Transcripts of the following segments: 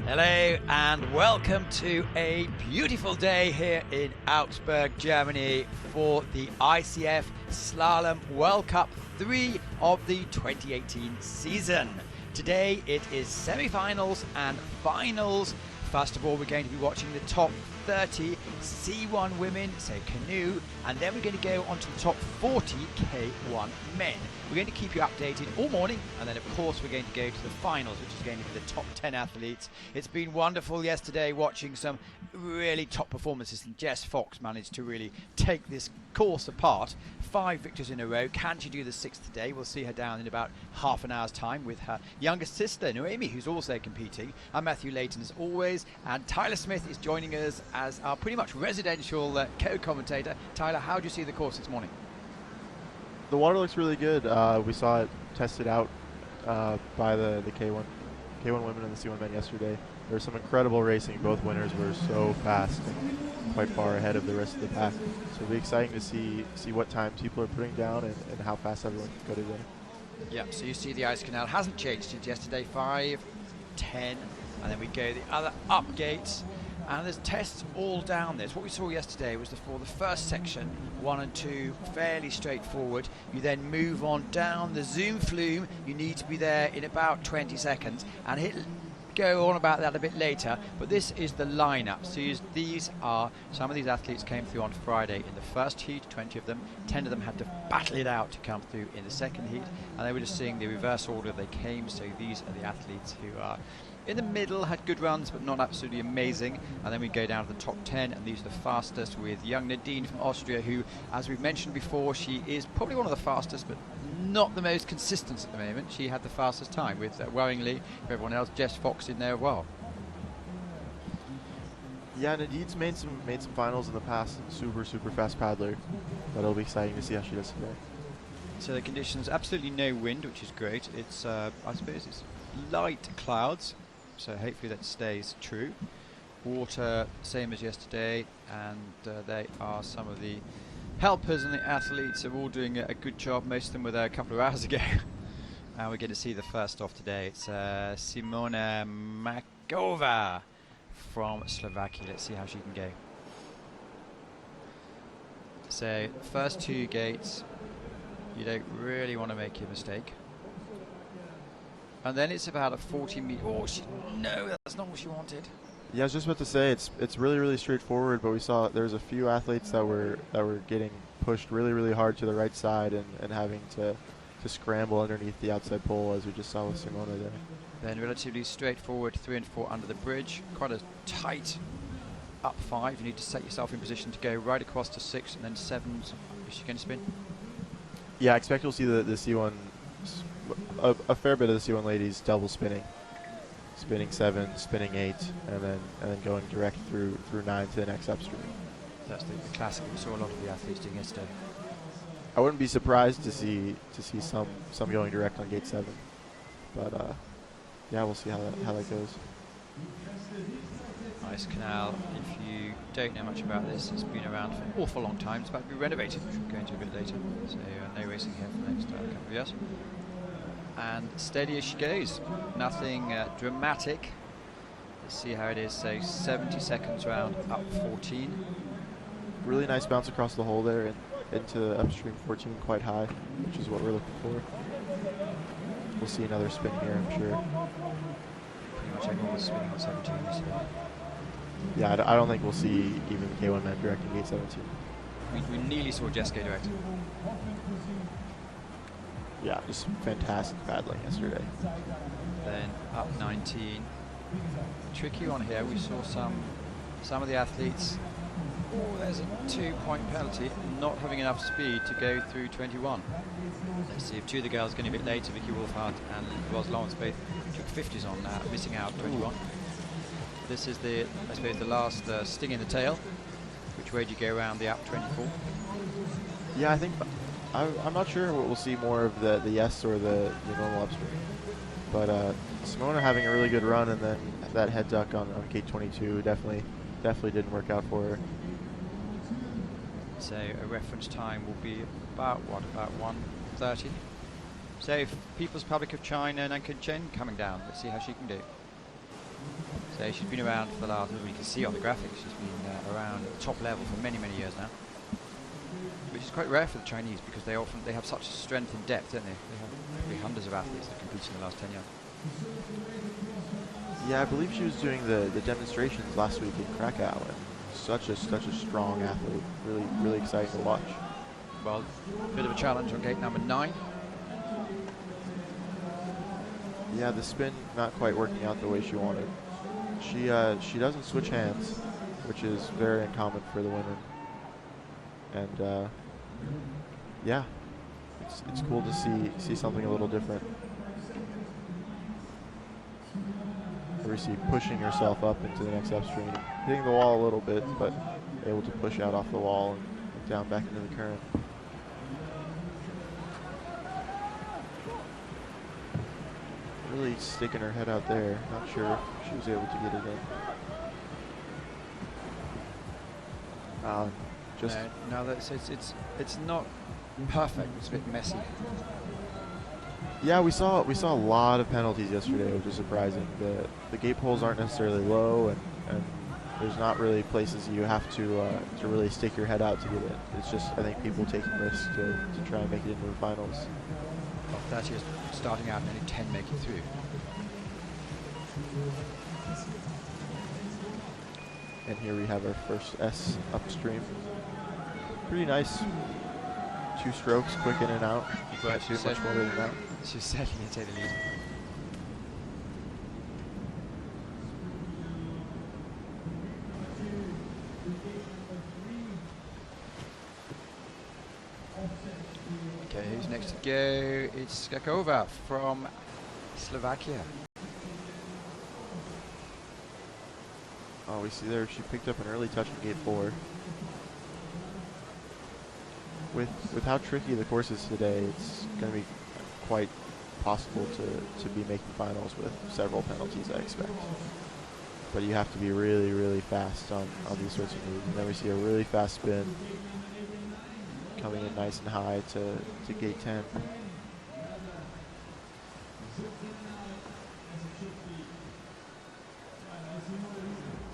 Hello and welcome to a beautiful day here in Augsburg, Germany for the ICF Slalom World Cup 3 of the 2018 season. Today it is semi-finals and finals. First of all, we're going to be watching the top 30 C1 women, so Canoe, and then we're going to go on to the top 40 K1 men. We're going to keep you updated all morning, and then of course we're going to go to the finals, which is going to be the top 10 athletes. It's been wonderful yesterday watching some really top performances, and Jess Fox managed to really take this course apart. 5 victories in a row. Can she do the 6th today? We'll see her down in about half an hour's time with her younger sister Noemi, who's also competing. I'm Matthew Layton as always, and Tyler Smith is joining us as our pretty much residential co-commentator. Tyler, how do you see the course this morning? The water looks really good. We saw it tested out by the K1 women and the C1 men yesterday. There was some incredible racing. Both winners were so fast and quite far ahead of the rest of the pack. So it'll be exciting to see what times people are putting down and how fast everyone can go today. Yeah, so you see the ice canal hasn't changed since yesterday. 5, 10, and then we go the other up gates. And there's tests all down there. So what we saw yesterday was for the first section, 1 and 2, fairly straightforward. You then move on down the Zoom flume. You need to be there in about 20 seconds, and go on about that a bit later. But this is the lineup. So these are some of these athletes came through on Friday in the first heat, 20 of them. 10 of them had to battle it out to come through in the second heat, and they were just seeing the reverse order they came. So these are the athletes who are in the middle, had good runs but not absolutely amazing, and then we go down to the top 10, and these are the fastest, with young Nadine from Austria, who, as we've mentioned before, she is probably one of the fastest but not the most consistent at the moment. She had the fastest time, with worryingly for everyone else, Jess Fox in there as well. Yeah, Nadine's made some finals in the past. Super fast paddler, but it'll be exciting to see how she does today. So the conditions, absolutely no wind, which is great. It's I suppose it's light clouds, so hopefully that stays true. Water, same as yesterday, and they are some of the helpers, and the athletes are all doing a good job. Most of them were there a couple of hours ago. And we're going to see the first off today. It's Simona Makova from Slovakia. Let's see how she can go. So first 2 gates, you don't really want to make a mistake. And then it's about a 40-meter. Oh, no, that's not what she wanted. Yeah, I was just about to say it's really straightforward, but we saw there was a few athletes that were getting pushed really hard to the right side and having to scramble underneath the outside pole, as we just saw with Simona there. Then relatively straightforward 3 and 4 under the bridge. Quite a tight up 5. You need to set yourself in position to go right across to 6 and then 7. Is she going to spin? Yeah, I expect you'll see the C1, a fair bit of the C1 ladies double spinning 7, spinning 8, and then going direct through 9 to the next upstream. That's the classic we saw a lot of the athletes doing yesterday. I wouldn't be surprised to see some going direct on gate 7, but yeah, we'll see how that goes. Ice canal, if you don't know much about this, it's been around for an awful long time. It's about to be renovated, which we'll go into a bit later. So no racing here for the next couple of years. And steady as she goes, nothing dramatic. Let's see how it is. So 70 seconds round, up 14. Really nice bounce across the hole there and into upstream 14, quite high, which is what we're looking for. We'll see another spin here, I'm sure. Pretty much everyone was spinning on 17 yesterday. Yeah, I don't think we'll see even K1 men directing gate 17. We nearly saw Jess go direct. Yeah, just fantastic paddling yesterday. Then up 19. Tricky one here. We saw some of the athletes. Oh, there's a 2-point penalty, not having enough speed to go through 21. Let's see if 2 of the girls getting a bit later. Vicky Wolfhard and Ros Lawrence both took 50s on, missing out 21. This is I suppose the last sting in the tail. Which way do you go around the up 24? Yeah, I think I'm not sure what we'll see more of the yes or the normal upstream. But Simona having a really good run, and then that head duck on gate 22 definitely didn't work out for her. So a reference time will be about 1:30. So People's Republic of China, Nankin Chen coming down. Let's see how she can do. So she's been around for the last, as we can see on the graphics, she's been around at the top level for many, many years now. Which is quite rare for the Chinese because they have such strength and depth, don't they? They have probably hundreds of athletes that compete in the last 10 years. Yeah, I believe she was doing the demonstrations last week in Krakow, and such a strong athlete. Really exciting to watch. Well, a bit of a challenge on gate number 9. Yeah, the spin not quite working out the way she wanted. She doesn't switch hands, which is very uncommon for the women. And yeah, it's cool to see something a little different. Obviously pushing herself up into the next upstream, hitting the wall a little bit, but able to push out off the wall and down back into the current. Really sticking her head out there. Not sure if she was able to get it in. Just no, it's not perfect. It's a bit messy. yeah, we saw a lot of penalties yesterday, which is surprising. The gate poles aren't necessarily low, and there's not really places you have to really stick your head out to get it. It's just, I think, people taking risks to try and make it into the finals. Well, 30 is starting out and only 10 make it through. And here we have our first S upstream. Pretty nice. 2 strokes, quick in and out. You can't do much more than that. She's certainly take the lead. Okay, who's next to go? It's Skakova from Slovakia. Oh, we see there she picked up an early touch in gate 4. With how tricky the course is today, it's going to be quite possible to be making finals with several penalties, I expect. But you have to be really fast on these sorts of moves. And then we see a really fast spin coming in nice and high to gate 10.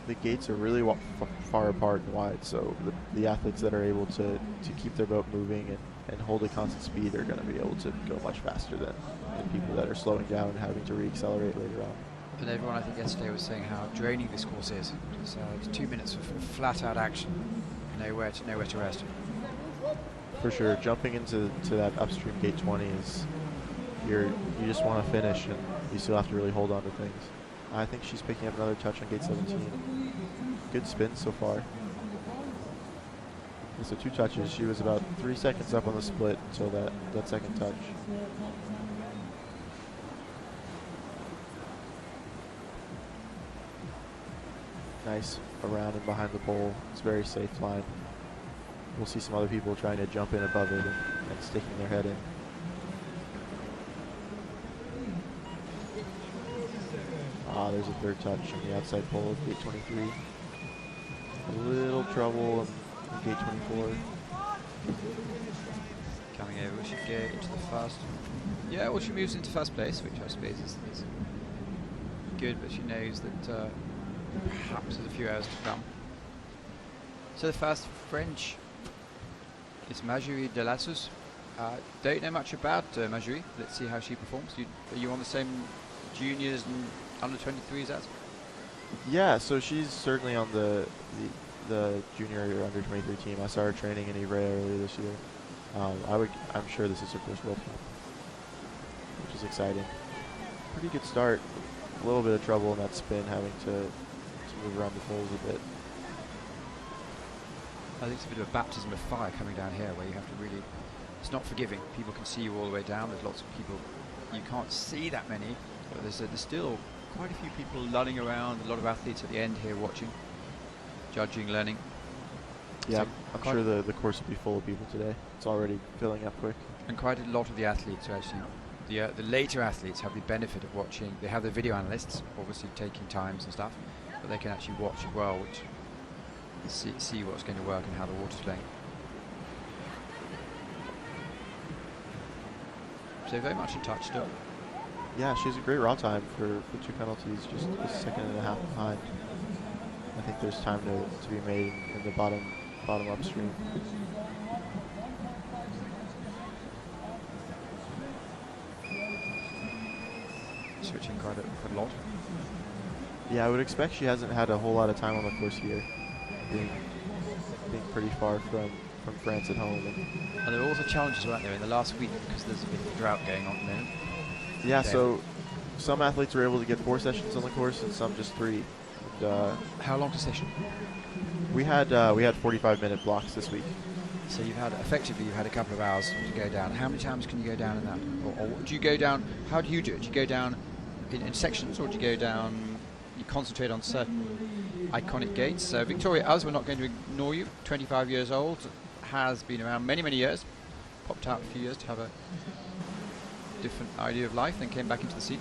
The gates are really far apart and wide, so the athletes that are able to keep their boat moving and hold a constant speed are going to be able to go much faster than people that are slowing down and having to re-accelerate later on. And everyone, I think, yesterday was saying how draining this course is. It's 2 minutes of flat-out action, nowhere to rest. For sure, jumping into that upstream gate 20 is you just want to finish, and you still have to really hold on to things. I think she's picking up another touch on gate 17. Good spin so far. And so 2 touches. She was about 3 seconds up on the split until that second touch. Nice around and behind the pole. It's a very safe line. We'll see some other people trying to jump in above it and sticking their head in. Ah, there's a third touch on the outside pole of gate 23. A little trouble in gate 24. Coming over, we should get into the fast. Yeah, well, she moves into first place, which I suppose is good, but she knows that perhaps there's a few hours to come. So the fast French is Marjorie Delassus. Don't know much about Marjorie. Let's see how she performs. Are you on the same juniors and under 23s as? Yeah, so she's certainly on the junior or under 23 team. I saw her training in Ivrea earlier this year. I'm sure this is her first World Cup, which is exciting. Pretty good start. A little bit of trouble in that spin, having to move around the poles a bit. I think it's a bit of a baptism of fire coming down here, where you have to really. It's not forgiving. People can see you all the way down. There's lots of people. You can't see that many, but there's still quite a few people lulling around. A lot of athletes at the end here watching, judging, learning. Yeah, So I'm sure the course will be full of people today. It's already filling up quick. And quite a lot of the athletes are actually, the later athletes have the benefit of watching. They have the video analysts, obviously taking times and stuff, but they can actually watch as well, which see what's going to work and how the water's playing. So very much in touch still. Yeah, she has a great raw time for 2 penalties, just a second and a half behind. I think there's time to be made in the bottom upstream. Switching quite a lot. Yeah, I would expect she hasn't had a whole lot of time on the course here, being pretty far from France at home. And there are also challenges, weren't there, in the last week because there's a bit of a drought going on at the moment. Yeah, so some athletes were able to get 4 sessions on the course and some just 3. And, how long a session? we had 45-minute blocks this week. So you've had a couple of hours to go down. How many times can you go down in that? Or do you go down? How do you do it? Do you go down in sections, or do you go down? You concentrate on certain iconic gates. So Victoria, we're not going to ignore you. 25 years old, has been around many years. Popped out a few years to have a different idea of life, then came back into the scene.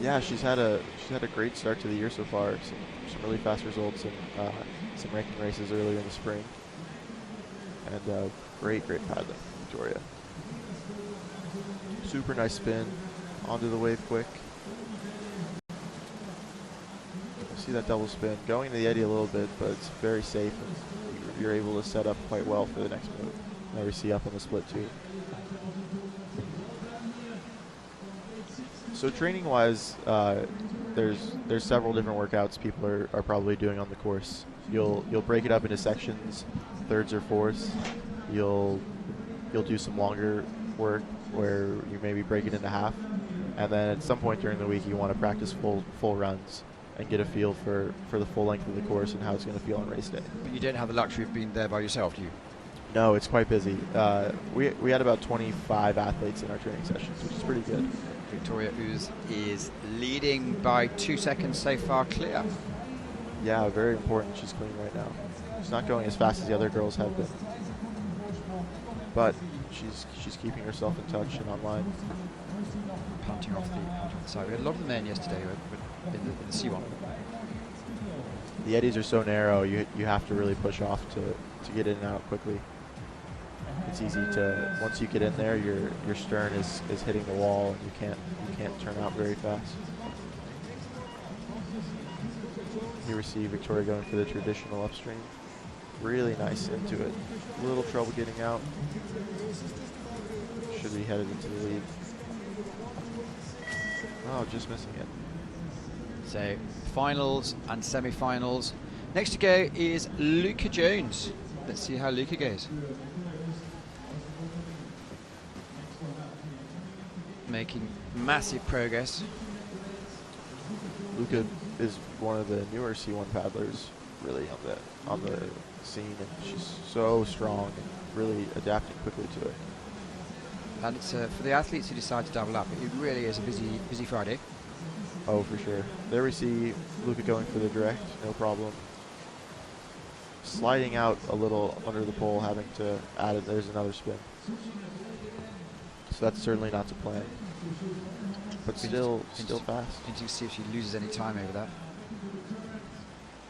Yeah, she's had a great start to the year so far. Some really fast results in some ranking races earlier in the spring. And great paddling, Victoria. Super nice spin, onto the wave quick. See that double spin, going to the eddy a little bit, but it's very safe, and you're able to set up quite well for the next move. Now we see up on the split too. So training-wise, there's several different workouts people are probably doing on the course. You'll break it up into sections, thirds or fourths. You'll do some longer work where you maybe break it into half, and then at some point during the week you want to practice full runs and get a feel for the full length of the course and how it's going to feel on race day. But you don't have the luxury of being there by yourself, do you? No, it's quite busy. We had about 25 athletes in our training sessions, which is pretty good. Victoria is leading by 2 seconds so far clear. Yeah, very important. She's clean right now. She's not going as fast as the other girls have been, but she's keeping herself in touch and online. Punting off the side. We had a lot of men yesterday in the C1. The eddies are so narrow. You have to really push off to get in and out quickly. It's easy to, once you get in there, your stern is hitting the wall, and you can't turn out very fast. Here we see Victoria going for the traditional upstream. Really nice into it. Little trouble getting out. Should be headed into the lead. Oh, just missing it. So finals and semi-finals. Next to go is Luca Jones. Let's see how Luca goes. Making massive progress. Luca is one of the newer C1 paddlers, really on the scene, and she's so strong and really adapting quickly to it. And it's for the athletes who decide to double up, it really is a busy Friday. Oh, for sure. There we see Luca going for the direct, no problem. Sliding out a little under the pole, having to add it. There's another spin. So that's certainly not to plan. But still fast. Interesting to see if she loses any time over that.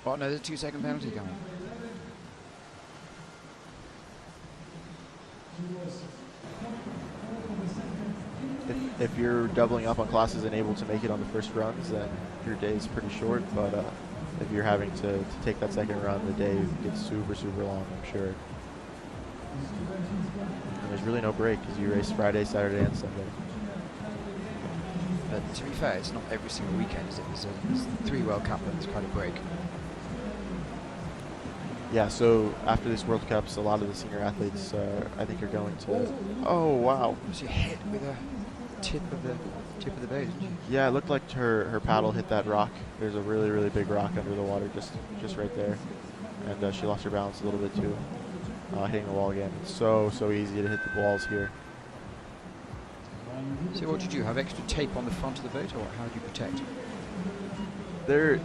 Oh no, there's a 2 second penalty coming. If you're doubling up on classes and able to make it on the first runs, then your day is pretty short. But if you're having to take that second run, the day gets super long, I'm sure. And there's really no break because you race Friday, Saturday, and Sunday. But to be fair, it's not every single weekend, is it? There's 3 World Cup and it's quite a break. Yeah, so after this World Cups, a lot of the senior athletes, I think, are going to... Oh, wow. She hit with a tip of the boat, didn't she? Yeah, it looked like her paddle hit that rock. There's a really big rock under the water just right there. And she lost her balance a little bit too, hitting the wall again. It's so easy to hit the walls here. So what did you do? Have extra tape on the front of the boat, or how do you protect?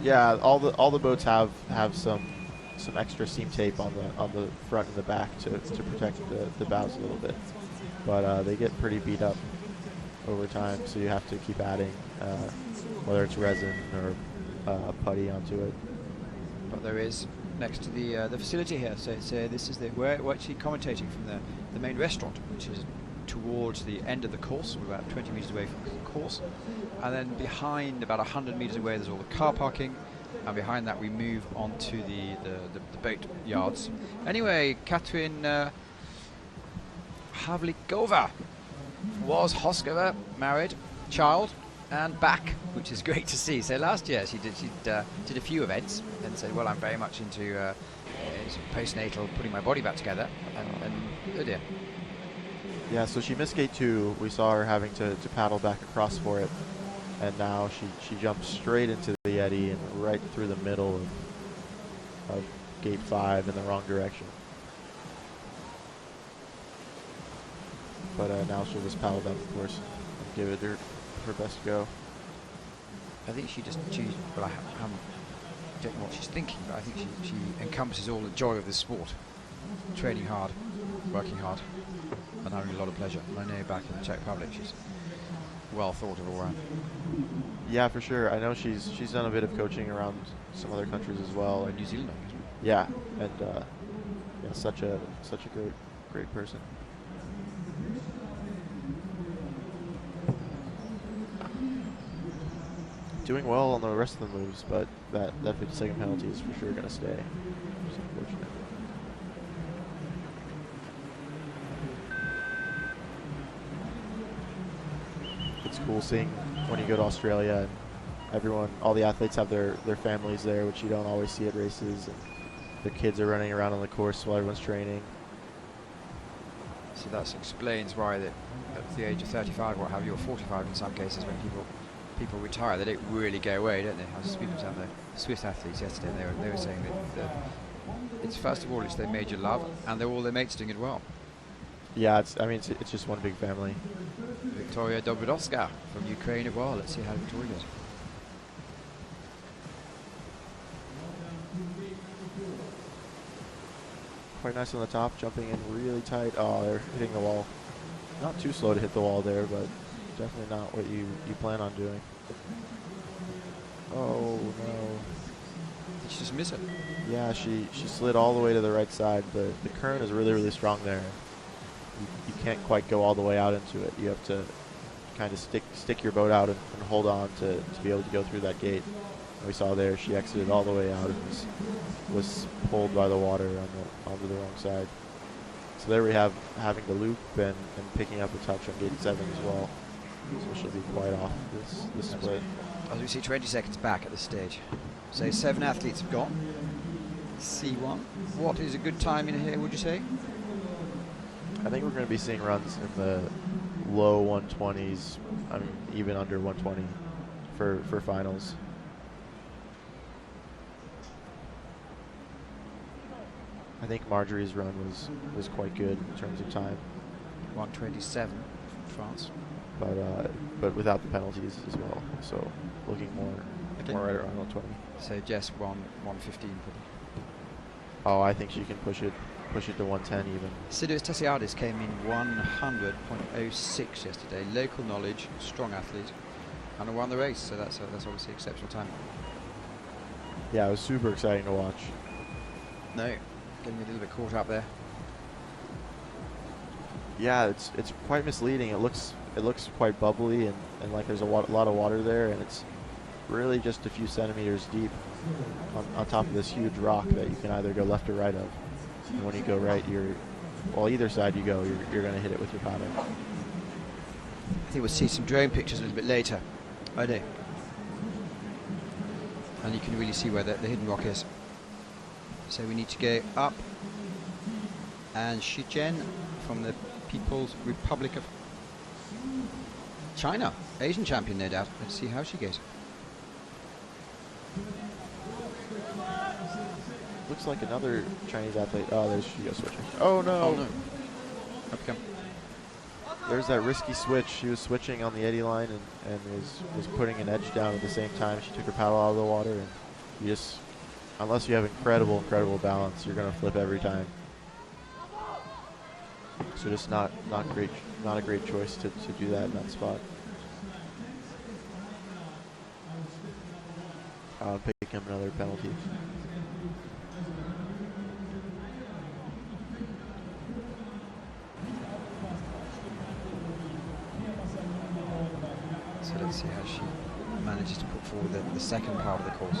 Yeah, all the boats have some extra seam tape on the front and the back to protect the bows a little bit, but they get pretty beat up over time, so you have to keep adding whether it's resin or putty onto it. But there is next to the facility here. So it's, this is we're actually commentating from the main restaurant, which is towards the end of the course. We're about 20 metres away from the course. And then behind, about 100 metres away, there's all the car parking. And behind that, we move on to the boat yards. Anyway, Katrin Havlikova was Hoskova, married, child, and back, which is great to see. So last year she did a few events and said, well, I'm very much into postnatal, putting my body back together, and oh dear. Yeah, so she missed gate 2. We saw her having to paddle back across for it, and now she jumped straight into the eddy and right through the middle of gate 5 in the wrong direction. But now she'll just paddle down the course and give it her best go. I think well, I don't know what she's thinking, but I think she encompasses all the joy of this sport. Training hard, working hard, and having a lot of pleasure. And I know back in the Czech Republic she's well thought of all around. Yeah, for sure. I know she's done a bit of coaching around some other countries as well. And New Zealand, I guess. Yeah, and yeah, such a great person. Doing well on the rest of the moves, but that 50-second penalty is for sure going to stay. It's unfortunate. It's cool seeing when you go to Australia and all the athletes have their families there, which you don't always see at races, and their kids are running around on the course while everyone's training. So that explains why at the age of 35, what have you, or 45 in some cases, when people retire, they don't really go away, don't they? I was speaking to some of the Swiss athletes yesterday, and they were saying that it's first of all it's their major love, and all their mates doing it well. Yeah, it's just one big family. Victoria Dobrodowska from Ukraine as well. Let's see how Victoria goes. Quite nice on the top, jumping in really tight. Oh, they're hitting the wall. Not too slow to hit the wall there, but definitely not what you plan on doing. Oh no. Did she just miss it? Yeah, she slid all the way to the right side. The current is really, really strong there. You can't quite go all the way out into it. You have to kind of stick your boat out and hold on to be able to go through that gate. And we saw there she exited all the way out and was pulled by the water onto the wrong side. So there we have having to loop and picking up a touch on gate 7 as well. So she'll be quite off this split. As we see 20 seconds back at this stage. So 7 athletes have gone. C1. What is a good time in here, would you say? I think we're going to be seeing runs in the low 120s, even under 120 for finals. I think Marjorie's run was quite good in terms of time. 127 from France. But without the penalties as well, so looking more right around 120. So Jess 115 probably. Oh, I think she can push it to 110 even. Sidus Tessiadis came in 100.06 yesterday. Local knowledge, strong athlete, and won the race. So that's obviously exceptional time. Yeah, it was super exciting to watch. No, getting a little bit caught up there. Yeah, it's quite misleading. It looks quite bubbly and like there's a lot of water there, and it's really just a few centimeters deep on top of this huge rock that you can either go left or right of. And when you go right, either side you go, you're going to hit it with your paddle. I think we'll see some drone pictures a little bit later. I do. And you can really see where the hidden rock is. So we need to go up. And Shijian from the People's Republic of China. Asian champion, no doubt. Let's see how she goes. Looks like another Chinese athlete. Oh, there she goes switching. Oh no! Oh no! Up you come. There's that risky switch. She was switching on the eddy line and was putting an edge down at the same time. She took her paddle out of the water, and you just, unless you have incredible balance, you're gonna flip every time. So just not a great choice to do that in that spot. Picking up another penalty. opportunities to put forward the second part of the course.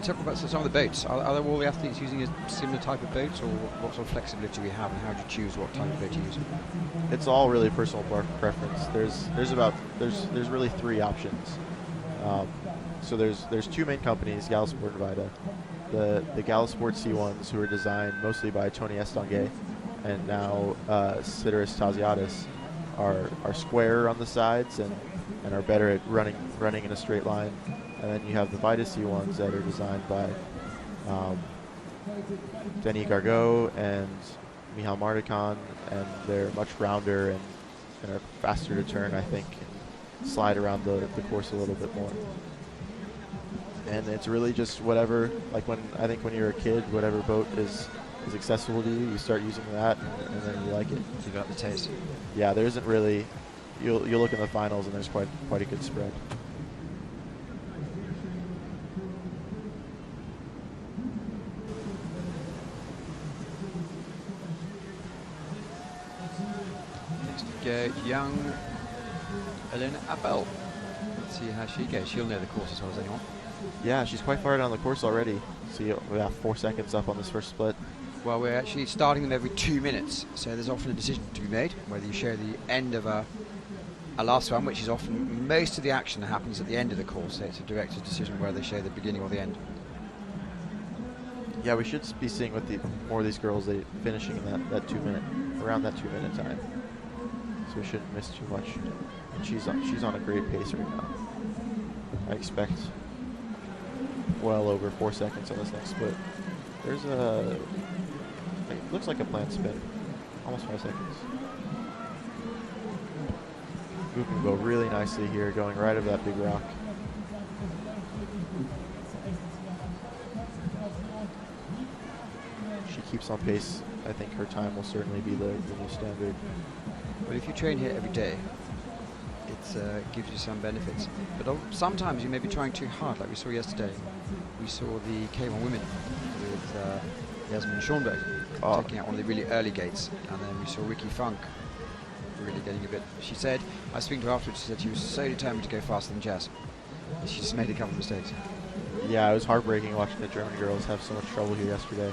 Talk about some of the boats. Are all the athletes using a similar type of boat, or what sort of flexibility do we have, and how do you choose what type of boat to use? It's all really personal preference. There's really 3 options. So there's 2 main companies, Galasport and Vida. The Galasport C1s, who are designed mostly by Tony Estanguet and now Sideris Taziadis, are square on the sides and are better at running in a straight line. And then you have the Vida C1s that are designed by Denis Gargot and Michal Mardikan, and they're much rounder and are faster to turn, I think, and slide around the course a little bit more. And it's really just whatever, like when you're a kid, whatever boat is accessible to you, you start using that, and then you like it. You got the taste. Yeah, there isn't really. You'll look in the finals, and there's quite a good spread. Next we go young Elena Appel. Let's see how she goes. She'll know the course as well as anyone. Yeah, she's quite far down the course already. See, we have 4 seconds up on this first split. Well, we're actually starting them every 2 minutes, so there's often a decision to be made whether you show the end of a last run, which is often most of the action happens at the end of the course, so it's a director's decision whether they show the beginning or the end. Yeah, we should be seeing with more of these girls finishing in that 2 minute, around that 2 minute time. So we shouldn't miss too much. And she's on a great pace right now. I expect well over 4 seconds on this next split. There's it looks like a planned spin. Almost 5 seconds. Who can go really nicely here, going right over that big rock. She keeps on pace. I think her time will certainly be the new standard. But if you train here every day, it gives you some benefits. But sometimes you may be trying too hard, like we saw yesterday. We saw the K1 women with Yasmin Schonberg taking out one of the really early gates, and then we saw Ricky Funk really getting a bit. She said, I was speaking to her afterwards, she said she was so determined to go faster than Jazz. She just made a couple of mistakes. Yeah, it was heartbreaking watching the German girls have so much trouble here yesterday.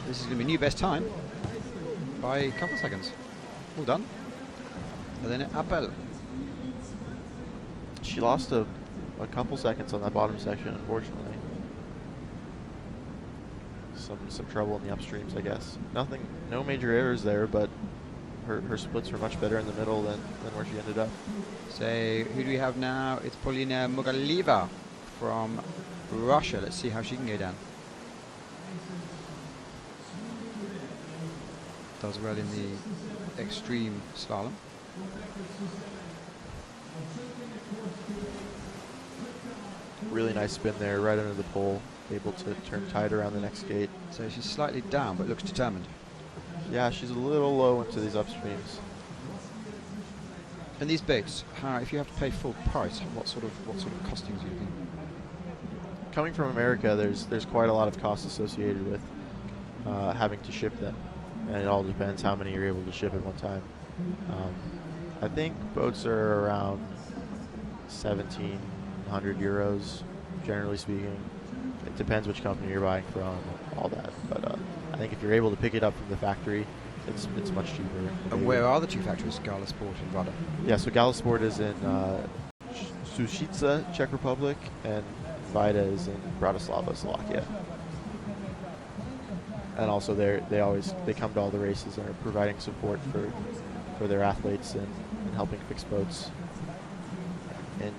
This is going to be new best time by a couple of seconds. Well done. And then Appel. She lost a couple seconds on that bottom section, unfortunately. Some trouble in the upstreams, I guess. No major errors there, but her splits were much better in the middle than where she ended up. So who do we have now? It's Polina Mogalieva from Russia. Let's see how she can go down. Does well in the extreme slalom. Really nice spin there, right under the pole. Able to turn tight around the next gate. So she's slightly down, but looks determined. Yeah, she's a little low into these upstreams. And these boats, if you have to pay full price, what sort of costings are you looking? Coming from America, there's quite a lot of costs associated with having to ship them, and it all depends how many you're able to ship at one time. I think boats are around 1,700 euros, generally speaking. It depends which company you're buying from, all that. But I think if you're able to pick it up from the factory, it's much cheaper. And where are the two factories, Galasport and Rada? Yeah, so Galasport is in Sušice, Czech Republic, and Vida is in Bratislava, Slovakia. And also they come to all the races and are providing support for their athletes and helping fix boats in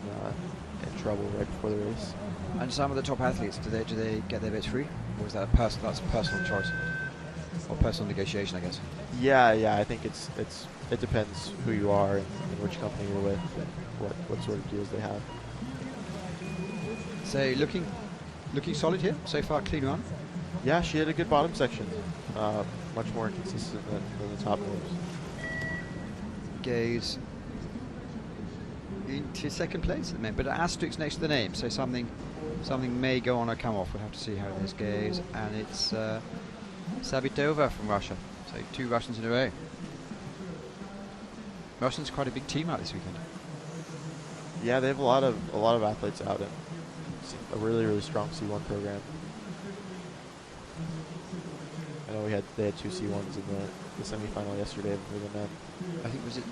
trouble right before the race. And some of the top athletes, do they get their boats free, or is that a personal choice or personal negotiation, I guess? Yeah. I think it depends who you are and which company you're with and what sort of deals they have. So looking solid here so far, clean run. Yeah, she had a good bottom section, much more consistent than the top moves. Goes into second place at the moment, but an asterisk next to the name, so something may go on or come off. We'll have to see how this goes. And it's Savitova from Russia, so two Russians in a row. Merton's quite a big team out this weekend. Yeah, they have a lot of athletes out in a really strong C1 program. I know they had 2 C1s in the semifinal yesterday for the men. I think was it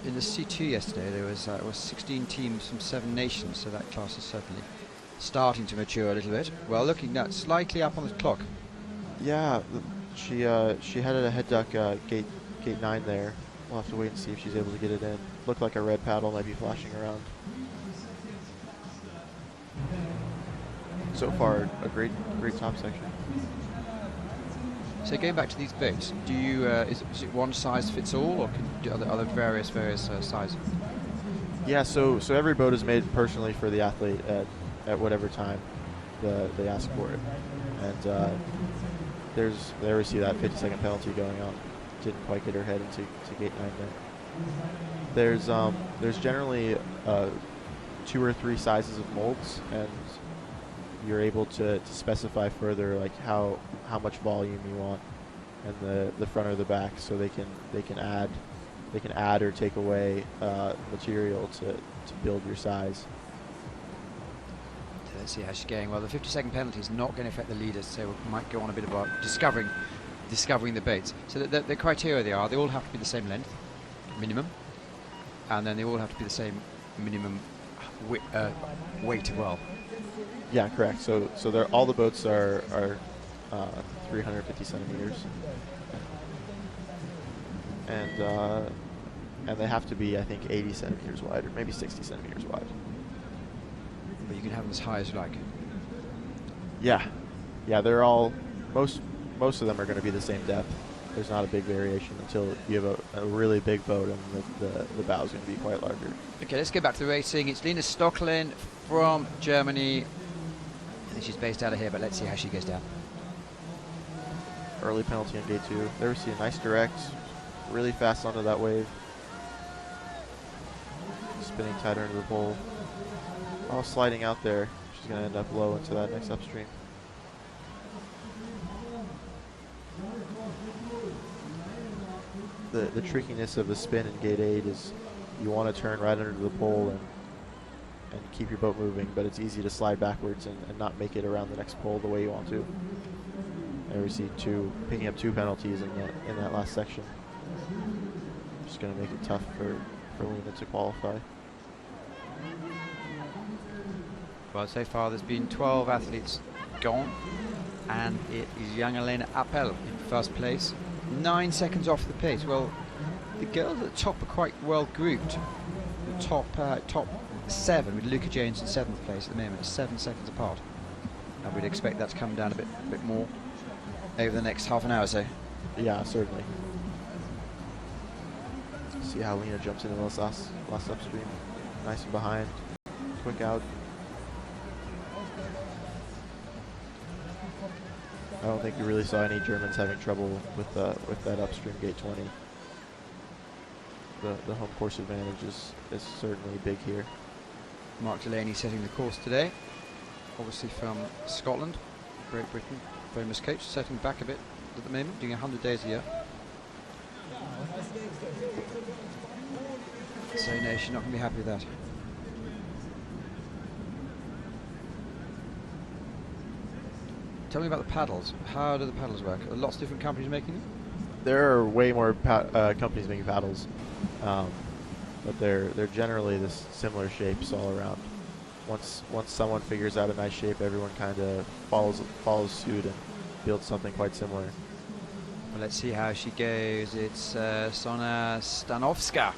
in the C2 yesterday. There was 16 teams from 7 nations, so that class is certainly starting to mature a little bit. Well, looking at slightly up on the clock. Yeah, she headed a head duck gate 9 there. We'll have to wait and see if she's able to get it in. Looked like a red paddle might be flashing around. So far, a great top section. So going back to these boats, do you is it one size fits all, or are there various sizes? Yeah, so every boat is made personally for the athlete at whatever time they ask for it, and they always see that 50-second penalty going on. Didn't quite get her head into gate 9 there. There's generally 2 or 3 sizes of molds, and you're able to specify further like how much volume you want in the front or the back, so they can add or take away material to build your size. So let's see how she's going. Well, the 50-second penalty is not going to affect the leaders, so we might go on a bit about discovering the baits. So the criteria they all have to be the same length, minimum, and then they all have to be the same minimum weight as well. Yeah, correct. So all the boats are 350 centimeters, and they have to be, I think, 80 centimeters wide, or maybe 60 centimeters wide. But you can have them as high as you like. Yeah, they're all most of them are going to be the same depth. There's not a big variation until you have a really big boat, and the bow is going to be quite larger. Okay, let's get back to the racing. It's Lena Stocklin from Germany. I think she's based out of here, but let's see how she goes down. Early penalty on gate 2. There we see a nice direct, really fast onto that wave. Spinning tighter into the pole. Oh, sliding out there. She's going to end up low into that next upstream. The trickiness of the spin in gate 8 is you want to turn right under the pole and keep your boat moving, but it's easy to slide backwards and not make it around the next pole the way you want to. There we see picking up 2 penalties in that last section. Just going to make it tough for Lena to qualify. Well, so far there's been 12 athletes gone, and it is young Elena Appel in first place, 9 seconds off the pace. Well, the girls at the top are quite well grouped. The top 7 with Luca James in 7th place at the moment, 7 seconds apart, and we'd expect that to come down a bit more over the next half an hour or so. Yeah, certainly. See how Lena jumps into this last upstream. Nice and behind. Quick out. I don't think you really saw any Germans having trouble with that upstream gate 20. The home course advantage is certainly big here. Mark Delaney setting the course today, obviously from Scotland, Great Britain, famous coach, setting back a bit at the moment, doing 100 days a year. So no, she's not going to be happy with that. Tell me about the paddles. How do the paddles work? Are lots of different companies making them? There are way more companies making paddles, but they're generally this similar shapes all around. Once someone figures out a nice shape, everyone kind of follows suit and builds something quite similar. Well, let's see how she goes. It's Sona Stanowska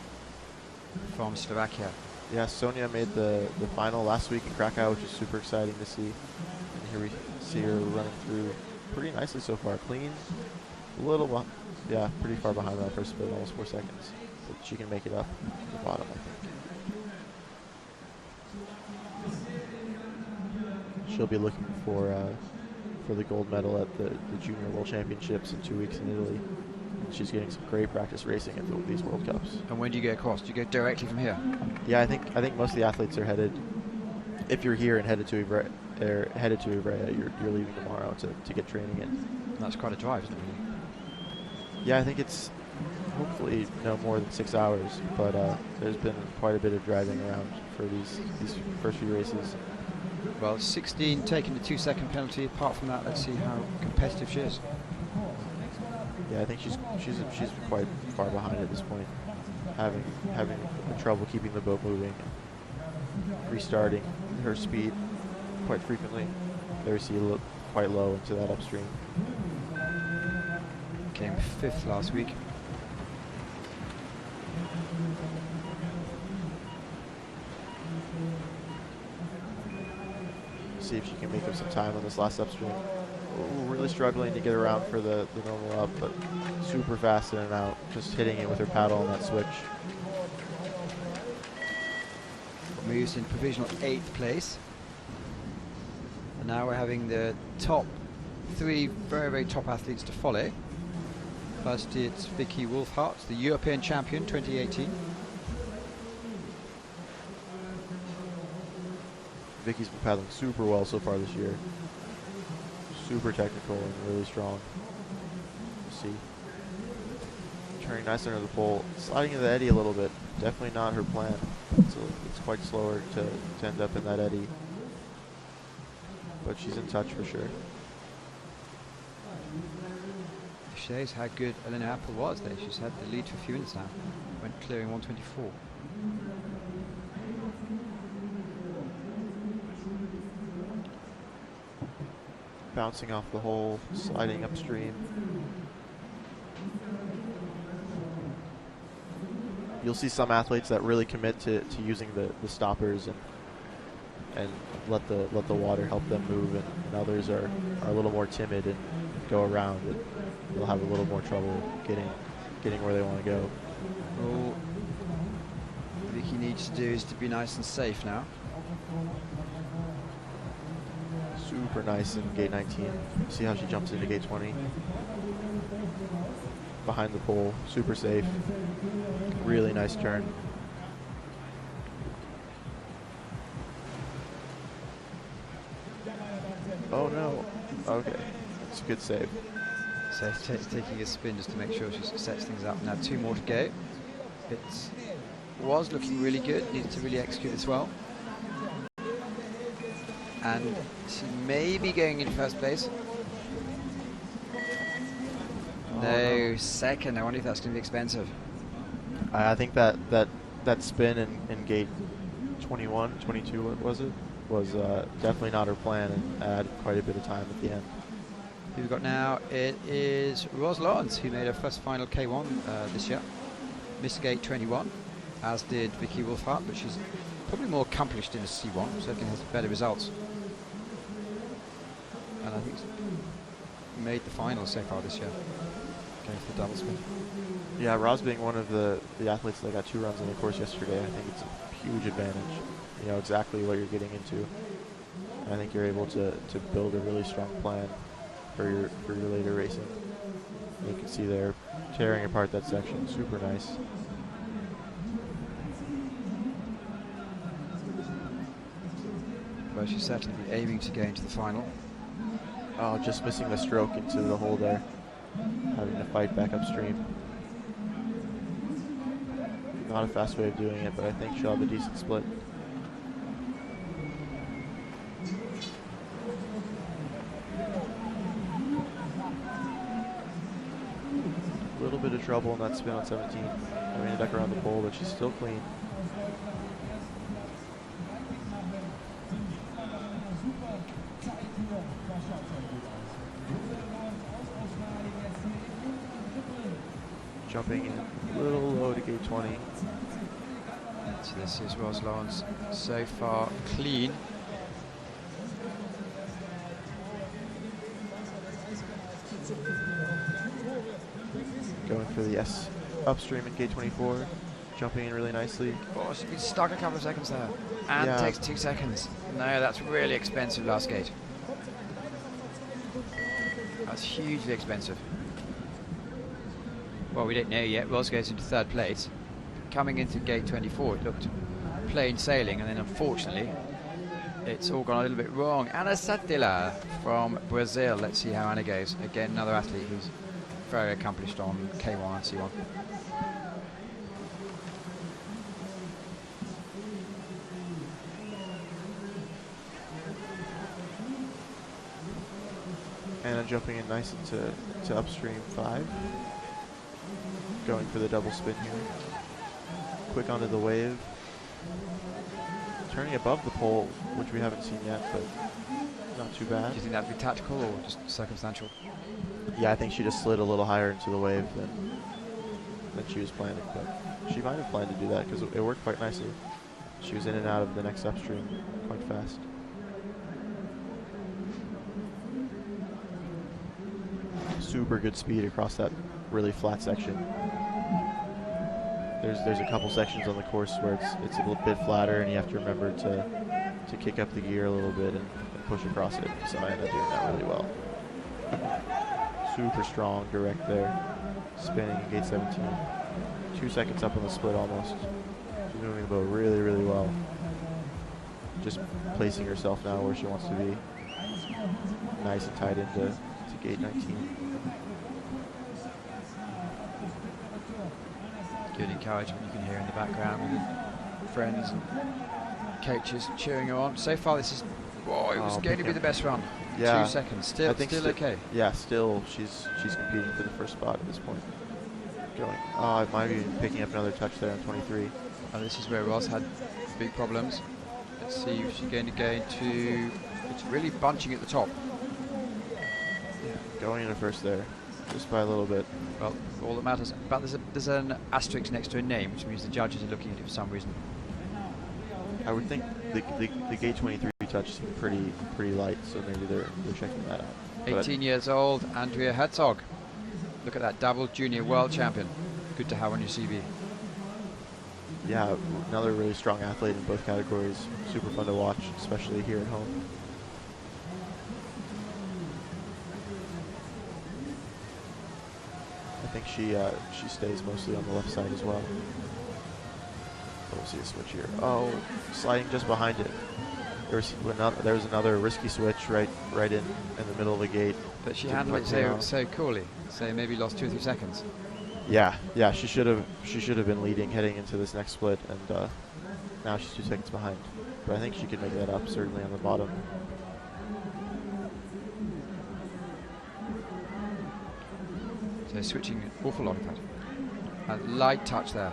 from Slovakia. Yeah, Sonia made the final last week in Krakow, which is super exciting to see. And here we see her running through pretty nicely so far. Clean, a little, yeah, pretty far behind that first split, almost 4 seconds. But she can make it up at the bottom, I think. She'll be looking for the gold medal at the Junior World Championships in 2 weeks in Italy. She's getting some great practice racing at these World Cups. And when do you get across? Do you go directly from here? Yeah, I think most of the athletes are headed. If you're here and headed to Ivrea, you're leaving tomorrow to get training in. That's quite a drive, isn't it? Really? Yeah, I think it's hopefully no more than 6 hours, but there's been quite a bit of driving around for these first few races. Well, 16 taking the 2-second penalty. Apart from that, let's see how competitive she is. Yeah, I think she's quite far behind at this point, having trouble keeping the boat moving, restarting her speed quite frequently. There we see quite low into that upstream. Came 5th last week. See if she can make up some time on this last upstream. Ooh, really struggling to get around for the normal up, but super fast in and out, just hitting it with her paddle on that switch. Moves in provisional 8th place. And now we're having the top 3 very, very top athletes to follow. First, it's Vicky Wolfhart, the European champion 2018. Vicky's been paddling super well so far this year. Super technical and really strong. We'll see. Turning nice under the pole. Sliding into the eddy a little bit. Definitely not her plan. It's quite slower to end up in that eddy. But she's in touch for sure. Shows how good Elena Apple was there. She's had the lead for a few minutes now. Went clearing 124. Bouncing off the hole, sliding upstream. You'll see some athletes that really commit to using the stoppers and let the water help them move, and others are a little more timid and go around it. They'll have a little more trouble getting where they want to go. All Vicky needs to do is to be nice and safe now. Super nice in gate 19. See how she jumps into gate 20. Behind the pole, super safe. Really nice turn. Oh no. Okay. It's a good save. So taking a spin just to make sure she sets things up. Now 2 more to go. It was looking really good. Needed to really execute this well. And she may be going in first place. No, second. I wonder if that's going to be expensive. I think that spin in gate 21, 22, what was it? Was definitely not her plan, and added quite a bit of time at the end. Who we've got now? It is Ros Lawrence, who made her first final K1 this year. Missed gate 21, as did Vicky Wolfhart, but she's probably more accomplished in a C1, so can have better results. And I think she's made the final so far this year, going for the double spin. Yeah, Ros being one of the athletes that got 2 runs on the course yesterday, I think it's a huge advantage. You know exactly what you're getting into. And I think you're able to build a really strong plan for your later racing. You can see they're tearing apart that section. Super nice. Well, she's certainly aiming to go into the final. Oh, just missing the stroke into the hole there. Having to fight back upstream. Not a fast way of doing it, but I think she'll have a decent split. A little bit of trouble in that spin on 17. Having to duck around the pole, but she's still clean. Jumping in a little low to gate 20. So this is Ros Lawrence so far clean. Going for the S upstream in gate 24. Jumping in really nicely. Oh, she's been stuck a couple of seconds there. And Yeah. takes 2 seconds. No, that's really expensive last gate. That's hugely expensive. Well, we don't know yet. Ros goes into 3rd place. Coming into gate 24, it looked plain sailing, and then unfortunately, it's all gone a little bit wrong. Ana Satila from Brazil. Let's see how Anna goes. Again, another athlete who's very accomplished on K1 and C1. Anna jumping in nice to upstream 5. Going for the double spin here. Quick onto the wave. Turning above the pole, which we haven't seen yet, but not too bad. Do you think that would be tactical or just circumstantial? Yeah, I think she just slid a little higher into the wave than she was planning, but she might have planned to do that because it worked quite nicely. She was in and out of the next upstream quite fast. Super good speed across that really flat section. There's a couple sections on the course where it's a little bit flatter, and you have to remember to kick up the gear a little bit and push across it. So Anna doing that really well. Super strong, direct there. Spinning in gate 17. 2 seconds up on the split almost. She's moving the boat really, really well. Just placing herself now where she wants to be. Nice and tight into gate 19. Good encouragement you can hear in the background with the friends and coaches cheering her on. So far, this is, it was going to be the best run. Yeah, 2 seconds, still okay. Yeah, still she's competing for the first spot at this point. Going, it might be picking up another touch there on 23. And this is where Ross had big problems. Let's see if she's going to go into. It's really bunching at the top. Going into first there, just by a little bit. Well, all that matters. But there's an asterisk next to her name, which means the judges are looking at it for some reason. I would think the gate 23 touch seemed pretty light, so maybe they're checking that out. 18 years old, Andrea Herzog. Look at that, double junior world champion. Good to have on your CV. Yeah, another really strong athlete in both categories. Super fun to watch, especially here at home. I think she stays mostly on the left side as well. We'll see a switch here. Oh, sliding just behind it. There was another risky switch right in the middle of the gate. But she handled it so coolly. So maybe lost 2 or 3 seconds. Yeah. She should have been leading heading into this next split, and now she's 2 seconds behind. But I think she could make that up certainly on the bottom. So switching an awful lot of that. A light touch there.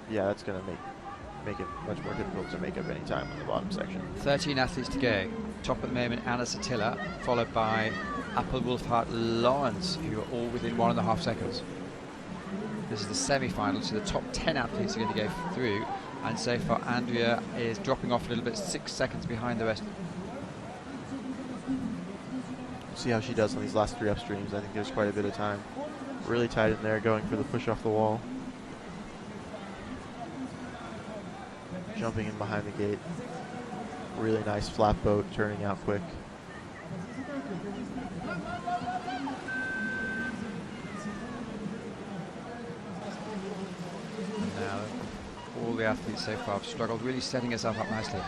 Yeah, that's going to make it much more difficult to make up any time on the bottom section. 13 athletes to go. Top at the moment, Anna Satilla, followed by Appelwolfhart Lawrence, who are all within 1.5 seconds. This is the semi-final, so the top 10 athletes are going to go through, and so far Andrea is dropping off a little bit, 6 seconds behind the rest. See how she does on these last 3 upstreams. I think there's quite a bit of time. Really tight in there, going for the push off the wall. Jumping in behind the gate. Really nice flat boat, turning out quick. And now all the athletes so far have struggled, really setting herself up nicely.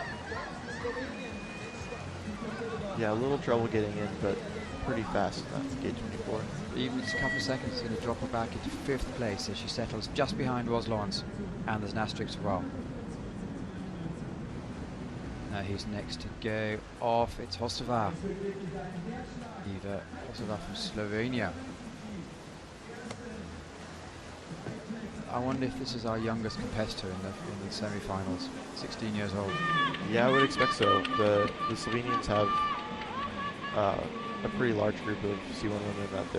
Yeah, a little trouble getting in, but pretty fast at gate 24. Even just a couple of seconds, it's going to drop her back into 5th place as she settles just behind Ros Lawrence. And there's an asterisk as well. Now who's next to go off? It's Hostova. Eva Hostova from Slovenia. I wonder if this is our youngest competitor in the semi-finals. 16 years old. Yeah, I would expect so. The Slovenians have a pretty large group of C1 women that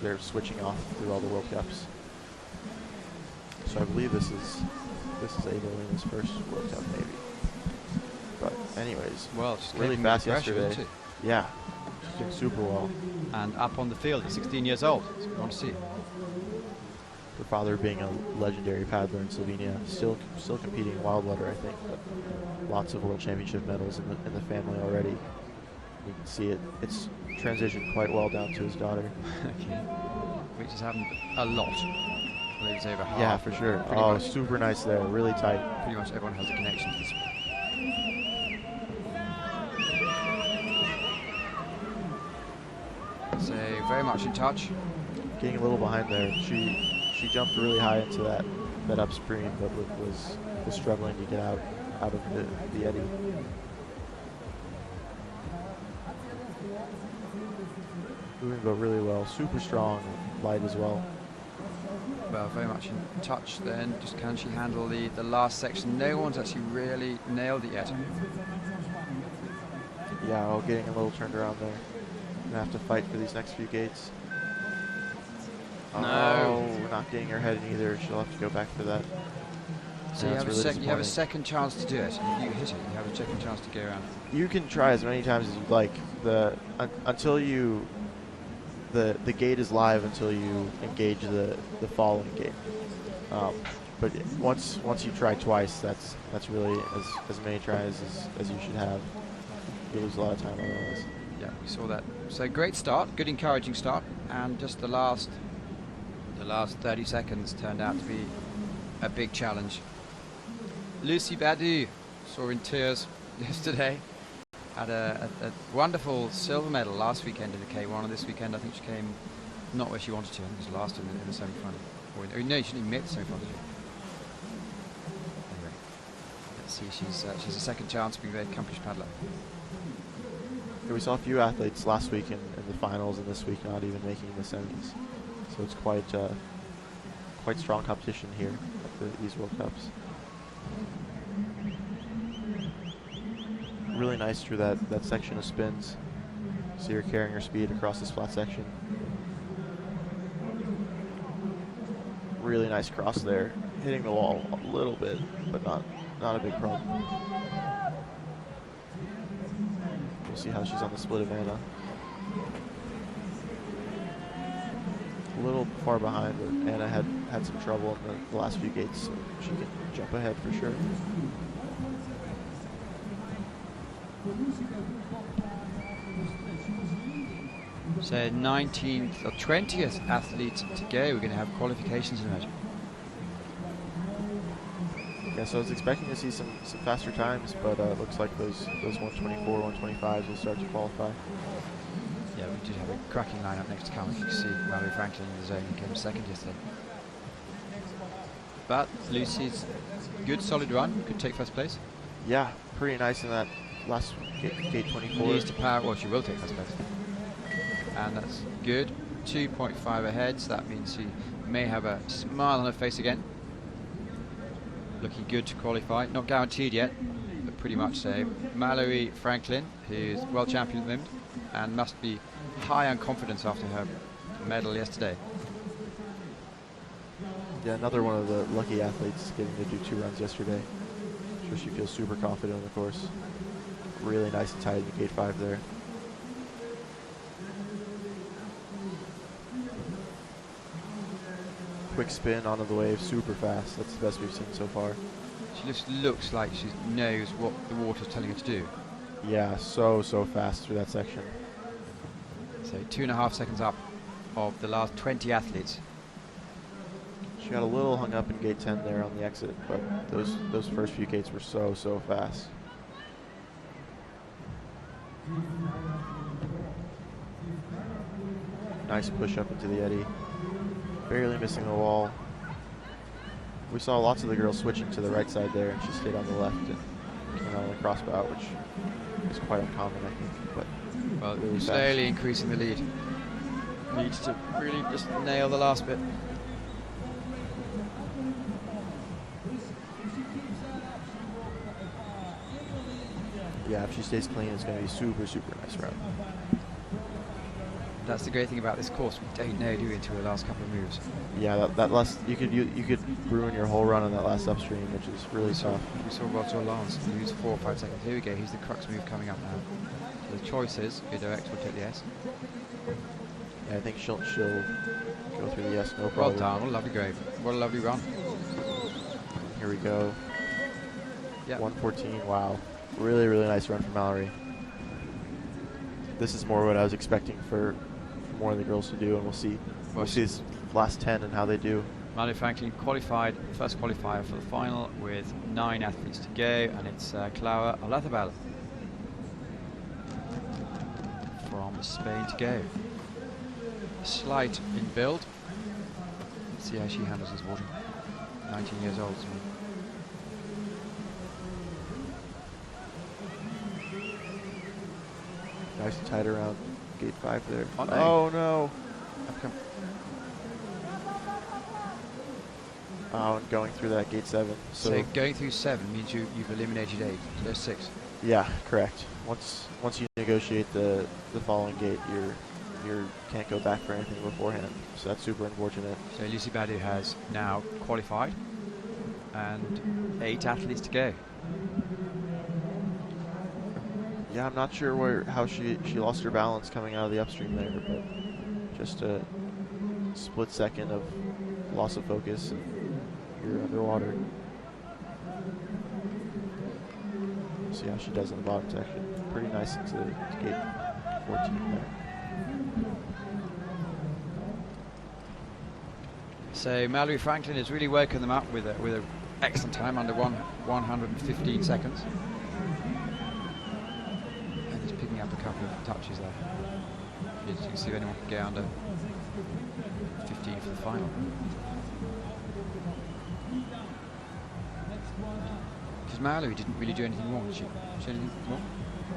they're switching off through all the World Cups. So I believe this is Ava Luna's first World Cup, maybe. But anyways, well, just really fast yesterday. Yeah, she's doing super well. And up on the field at 16 years old. So we want to see. Her father being a legendary paddler in Slovenia, still competing in wildwater, I think. But lots of world championship medals in the family already. You can see it's transitioned quite well down to his daughter. Okay. Which has happened a lot. I believe it's over half. Yeah, for sure. Oh, super nice there. Really tight. Pretty much everyone has a connection to this. So very much in touch. getting a little behind there. She jumped really high into that upstream, but was struggling to get out of the eddy. Moving but really well, super strong, light as well. Well, very much in touch then. Just can she handle the last section? No one's actually really nailed it yet. Yeah, oh, getting a little turned around there. Gonna have to fight for these next few gates. No. Oh, not getting her head in either. She'll have to go back for that. So Yeah, you have, it's really you have a disappointing. second chance to do it. If you hit it, you have a second chance to go around. You can try as many times as you'd like. Until you the gate is live until you engage the following gate. But once you try twice, that's really as many tries as you should have. You lose a lot of time otherwise. Yeah, we saw that. So great start, good encouraging start, and just the last 30 seconds turned out to be a big challenge. Lucy Badu saw in tears yesterday. Had a wonderful silver medal last weekend in the K1, and this weekend I think she came not where she wanted to. I think it was last in the semi-final. No, she didn't make the semi-final. Anyway, let's see. She's a second chance, being a very accomplished paddler. Yeah, we saw a few athletes last week in the finals, and this week not even making the semis. So it's quite strong competition here at these World Cups. Really nice through that section of spins. See her carrying her speed across this flat section. Really nice cross there. Hitting the wall a little bit, but not a big problem. We'll see how she's on the split of Anna. A little far behind, but Anna had some trouble in the last few gates, so she can jump ahead for sure. So 19th or 20th athlete to go. We're going to have qualifications in a minute. Yeah, so I was expecting to see some faster times, but looks like those 124, 125s will start to qualify. Yeah, we did have a cracking lineup next to come. If you can see Mallory Franklin in the zone, who came second yesterday. But Lucy's good, solid run. Could take first place. Yeah, pretty nice in that last gate 24. Needs to power. Well, she will take first place. And that's good. 2.5 ahead, so that means she may have a smile on her face again. Looking good to qualify. Not guaranteed yet, but pretty much so. Mallory Franklin, who's world champion at the moment, and must be high on confidence after her medal yesterday. Yeah, another one of the lucky athletes getting to do 2 runs yesterday. I'm sure she feels super confident on the course. Really nice and tight in gate 5 there. Quick spin onto the wave, super fast. That's the best we've seen so far. She just looks like she knows what the water's telling her to do. Yeah, so fast through that section. So 2.5 seconds up of the last 20 athletes. She got a little hung up in gate 10 there on the exit, but those first few gates were so fast. Nice push up into the eddy. Barely missing the wall. We saw lots of the girls switching to the right side there, and she stayed on the left and came out on the crossbow, which is quite uncommon, I think. But Well, really slowly increasing the lead. Needs to really just nail the last bit. yeah, if she stays clean, it's going to be super nice round. That's the great thing about this course. We don't know, do we, until the last couple of moves. Yeah, that last you could ruin your whole run on that last upstream, which is really tough. We saw Roger Lance lose 4 or 5 seconds. Here we go. He's the crux move coming up now. So the choice is either X will take the S. Yeah, I think she'll go through the S, no Well problem. done. What a lovely grave. What a lovely run. Here we go. Yeah. 114. Wow, really nice run from Mallory. This is more what I was expecting for more of the girls to do, and we'll see this last 10 and how they do. Mallory Franklin qualified, first qualifier for the final with 9 athletes to go, and it's Clara Olathabal from Spain to go. slight in build. Let's see how she handles this water. 19 years old. So. Nice and tight around gate 5 there. Oh, no. Oh, no. Oh, and going through that gate 7. So going through 7 means you've eliminated 8. So there's 6. Yeah, correct. Once you negotiate the following gate, you can't go back for anything beforehand. So that's super unfortunate. So Lucy Badu has now qualified, and 8 athletes to go. Yeah, I'm not sure how she lost her balance coming out of the upstream there, but just a split second of loss of focus, and you're underwater. See how she does in the bottom section. Pretty nice into gate 14 there. So Mallory Franklin has really woken them up with a excellent time under 115 seconds. And just picking up a couple of touches there. You can see if anyone can get under 15 for the final. Because Mallory didn't really do anything wrong, did she? Did she do anything wrong?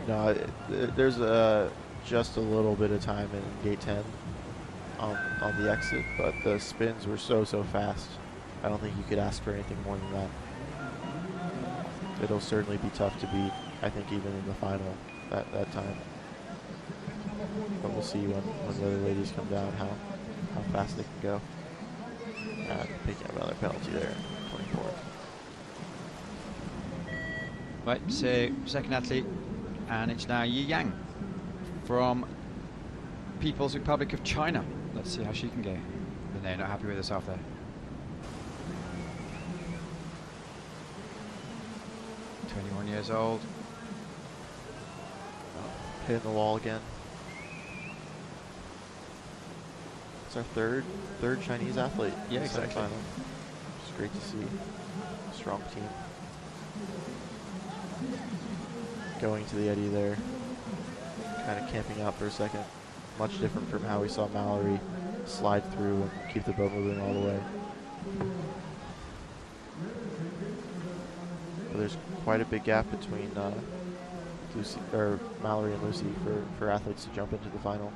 No, there's just a little bit of time in gate 10 on the exit, but the spins were so fast. I don't think you could ask for anything more than that. It'll certainly be tough to beat, I think, even in the final that time. But we'll see when the other ladies come down how fast they can go. Picking up another penalty there, 24. Right, so second athlete, and it's now Yi Yang from People's Republic of China. Let's see how she can go. But they're not happy with herself there. 21 years old. Hitting the wall again. It's our third Chinese athlete. Yeah, in the exactly. semifinal. It's great to see. Strong team. Going to the eddy there. Kind of camping out for a second. Much different from how we saw Mallory slide through and keep the boat moving all the way. But there's quite a big gap between Mallory and Lucy for athletes to jump into the final.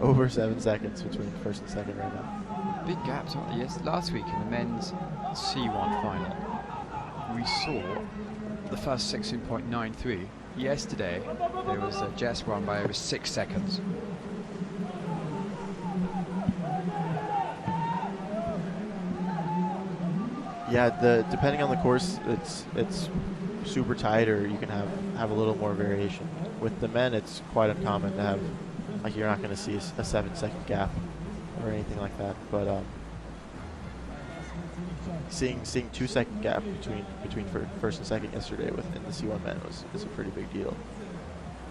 Over 7 seconds between first and second right now. Big gaps, aren't there? Yes, last week in the men's C1 final, we saw the first 16.93. Yesterday, there was a Jess one by over 6 seconds. Yeah, depending on the course, it's super tight, or you can have a little more variation. With the men, it's quite uncommon to have, like, you're not going to see a 7-second gap or anything like that. But seeing 2-second gap between first and second yesterday within the C1 men is a pretty big deal.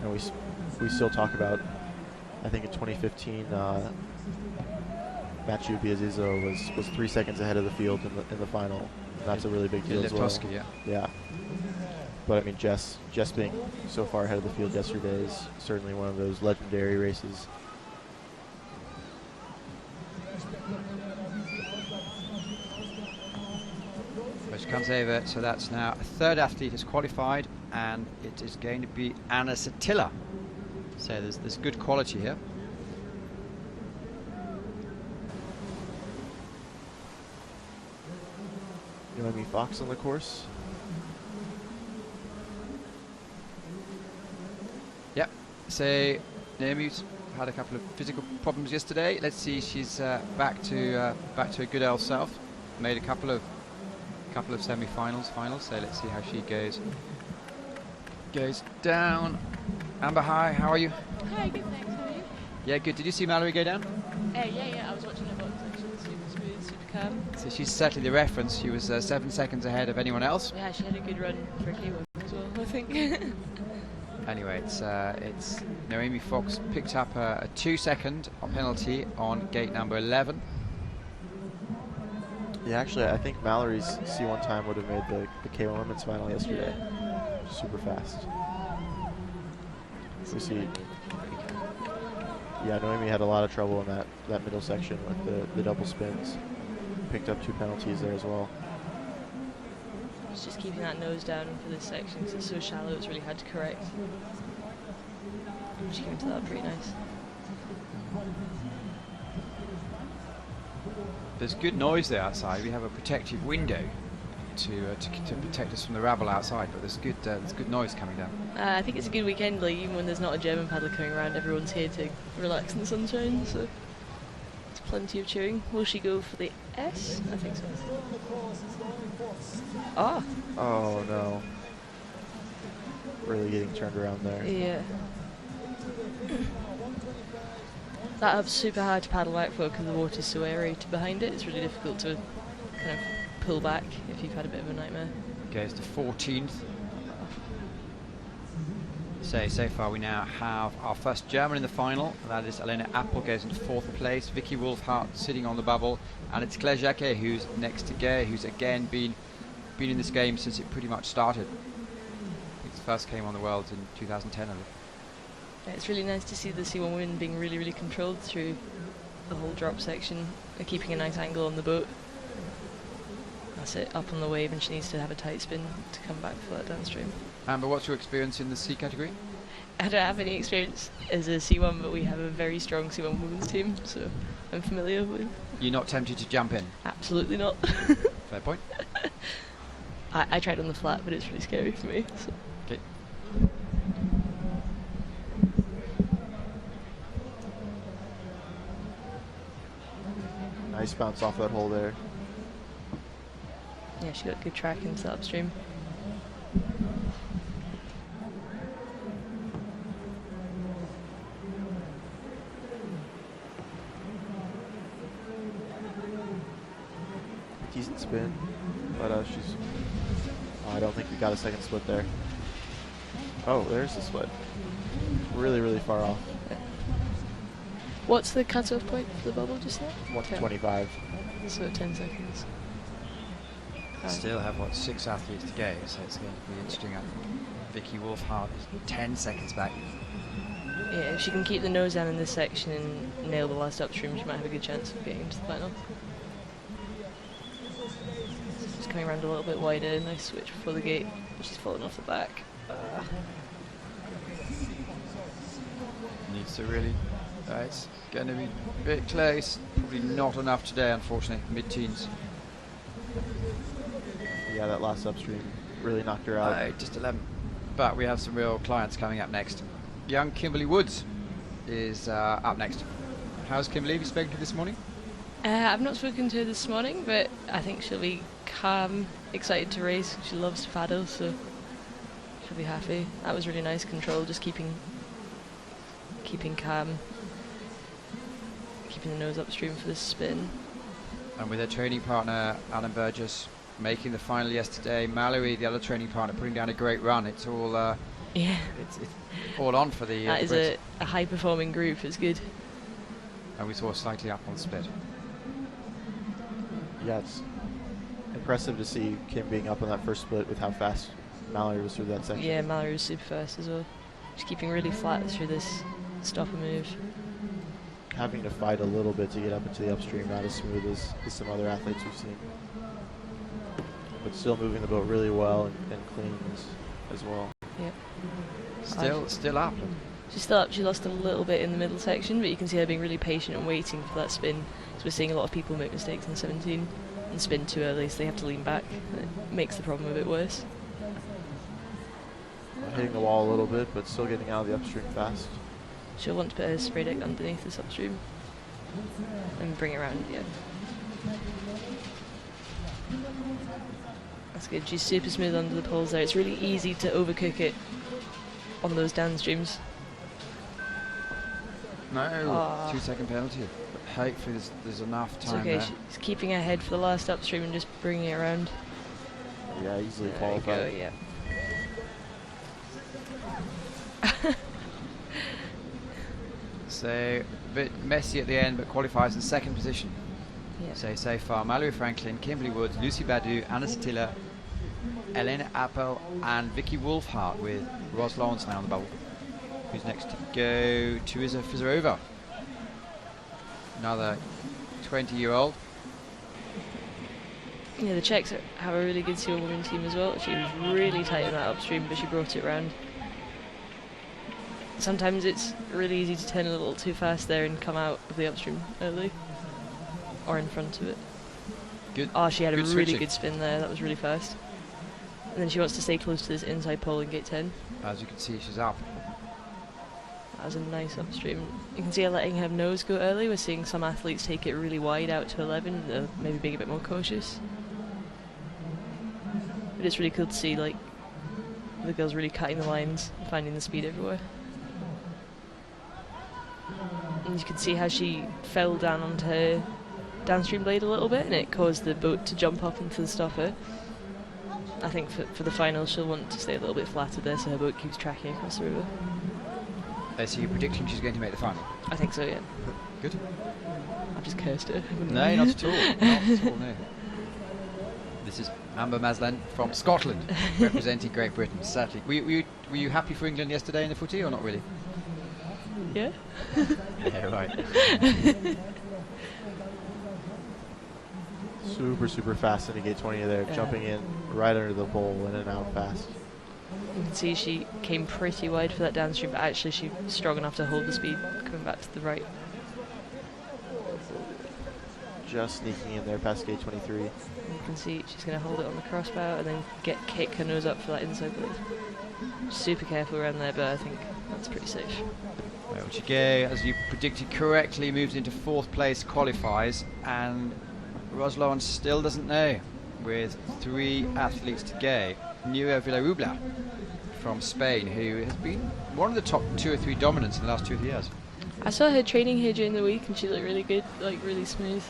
And we still talk about, I think in 2015, Matthew Biazizo was 3 seconds ahead of the field in the final. And that's a really big deal as well. Yeah. Yeah. But I mean, Jess being so far ahead of the field yesterday is certainly one of those legendary races. Which comes over, so that's now a third athlete is qualified, and it is going to be Anna Satilla. So there's good quality here. Naomi Fox on the course. Yep. So Naomi's had a couple of physical problems yesterday. Let's see, she's back to a good old self. Made a couple of semi-finals, finals. So let's see how she goes down. Amber, hi. How are you? Hi, good, thanks. How are you? Yeah, good. Did you see Mallory go down? Yeah. I was watching her box section. Super smooth, super calm. So she's certainly the reference. She was 7 seconds ahead of anyone else. Yeah, she had a good run for K1 as well, I think. Anyway, it's Naomi Fox picked up a 2-second penalty on gate number 11. Yeah, actually, I think Mallory's C1 time would have made the K1 women's final yesterday. Super fast. We see. Yeah, Noemi had a lot of trouble in that middle section with the double spins. Picked up 2 penalties there as well. It's just keeping that nose down for this section because it's so shallow. It's really hard to correct. She came into that pretty nice. There's good noise there outside. We have a protective window to protect us from the rabble outside, but there's good noise coming down. I think it's a good weekend, like even when there's not a German paddler coming around, everyone's here to relax in the sunshine, so there's plenty of cheering. Will she go for the S? I think so. Ah! Oh no. Really getting turned around there. Yeah. That up's super hard to paddle out for because the water's so aerated behind it. It's really difficult to kind of pull back if you've had a bit of a nightmare. Goes to 14th. So far we now have our first German in the final, and that is Elena Appel, goes into 4th place. Vicky Wolfhart sitting on the bubble, and it's Claire Jacquet who's next to Gay, who's again been in this game since it pretty much started. I think it first came on the world in 2010, I think. Yeah, it's really nice to see the C1 women being really, really controlled through the whole drop section. They're keeping a nice angle on the boat. That's it, up on the wave, and she needs to have a tight spin to come back for that downstream. Amber, what's your experience in the C category? I don't have any experience as a C1, but we have a very strong C1 women's team, so I'm familiar with. You're not tempted to jump in? Absolutely not. Fair point. I tried on the flat, but it's really scary for me. So. Okay. Nice bounce off that hole there. Yeah, she got good track into the upstream. Decent spin, but she's. Oh, I don't think we got a second split there. Oh, there's the split. Really, really far off. What's the cut-off point for the bubble just now? 125. So 10 seconds. Still have, 6 athletes to go, so it's going to be interesting. I think Vicky Wolfhart is 10 seconds back. Yeah, if she can keep the nose down in this section and nail the last upstream, she might have a good chance of getting into the final. Just coming around a little bit wider, nice switch before the gate. She's fallen off the back. Needs to really... it's going to be a bit close. Probably not enough today, unfortunately. Mid-teens. Yeah, that last upstream really knocked her out. Just 11. But we have some real clients coming up next. Young Kimberly Woods is up next. How's Kimberly? Have you spoken to her this morning? I've not spoken to her this morning, but I think she'll be calm, excited to race. She loves to paddle, so she'll be happy. That was really nice control, just keeping calm, keeping the nose upstream for this spin. And with her training partner, Alan Burgess, making the final yesterday. Mallory, the other training partner, putting down a great run. It's all yeah. It's all on for the that is a high-performing group. It's good. And we saw slightly up on the split. Yeah, it's impressive to see Kim being up on that first split with how fast Mallory was through that section. Yeah, Mallory was super fast as well. She's keeping really flat through this stop and move. Having to fight a little bit to get up into the upstream, not as smooth as some other athletes we've seen. But still moving the boat really well and clean as well. Yep. Still up. She's still up. She lost a little bit in the middle section, but you can see her being really patient and waiting for that spin. So we're seeing a lot of people make mistakes in 17 and spin too early, so they have to lean back. And it makes the problem a bit worse. Hitting the wall a little bit, but still getting out of the upstream fast. She'll want to put her spray deck underneath this upstream and bring it around, yeah. That's good. She's super smooth under the poles there. It's really easy to overcook it on those downstreams. No, 2 second penalty. But hopefully there's enough time it's okay. there. She's keeping her head for the last upstream and just bringing it around. Yeah, easily There you qualified. go, yeah. So a bit messy at the end, but qualifies in second position. Yeah. So far, Mallory Franklin, Kimberly Woods, Lucy Badu, Anna Stiller, Elena Appel, and Vicky Wolfhart with Ross Lawrence now on the bubble. Who's next to go? Teresa Fizarova. Another 20-year-old. Yeah, the Czechs have a really good C1 women team as well. She was really tight in that upstream, but she brought it round. Sometimes it's really easy to turn a little too fast there and come out of the upstream early. Or in front of it. Good. Oh, she had a Good really switching. good spin there. That was really fast. And then she wants to stay close to this inside pole in gate 10. As you can see, she's up. That was a nice upstream. You can see her letting her nose go early. We're seeing some athletes take it really wide out to 11, maybe being a bit more cautious. But it's really cool to see, like, the girls really cutting the lines, finding the speed everywhere. And you can see how she fell down onto her downstream blade a little bit, and it caused the boat to jump up into the stopper. I think for the final she'll want to stay a little bit flatter there so her boat keeps tracking across the river. So you're predicting she's going to make the final? I think so, yeah. Good. I've just cursed her. No, not at all. Not at all, no. This is Amber Maslen from Scotland, representing Great Britain, sadly. Were you happy for England yesterday in the footy, or not really? Yeah? Yeah, right. Super fast into gate 20 there, Yeah. jumping in right under the pole, in and out fast. You can see she came pretty wide for that downstream, but actually she's strong enough to hold the speed coming back to the right. Just sneaking in there past gate 23. You can see she's going to hold it on the crossbar and then kick her nose up for that inside blade. Super careful around there, but I think that's pretty safe. Well, she go, as you predicted correctly, moves into 4th place, qualifies, and Rosloan still doesn't know, with 3 athletes to go. Nuria Villarubla from Spain, who has been one of the top 2 or 3 dominants in the last 2 years. I saw her training here during the week and she looked really good, like really smooth.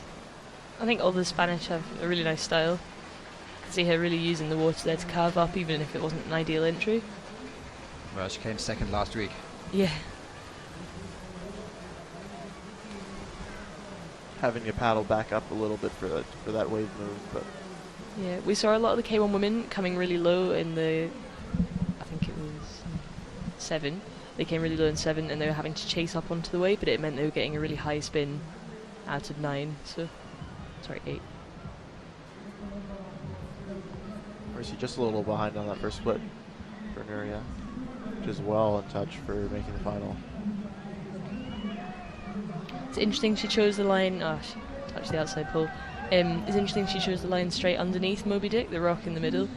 I think all the Spanish have a really nice style. I can see her really using the water there to carve up, even if it wasn't an ideal entry. Well, she came 2nd last week. Yeah. Having to paddle back up a little bit for that wave move, but Yeah, we saw a lot of the K1 women coming really low in the, I think it was 7. They came really low in 7 and they were having to chase up onto the wave, but it meant they were getting a really high spin out of 9, so, sorry, 8. or is he just a little behind on that first split for Nuria, which is well in touch for making the final. It's interesting she chose the line, she touched the outside pole. It's interesting she chose the line straight underneath Moby Dick, the rock in the middle.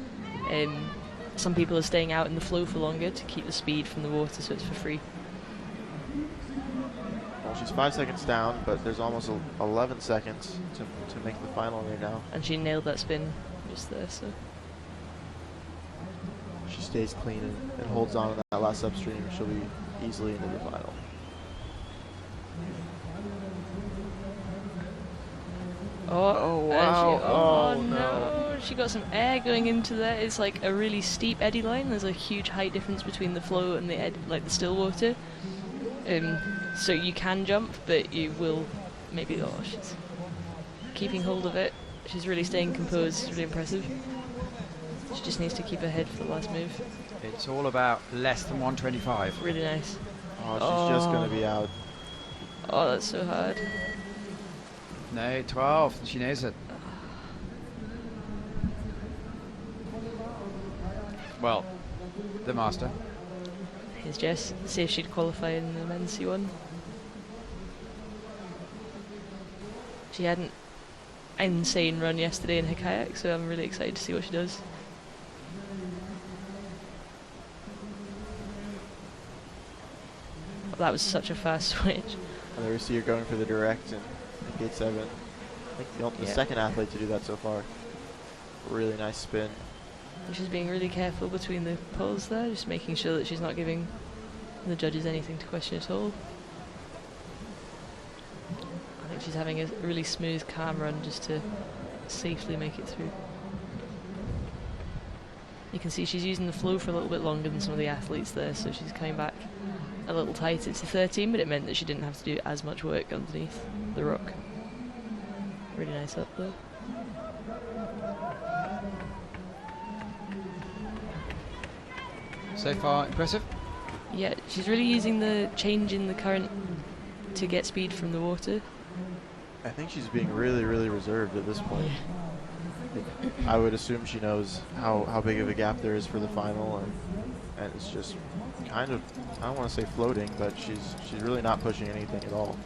Some people are staying out in the flow for longer to keep the speed from the water, so it's for free. Well, she's 5 seconds down, but there's almost 11 seconds to make the final right now. And she nailed that spin just there, so. She stays clean and holds on in that last upstream. She'll be easily into the final. Oh, wow. Oh, Oh, no. She got some air going into there. It's like a really steep eddy line. There's a huge height difference between the flow and the like the still water. So you can jump, but you will maybe. Oh, she's keeping hold of it. She's really staying composed. It's really impressive. She just needs to keep her head for the last move. It's all about less than 125. Really nice. Oh, she's just going to be out. Oh, that's so hard. No, 12. She knows it. Well, the master. Here's Jess. See if she'd qualify in the men's C1. She had an insane run yesterday in her kayak, so I'm really excited to see what she does. That was such a fast switch. And there we see her going for the direct in gate 7. I think the second athlete to do that so far. Really nice spin. And she's being really careful between the poles there, just making sure that she's not giving the judges anything to question at all. I think she's having a really smooth, calm run just to safely make it through. You can see she's using the flow for a little bit longer than some of the athletes there, so she's coming back a little tight into 13, but it meant that she didn't have to do as much work underneath the rock. Really nice up there. So far, impressive. Yeah, she's really using the change in the current to get speed from the water. I think she's being really, really reserved at this point. I would assume she knows how big of a gap there is for the final, and it's just kind of, I don't want to say floating, but she's really not pushing anything at all.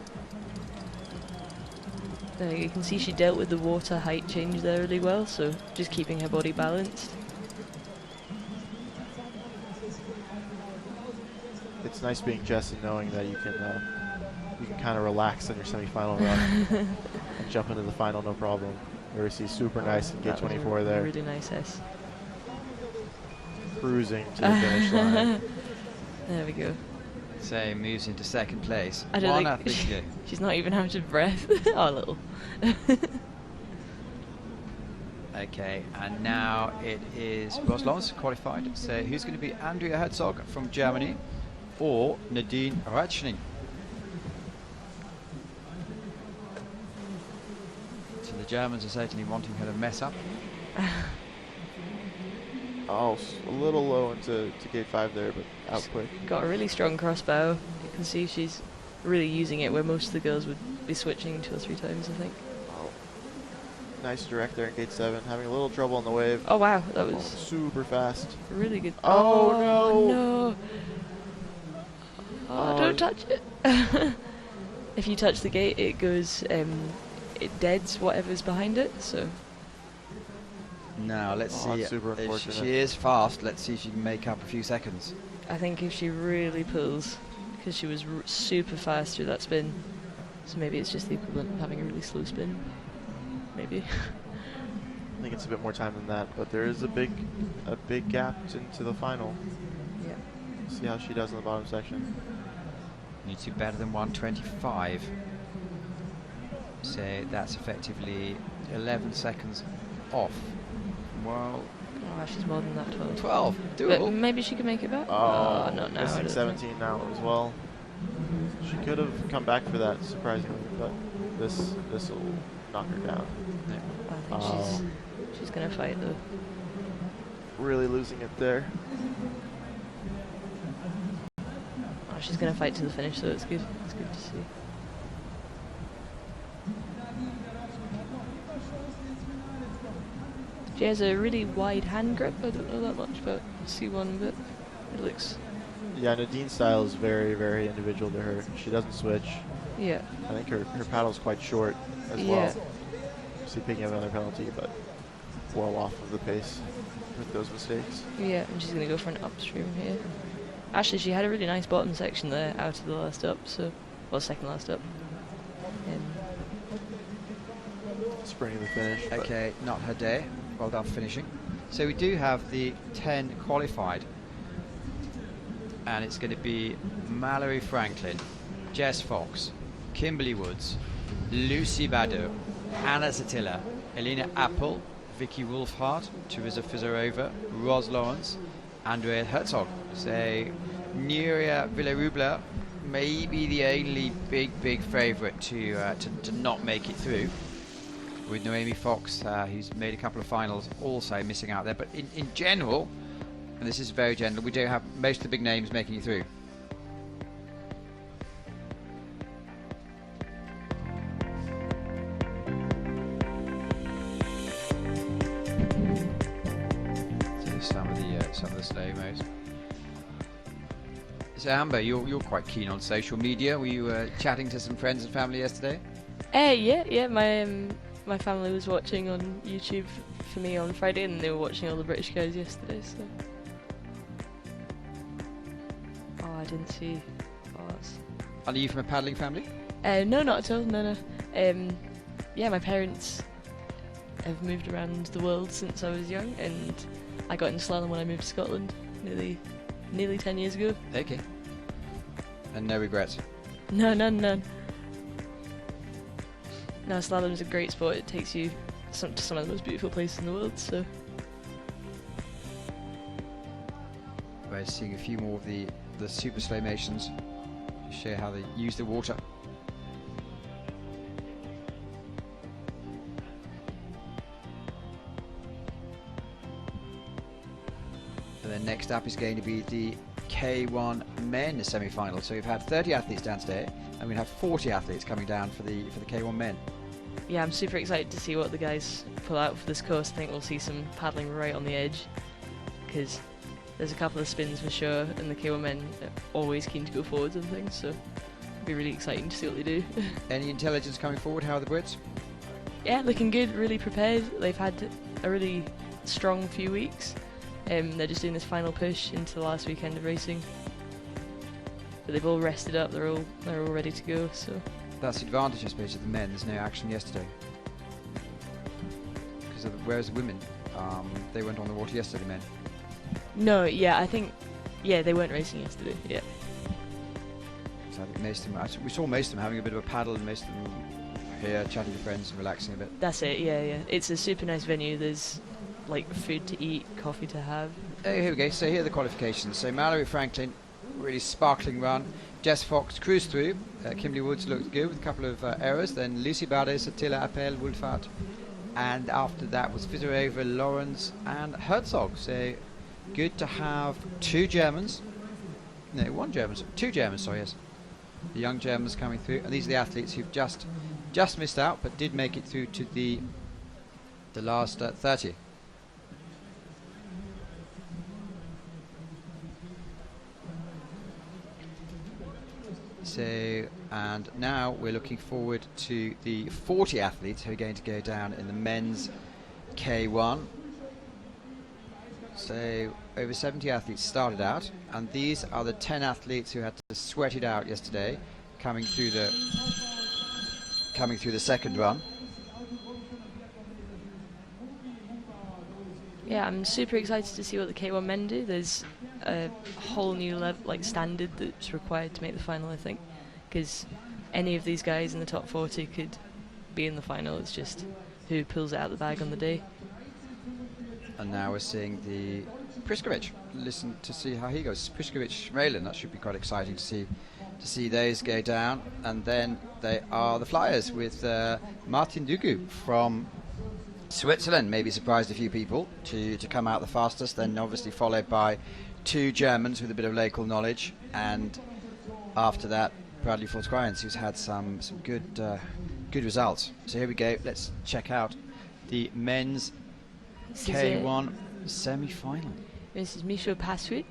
You can see she dealt with the water height change there really well, so just keeping her body balanced. It's nice being Jess and knowing that you can kind of relax on your semifinal run and jump into the final no problem. Where we see super nice and get 24 there. Really nice S. Cruising to the finish line. There we go. So moves into second place. I don't One think athlete to go. she's not even out of breath. Oh, a little. Okay, and now it is Roslovs qualified. So who's going to be Andrea Herzog from Germany or Nadine Ratschning? So the Germans are certainly wanting her to mess up. Oh, a little low into gate 5 there, but out quick. Got a really strong crossbow. You can see she's really using it where most of the girls would be switching 2 or 3 times, I think. Oh, nice direct there in gate 7. Having a little trouble on the wave. Oh wow, that Oh, was super fast. really good. Oh, no! Oh, don't touch it. If you touch the gate, it goes, it deads whatever's behind it, so. Now let's Oh, see. that's super unfortunate. She is fast. Let's see if she can make up a few seconds. I think if she really pulls, because she was super fast through that spin, so maybe it's just the equivalent of having a really slow spin. Maybe. I think it's a bit more time than that, but there is a big gap into the final. Yeah. See how she does in the bottom section. Needs to be better than 125. So that's effectively 11 seconds off. Well, Oh, she's more than that, 12. 12. But Doable. maybe she can make it back? Oh, not now. I missing don't 17 now as well. She could have come back for that, surprisingly, but this will knock her down. Yeah. think. I think she's gonna fight though. Really losing it there. Oh, she's gonna fight to the finish, so it's good. It's good to see. She has a really wide hand grip. I don't know that much about C1, but it looks. Yeah, Nadine's style is very, very individual to her. She doesn't switch. Yeah. I think her paddle's quite short as well. See, picking up another penalty, but well off of the pace with those mistakes. Yeah, and she's gonna go for an upstream here. Actually, she had a really nice bottom section there out of the last up, so well, second last up. Sprinting the finish. Okay, not her day. Well done finishing. So we do have the 10 qualified. And it's going to be Mallory Franklin, Jess Fox, Kimberly Woods, Lucy Badeau, Anna Zatilla, Elena Apple, Vicky Wolfhard, Teresa Fizarova, Ros Lawrence, Andrea Herzog. So Nuria Villarubla may be the only big favourite to not make it through, with Noemi Fox, who's made a couple of finals, also missing out there. But in general, and this is very general, we do have most of the big names making it through. So some of the slow-mos. So Amber, you're quite keen on social media. Were you chatting to some friends and family yesterday? Yeah. My family was watching on YouTube for me on Friday, and they were watching all the British guys yesterday. So. Oh, I didn't see. Are you from a paddling family? No, not at all. No. Yeah, my parents have moved around the world since I was young, and I got into slalom when I moved to Scotland nearly 10 years ago. Okay. And no regrets? None. No, slalom is a great sport. It takes you to some of the most beautiful places in the world. So. We're seeing a few more of the super slow-motions to show how they use the water. And then next up is going to be the K1 men semi-final. So we've had 30 athletes down today, and we have 40 athletes coming down for the K1 men. Yeah, I'm super excited to see what the guys pull out for this course. I think we'll see some paddling right on the edge, because there's a couple of spins for sure, and the K1 men are always keen to go forwards and things, so it'll be really exciting to see what they do. Any intelligence coming forward? How are the Brits? Yeah, looking good, really prepared. They've had a really strong few weeks. They're just doing this final push into the last weekend of racing. But they've all rested up, they're all ready to go, so. That's the advantage, I suppose, of the men. There's no action yesterday. Because whereas the women, they went on the water yesterday, men. No, yeah, I think, yeah, they weren't racing yesterday, yeah. So I think most of them, we saw most of them having a bit of a paddle, and most of them here chatting to friends and relaxing a bit. That's it, yeah. It's a super nice venue. There's like food to eat, coffee to have. Oh, here we go. So here are the qualifications. So Mallory Franklin, really sparkling run. Jess Fox cruised through. Kimberly Woods looked good with a couple of errors. Then Lucy Bardes, Attila Appel, Wolfart. And after that was Vizarova, Lawrence and Herzog. So good to have two Germans. No, two Germans, sorry, yes. The young Germans coming through. And these are the athletes who've just missed out, but did make it through to the last 30. So, and now we're looking forward to the 40 athletes who are going to go down in the men's K1. So over 70 athletes started out, and these are the 10 athletes who had to sweat it out yesterday, coming through the second run. Yeah, I'm super excited to see what the K1 men do. There's a whole new standard that's required to make the final, I think, because any of these guys in the top 40 could be in the final. It's just who pulls it out of the bag on the day. And now we're seeing the Priskovic. Listen to see how he goes. Priskovic, Raylan. That should be quite exciting to see those go down. And then they are the flyers with Martin Dugu from Switzerland. Maybe surprised a few people to come out the fastest. Then obviously followed by two Germans with a bit of local knowledge, and after that Bradley Fortquirens, who's had some good results. So here we go. Let's check out the men's K1 semi-final. This is Misho Paswit,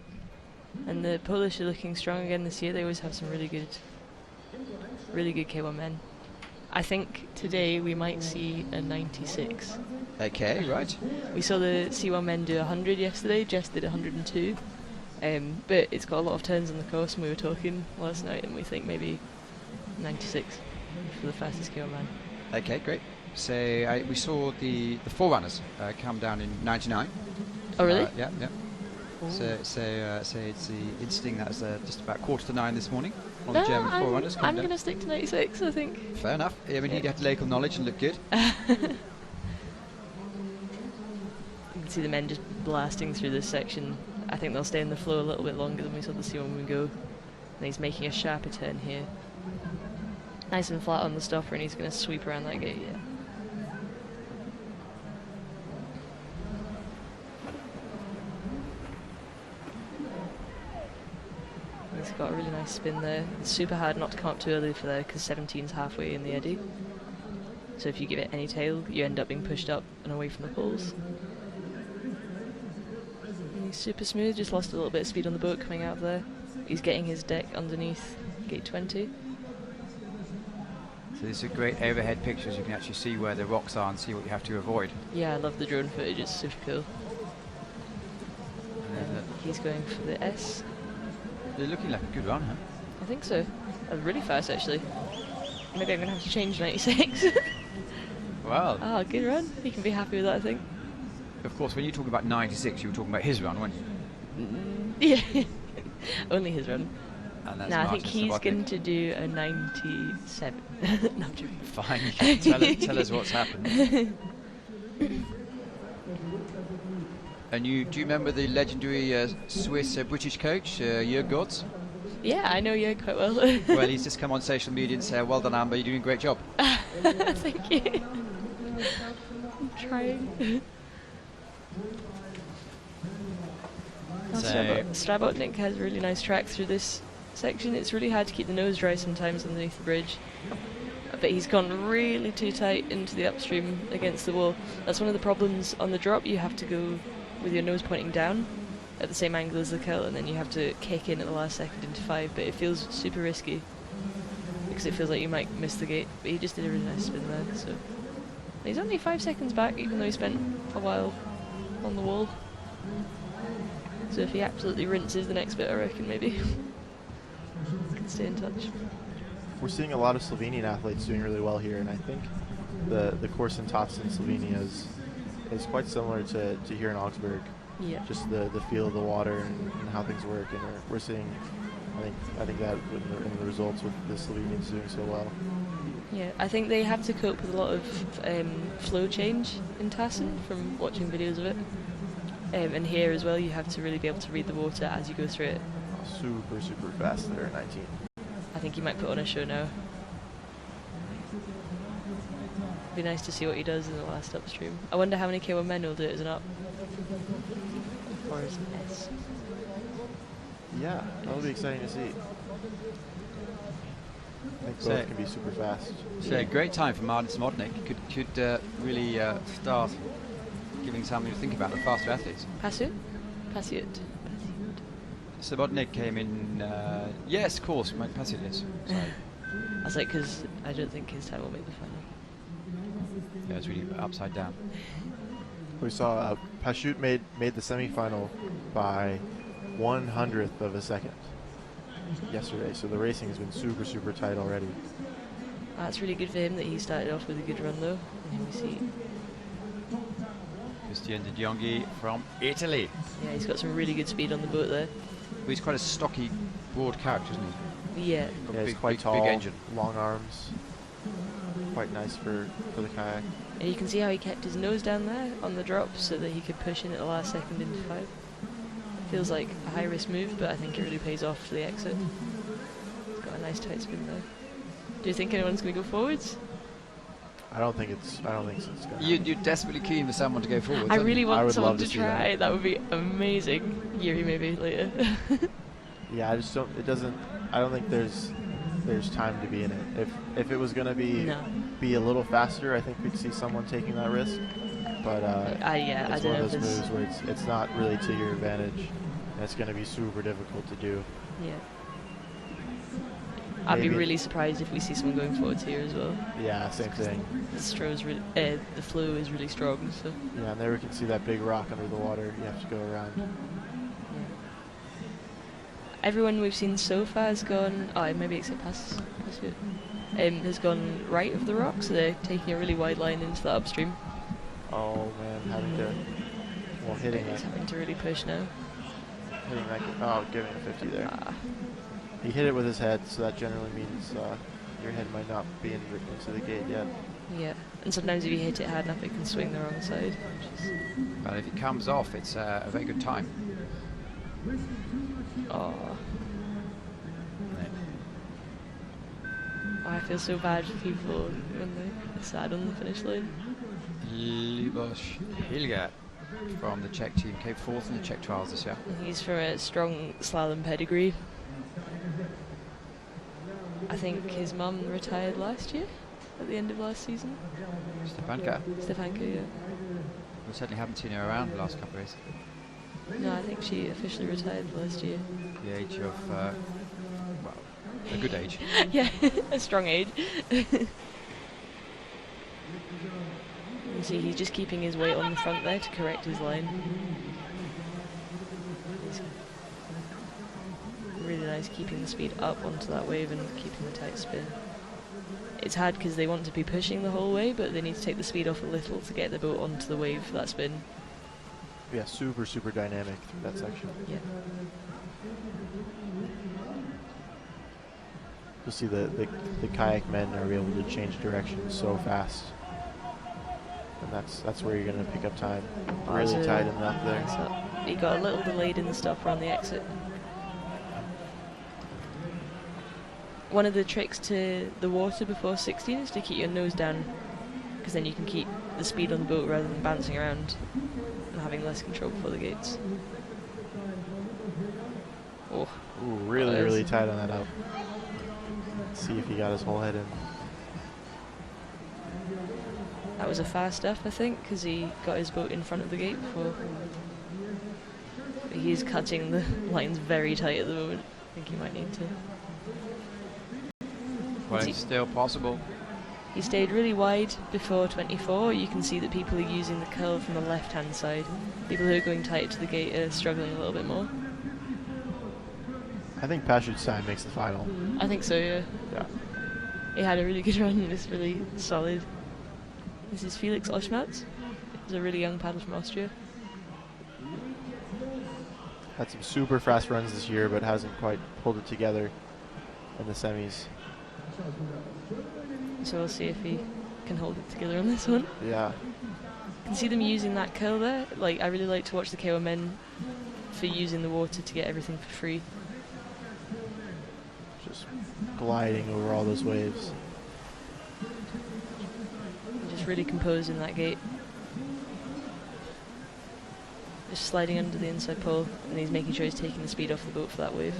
and the Polish are looking strong again this year. They always have some really good K1 men. I think today we might see a 96. Okay, right. We saw the C1 men do 100 yesterday. Jess did 102. But it's got a lot of turns on the course, and we were talking last night, and we think maybe 96 for the fastest K1 man. Okay, great. So we saw the forerunners come down in 99. Oh, really? Yeah. So it's the instinct that was just about 8:45 this morning on the German forerunners. I'm going to stick to 96, I think. Fair enough. I mean, he had local knowledge and looked good. You can see the men just blasting through this section. I think they'll stay in the flow a little bit longer than we saw the C1 women go. And he's making a sharper turn here. Nice and flat on the stopper, and he's going to sweep around that gate, yeah. He's got a really nice spin there. It's super hard not to come up too early for there, because 17's halfway in the eddy. So if you give it any tail, you end up being pushed up and away from the poles. And he's super smooth, just lost a little bit of speed on the boat coming out of there. He's getting his deck underneath gate 20. So these are great overhead pictures. You can actually see where the rocks are and see what you have to avoid. Yeah, I love the drone footage, it's super cool. He's going for the S. They're looking like a good run, huh? I think so. Really fast, actually. Maybe I'm going to have to change 96. Wow. Oh, good run. He can be happy with that, I think. Of course, when you talk about 96, you were talking about his run, weren't you? Yeah. Only his run. And that's No, I think Martin he's Subotnik. going to do a 97. No, I'm joking. Fine, you can tell us what's happened. And do you remember the legendary Swiss British coach, Jörg Gotz? Yeah, I know you quite well. Well, he's just come on social media and said, well done, Amber, you're doing a great job. Thank you. I'm trying. Strabotnik has really nice track through this section. It's really hard to keep the nose dry sometimes underneath the bridge. But he's gone really too tight into the upstream against the wall. That's one of the problems on the drop. You have to go with your nose pointing down at the same angle as the curl, and then you have to kick in at the last second into 5, but it feels super risky because it feels like you might miss the gate. But he just did a really nice spin there, so he's only 5 seconds back, even though he spent a while on the wall. So if he absolutely rinses the next bit, I reckon maybe can stay in touch. We're seeing a lot of Slovenian athletes doing really well here, and I think the course in Tots in Slovenia is quite similar to here in Augsburg. Yeah. Just the feel of the water and how things work, and we're seeing, I think that in the results with the Slovenians doing so well. Yeah, I think they have to cope with a lot of flow change in Tassen from watching videos of it. And here as well, you have to really be able to read the water as you go through it. Super, super fast there, 19. I think he might put on a show now. Be nice to see what he does in the last upstream. I wonder how many K1 men will do it as an up. Or as an S. Yeah, that'll be exciting to see. I think both can be super fast. So a great time for Martin Smodnik. Could really start giving something to think about the faster athletes. Pasiut? Subotnik came in, yes, of course, Pasiut is. Sorry. I was like, because I don't think his time will make the final. Yeah, it's really upside down. We saw Pasiut made the semifinal by 1/100th of a second yesterday, so the racing has been super, super tight already. It's really good for him that he started off with a good run though. And here we see. Christian De Jonghi from Italy. Yeah, he's got some really good speed on the boat there. Well, he's quite a stocky, broad character, isn't he? Yeah. Got Yeah, a he's big, quite big, tall, big engine. long arms. Quite nice for the kayak. And you can see how he kept his nose down there on the drop so that he could push in at the last second into 5. Feels like a high risk move, but I think it really pays off for the exit. He's got a nice tight spin there. Do you think anyone's going to go forwards? I don't think it's gonna. You're desperately keen for someone to go forward. I really want would someone love to to see try. That would be amazing. Yuri maybe later. Yeah, I just don't. It doesn't. I don't think there's time to be in it. If it was gonna be a little faster, I think we'd see someone taking that risk. But yeah, I it's don't one know of if those moves where it's not really to your advantage, and it's gonna be super difficult to do. Yeah. I'd be Maybe. really surprised if we see someone going forwards here as well. Yeah, same thing. The flow is really strong, so. Yeah, and there we can see that big rock under the water. You have to go around. Yeah. Everyone we've seen so far has gone. Maybe except Pasiut. Has gone right of the rock, so they're taking a really wide line into the upstream. Oh man, hitting He's that. having to really push now. Giving a 50 there. He hit it with his head, so that generally means your head might not be into the gate yet. Yeah, and sometimes if you hit it hard enough, it can swing the wrong side. But if it comes off, it's a very good time. I feel so bad for people when they're sad on the finish line. Liboš Hilger from the Czech team came 4th in the Czech trials this year. He's from a strong slalom pedigree. I think his mum retired last year, at the end of last season. Stefanka. Yeah. We certainly haven't seen her around the last couple of races. No, I think she officially retired last year. The age of, a good age. Yeah, a strong age. You see, he's just keeping his weight on the front there to correct his line. He's really nice keeping the speed up onto that wave and keeping the tight spin. It's hard because they want to be pushing the whole way, but they need to take the speed off a little to get the boat onto the wave for that spin. Yeah, super, super dynamic through that section. Yeah. You see the kayak men are able to change direction so fast. And that's where you're going to pick up time. Really tight and up there. So he got a little delayed in the stop around the exit. One of the tricks to the water before 16 is to keep your nose down, because then you can keep the speed on the boat rather than bouncing around and having less control before the gates. Oh, Ooh, really, That is- really tight on that out. See if he got his whole head in. that was a fast up, I think, because he got his boat in front of the gate before. But he's cutting the lines very tight at the moment. I think he might need to. Well, See- it's still possible. He stayed really wide before 24. You can see that people are using the curl from the left-hand side. People who are going tight to the gate are struggling a little bit more. I think Paschutstein makes the final. I think so, yeah. Yeah. He had a really good run and was really solid. This is Felix Oschmatz. He's a really young paddler from Austria. Had some super fast runs this year, but hasn't quite pulled it together in the semis. So we'll see if he can hold it together on this one. Yeah. You can see them using that curl there. Like, I really like to watch the K1m men for using the water to get everything for free. Just gliding over all those waves. Just really composed in that gate. Just sliding under the inside pole, and he's making sure he's taking the speed off the boat for that wave.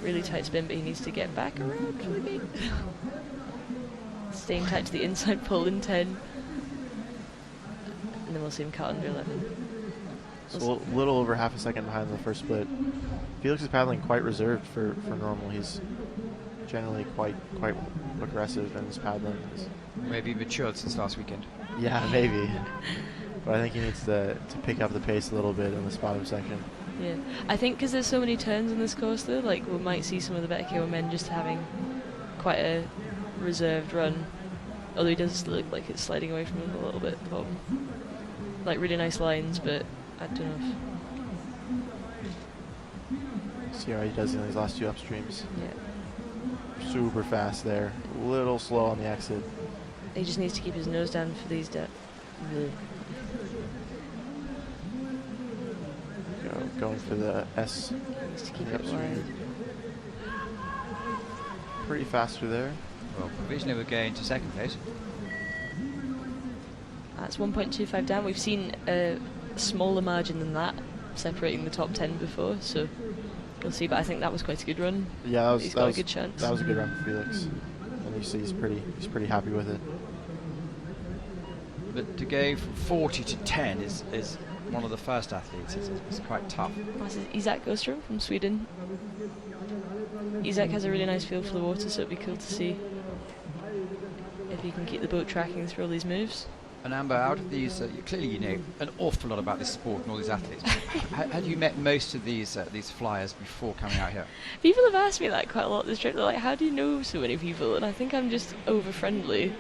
Really tight spin, but he needs to get back around for the gate. Staying tight to the inside pole in 10. And then we'll see him cut under 11. So a little over half a second behind the first split. Felix is paddling quite reserved for normal. He's generally quite aggressive in his paddling. Maybe matured since last weekend. Yeah, maybe. But I think he needs to pick up the pace a little bit in this bottom section. Yeah, I think because there's so many turns on this course though, like we might see some of the better K1 men just having quite a reserved run. Although he does look like it's sliding away from him a little bit at the bottom. Like really nice lines, but I don't know See how he does in these last two upstreams. yeah. Super fast there. A little slow on the exit. He just needs to keep his nose down for these Going for the S. He needs to keep Yeah, it wide. Pretty fast through there. Well, provisionally we're going to second place. That's 1.25 down. We've seen a smaller margin than that separating the top 10 before, so we'll see. But I think that was quite a good run. Yeah, that was He's that got was a good chance. That was a good run for Felix. And you see he's pretty happy with it. But to go from 40 to 10 is one of the first athletes. It's quite tough. This is Isak Ostrom from Sweden. Isak has a really nice feel for the water, so it'd be cool to see if he can keep the boat tracking through all these moves. And Amber, out of these, clearly you know an awful lot about this sport and all these athletes. Had you met most of these flyers before coming out here? People have asked me that quite a lot this trip. They're like, how do you know so many people? And I think I'm just over friendly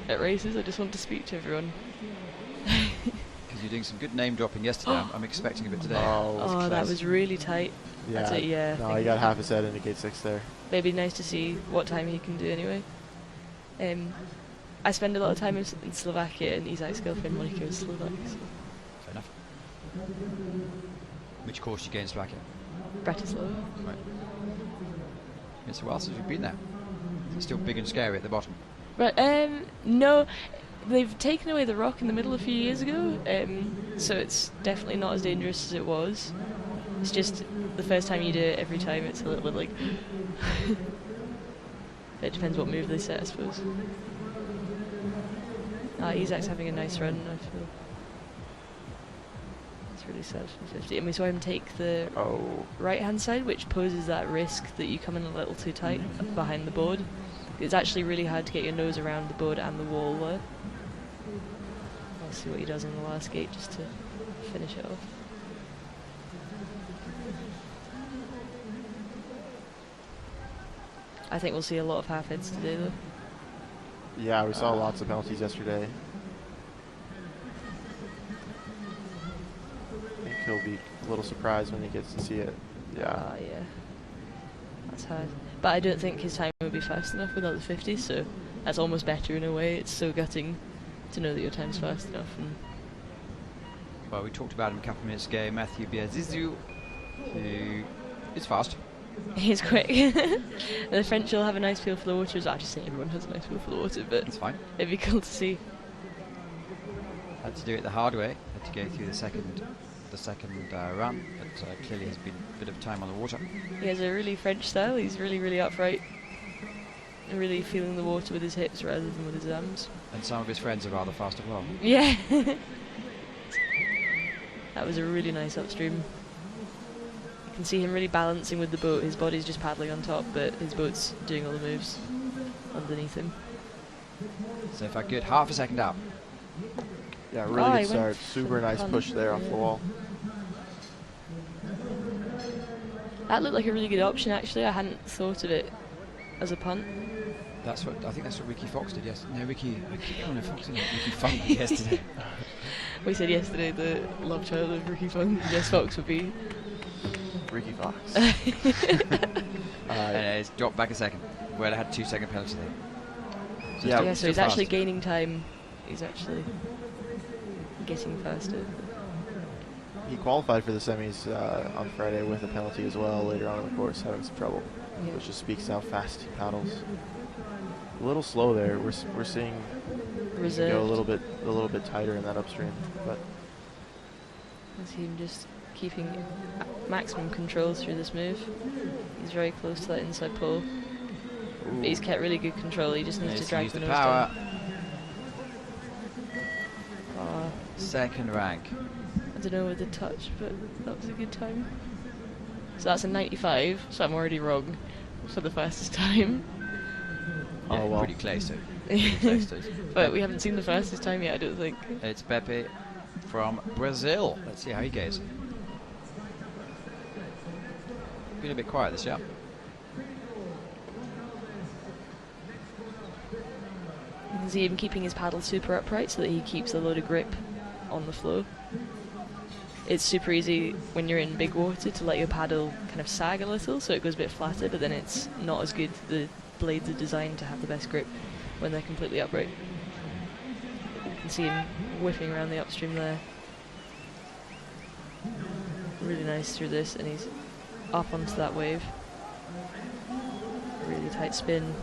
at races. I just want to speak to everyone. Because you're doing some good name dropping yesterday. I'm expecting a bit today. Oh, that was really tight. Yeah. That's it, yeah. No, he got half his head into gate 6 there. Maybe nice to see what time he can do anyway. I spend a lot of time in Slovakia, and Isak's girlfriend Monica is Slovak. So. Fair enough. Which course you go in Slovakia? Bratislava. Right. It's a while since we've been there. It's still big and scary at the bottom. Right, no, they've taken away the rock in the middle a few years ago, so it's definitely not as dangerous as it was. It's just the first time you do it, every time it's a little bit like... It depends what move they set, I suppose. Isak's having a nice run, I feel. It's really sad from 50. And we saw him take the right-hand side, which poses that risk that you come in a little too tight behind the board. It's actually really hard to get your nose around the board and the wall there. I'll see what he does on the last gate just to finish it off. I think we'll see a lot of half heads today though. Yeah, we saw lots of penalties yesterday. I think he'll be a little surprised when he gets to see it. Yeah. Yeah. That's hard. But I don't think his time would be fast enough without the 50, so that's almost better in a way. It's so gutting to know that your time's fast enough. And Well, we talked about him a couple of minutes ago, Matthew Biazizu, who is fast. he's quick. The French will have a nice feel for the water as well. I just say everyone has a nice feel for the water, but It's fine. it'd be cool to see. Had to do it the hard way. Had to go through the second the second run, but clearly has been a bit of time on the water. He has a really French style. He's really, really upright. And really feeling the water with his hips rather than with his arms. And some of his friends are rather fast as well. Yeah. That was a really nice upstream. You can see him really balancing with the boat. His body's just paddling on top, but his boat's doing all the moves underneath him. So if I could, half a second up. Yeah, Oh, really he good start. went Super for the nice punt, push there off the yeah. wall. That looked like a really good option, actually. I hadn't thought of it as a punt. That's what I think. That's what Ricky Fox did yesterday. No, Ricky. I keep calling him Fox. Isn't it? Ricky Funk yesterday. We said yesterday the love child of Ricky Funk, Jess Fox, would be. Ricky Fox. And it's dropped back a second. Well, I had 2 second penalty there. So Yeah, Yeah, so still he's actually fast. gaining time. He's actually getting faster. He qualified for the semis on Friday with a penalty as well later on in the course, having some trouble, Yeah. which just speaks to how fast he paddles. A little slow there. We're seeing him Reserved. go a little bit tighter in that upstream, but I see him just keeping maximum control through this move. He's very close to that inside pole. But he's kept really good control. He just needs to drag use the the nose power. down. Oh, Second rank. I don't know with the touch, but that was a good time. So that's a 95, so I'm already wrong for the fastest time. Oh, Yeah, well. pretty close to. Pretty close to. But we haven't seen the fastest time yet, I don't think. It's Pepe from Brazil. Let's see how he goes. Been a bit quiet this year. You can see him keeping his paddle super upright so that he keeps a load of grip on the flow. It's super easy when you're in big water to let your paddle kind of sag a little so it goes a bit flatter, but then it's not as good. The blades are designed to have the best grip when they're completely upright. You can see him whipping around the upstream there. Really nice through this, and he's up onto that wave. Really tight spin.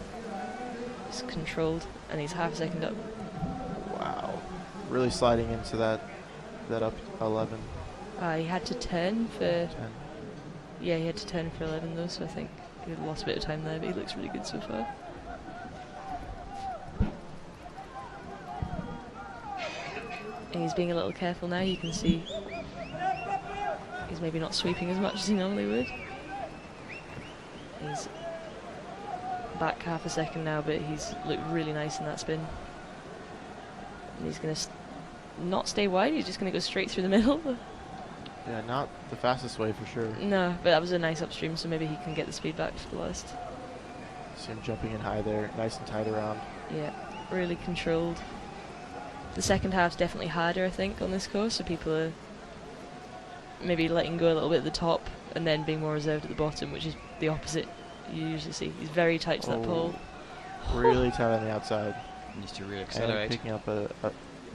It's controlled, and he's half a second up. wow, really sliding into that up 11, He had to turn for 10. Yeah, he had to turn for 11 though, so I think he lost a bit of time there, but he looks really good so far. And he's being a little careful now. You can see he's maybe not sweeping as much as he normally would. He's back half a second now, but he's looked really nice in that spin. And he's going to not stay wide, he's just going to go straight through the middle. Yeah, not the fastest way for sure. No, but that was a nice upstream, so maybe he can get the speed back for the last. See him jumping in high there, nice and tight around. Yeah, really controlled. The second half's definitely harder, I think, on this course, so people are maybe letting go a little bit at the top and then being more reserved at the bottom, which is the opposite you usually see. He's very tight to that pole. Really tight on the outside. Needs to really And accelerate. picking up a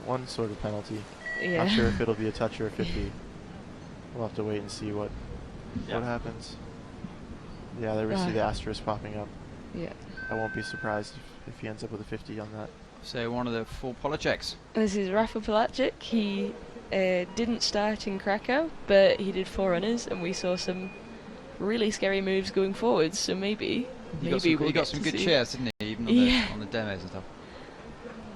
one sort of penalty. Yeah. Not sure if it'll be a touch or a 50. We'll have to wait and see what happens. Yeah, there we see the asterisk popping up. Yeah. I won't be surprised if he ends up with a 50 on that. So one of the 4 Polaceks. This is Rafał Polaczyk. He didn't start in Krakow, but he did 4 runners, and we saw some really scary moves going forwards. So maybe He we'll got get some to good see. shares, didn't he? Even on the demos and stuff.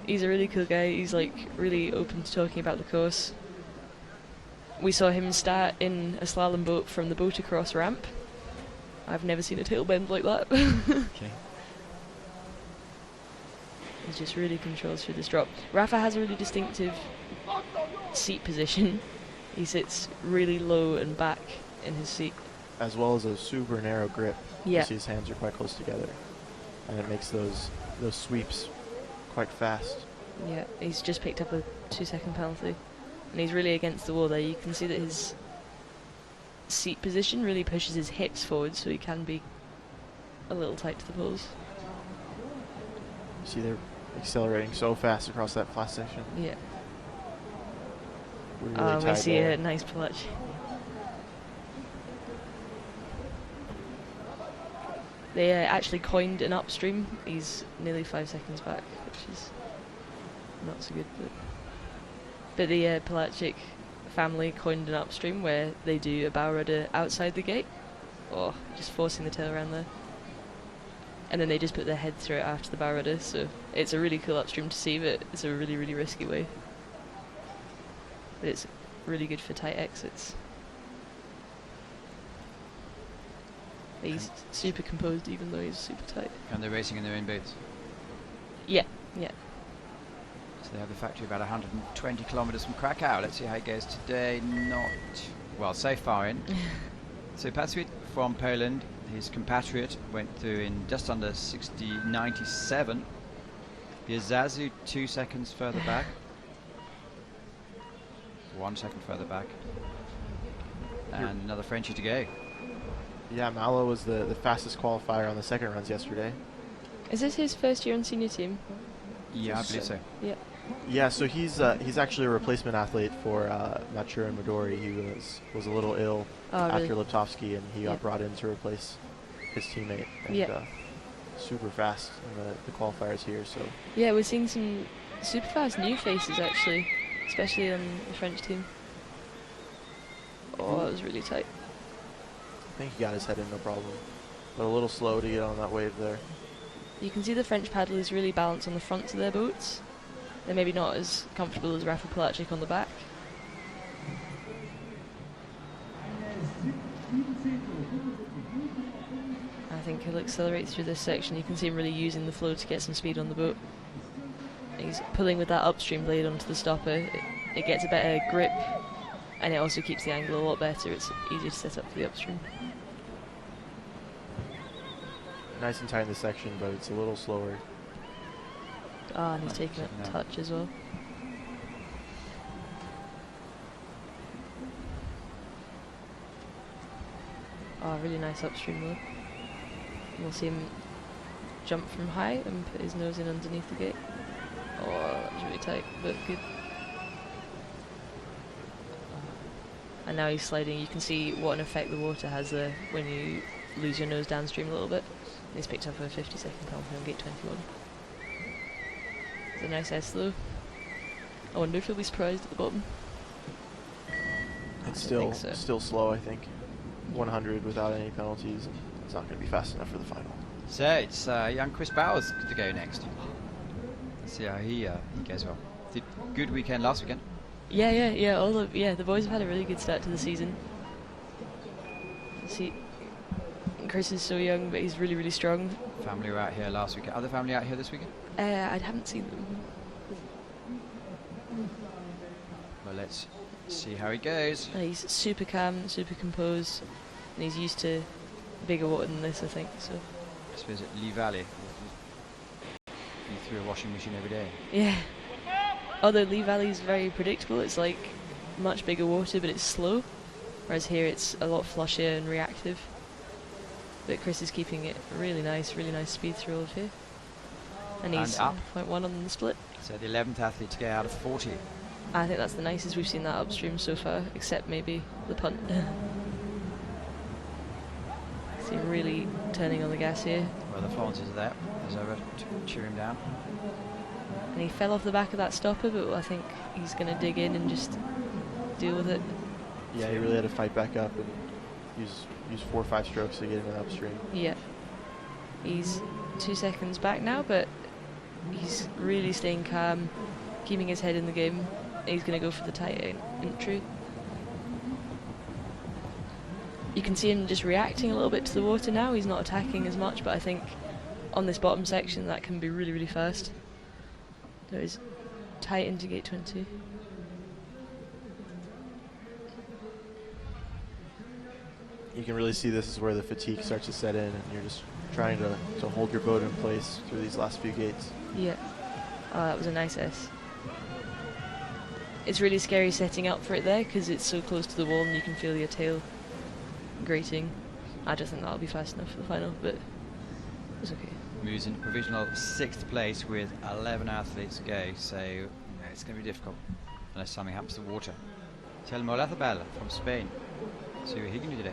He's a really cool guy. He's like really open to talking about the course. We saw him start in a slalom boat from the boat across ramp. I've never seen a tail bend like that. Okay. He just really controls through this drop. Rafa has a really distinctive seat position. He sits really low and back in his seat. As well as a super narrow grip. Yeah. You see his hands are quite close together. And it makes those sweeps quite fast. Yeah, he's just picked up a 2-second penalty. And he's really against the wall there. You can see that his seat position really pushes his hips forward, so he can be a little tight to the poles. You see they're accelerating so fast across that flat section. Yeah. We're really We tight see there. a nice Polaczyk. They actually coined an upstream. He's nearly 5 seconds back, which is not so good. But the Polaczyk family coined an upstream where they do a bow rudder outside the gate, or just forcing the tail around there. And then they just put their head through it after the bow rudder, so it's a really cool upstream to see, but it's a really, really risky wave. But it's really good for tight exits. He's super composed even though he's super tight. And they're racing in their own boots. Yeah, yeah. So they have the factory about 120 kilometers from Krakow. Let's see how it goes today. Not, well, so far in. So Patrick from Poland, his compatriot, went through in just under 97. Zazu 2 seconds further back. 1 second further back. And another Frenchie to go. Yeah, Malo was the fastest qualifier on the second runs yesterday. Is this his first year on senior team? Yeah, I believe so. Yeah. Yeah, so he's actually a replacement athlete for Mature and Midori. He was a little ill after Liptovsky, and he got brought in to replace his teammate. And super fast in the qualifiers here. So yeah, we're seeing some super fast new faces actually, especially on the French team. Oh, that was really tight. I think he got his head in no problem, but a little slow to get on that wave there. You can see the French paddlers really balance on the fronts of their boats. They're maybe not as comfortable as Rafa Polacic on the back. I think he'll accelerate through this section. You can see him really using the flow to get some speed on the boat. He's pulling with that upstream blade onto the stopper. It gets a better grip, and it also keeps the angle a lot better. It's easier to set up for the upstream. Nice and tight in the section, but it's a little slower. Ah, and he's taking a touch as well. Ah, really nice upstream though. We'll see him jump from high and put his nose in underneath the gate. Oh, that was really tight, but good. And now he's sliding. You can see what an effect the water has there when you lose your nose downstream a little bit. He's picked up a 50-second penalty on gate 21. It's a nice S though. I wonder if he'll be surprised at the bottom. It's still slow, I think. 100 without any penalties. It's not going to be fast enough for the final. So it's young Chris Bowers to go next. Let's see how he goes well. Did good weekend last weekend. Yeah. The boys have had a really good start to the season. See, Chris is so young, but he's really, really strong. Family were out here last weekend. Other family out here this weekend? I haven't seen them. Well, let's see how he goes. He's super calm, super composed, and he's used to bigger water than this, I think. So. I suppose at Lee Valley, you through a washing machine every day. Yeah. Although Lee Valley is very predictable, it's like much bigger water, but it's slow. Whereas here it's a lot flusher and reactive. But Chris is keeping it really nice speed through all of here. And he's up. 0.1 on the split. So the 11th athlete to get out of 40. I think that's the nicest we've seen that upstream so far, except maybe the punt. See him really turning on the gas here. Well, the Florences are there. There's over to cheer him down. And he fell off the back of that stopper, but I think he's going to dig in and just deal with it. Yeah, he really had to fight back up and use 4 or 5 strokes to get him in upstream. Yeah. He's 2 seconds back now, but he's really staying calm, keeping his head in the game. He's going to go for the tight entry. You can see him just reacting a little bit to the water now. He's not attacking as much, but I think on this bottom section that can be really, really fast. So he's tight into gate 20. You can really see this is where the fatigue starts to set in, and you're just trying to hold your boat in place through these last few gates. Yeah. Oh, that was a nice S. It's really scary setting up for it there because it's so close to the wall and you can feel your tail grating. I don't think that'll be fast enough for the final, but it's okay. Moves in provisional 6th place with 11 athletes to go, so it's going to be difficult unless something happens to the water. Telmo Lazabal from Spain. See what he can do today.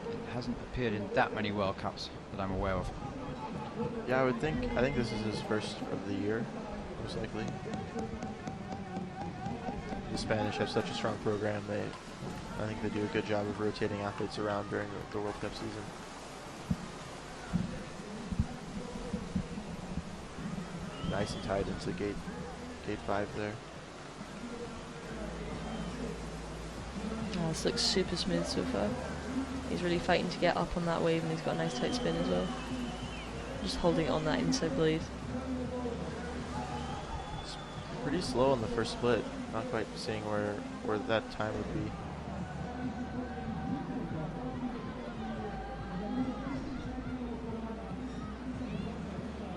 It hasn't appeared in that many World Cups that I'm aware of. Yeah, I think this is his first of the year. most likely. The Spanish have such a strong program. I think they do a good job of rotating athletes around during the World Cup season. Nice and tied into gate 5 there. Oh, this looks super smooth so far. He's really fighting to get up on that wave, and he's got a nice tight spin as well. Just holding it on that inside blade. It's pretty slow on the first split. Not quite seeing where that time would be.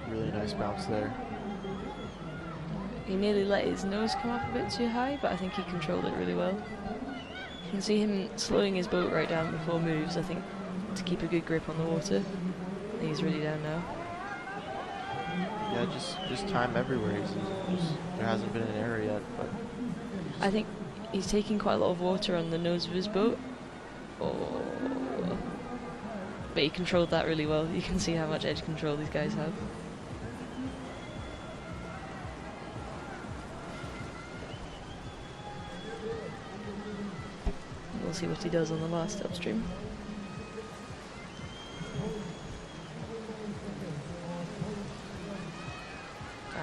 Really nice bounce there. He nearly let his nose come up a bit too high, but I think he controlled it really well. You can see him slowing his boat right down before moves, I think, to keep a good grip on the water. He's really down now. Yeah, just time everywhere. There hasn't been an error yet, but I think he's taking quite a lot of water on the nose of his boat. Oh. But he controlled that really well. You can see how much edge control these guys have. We'll see what he does on the last upstream.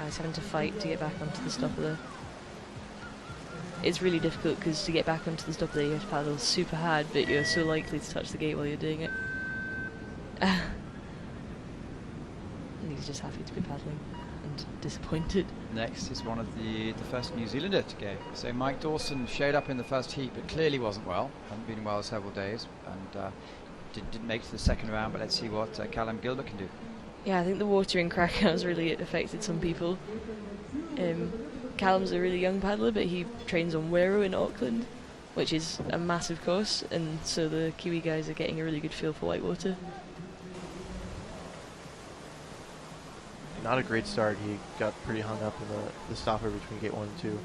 He's having to fight to get back onto the stopper there. It's really difficult because to get back onto the stopper there you have to paddle super hard, but you're so likely to touch the gate while you're doing it. And he's just happy to be paddling and disappointed. Next is one of the first New Zealander to go. So Mike Dawson showed up in the first heat, but clearly wasn't well. Hadn't been well several days, and didn't make it to the second round. But let's see what Callum Gilbert can do. Yeah, I think the water in Krakow has really affected some people. Callum's a really young paddler, but he trains on Wirral in Auckland, which is a massive course, and so the Kiwi guys are getting a really good feel for whitewater. not a great start. He got pretty hung up in the stopper between gate 1 and 2. So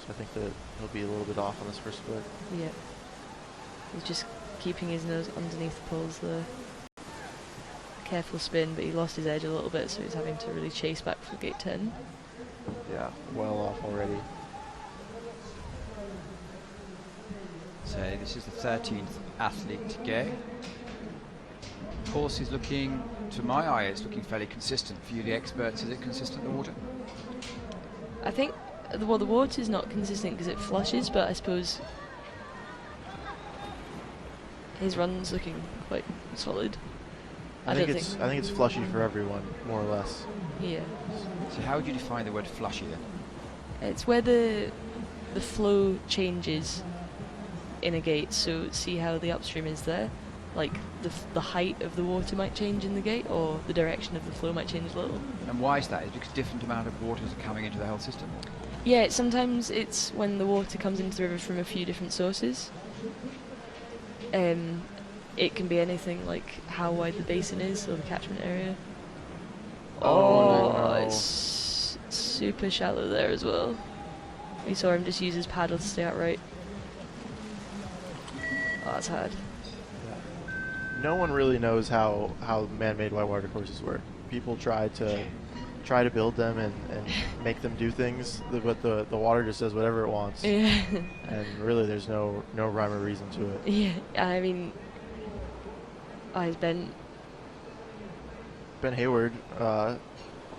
I think that he'll be a little bit off on this first split. Yeah. He's just keeping his nose underneath the poles there. Careful spin, but he lost his edge a little bit, so he's having to really chase back for gate 10. Yeah, well off already. So this is the 13th athlete to go. Course is looking, to my eye, it's looking fairly consistent. For you, the experts, is it consistent, the water? I think, well, the water's not consistent because it flushes, but I suppose his run's looking quite solid. I think it's flushy for everyone, more or less. Yeah. So how would you define the word flushy then? It's where the flow changes in a gate. So see how the upstream is there? Like the height of the water might change in the gate, or the direction of the flow might change a little. And why is that? Is it because different amount of waters are coming into the whole system? Yeah, sometimes it's when the water comes into the river from a few different sources. It can be anything like how wide the basin is or the catchment area. Oh, no. It's super shallow there as well. We saw him just use his paddle to stay upright. Oh, that's hard. No one really knows how man-made whitewater courses work. People try to build them and make them do things, but the water just does whatever it wants. Yeah. And really, there's no rhyme or reason to it. Yeah, I mean, he's Ben Hayward,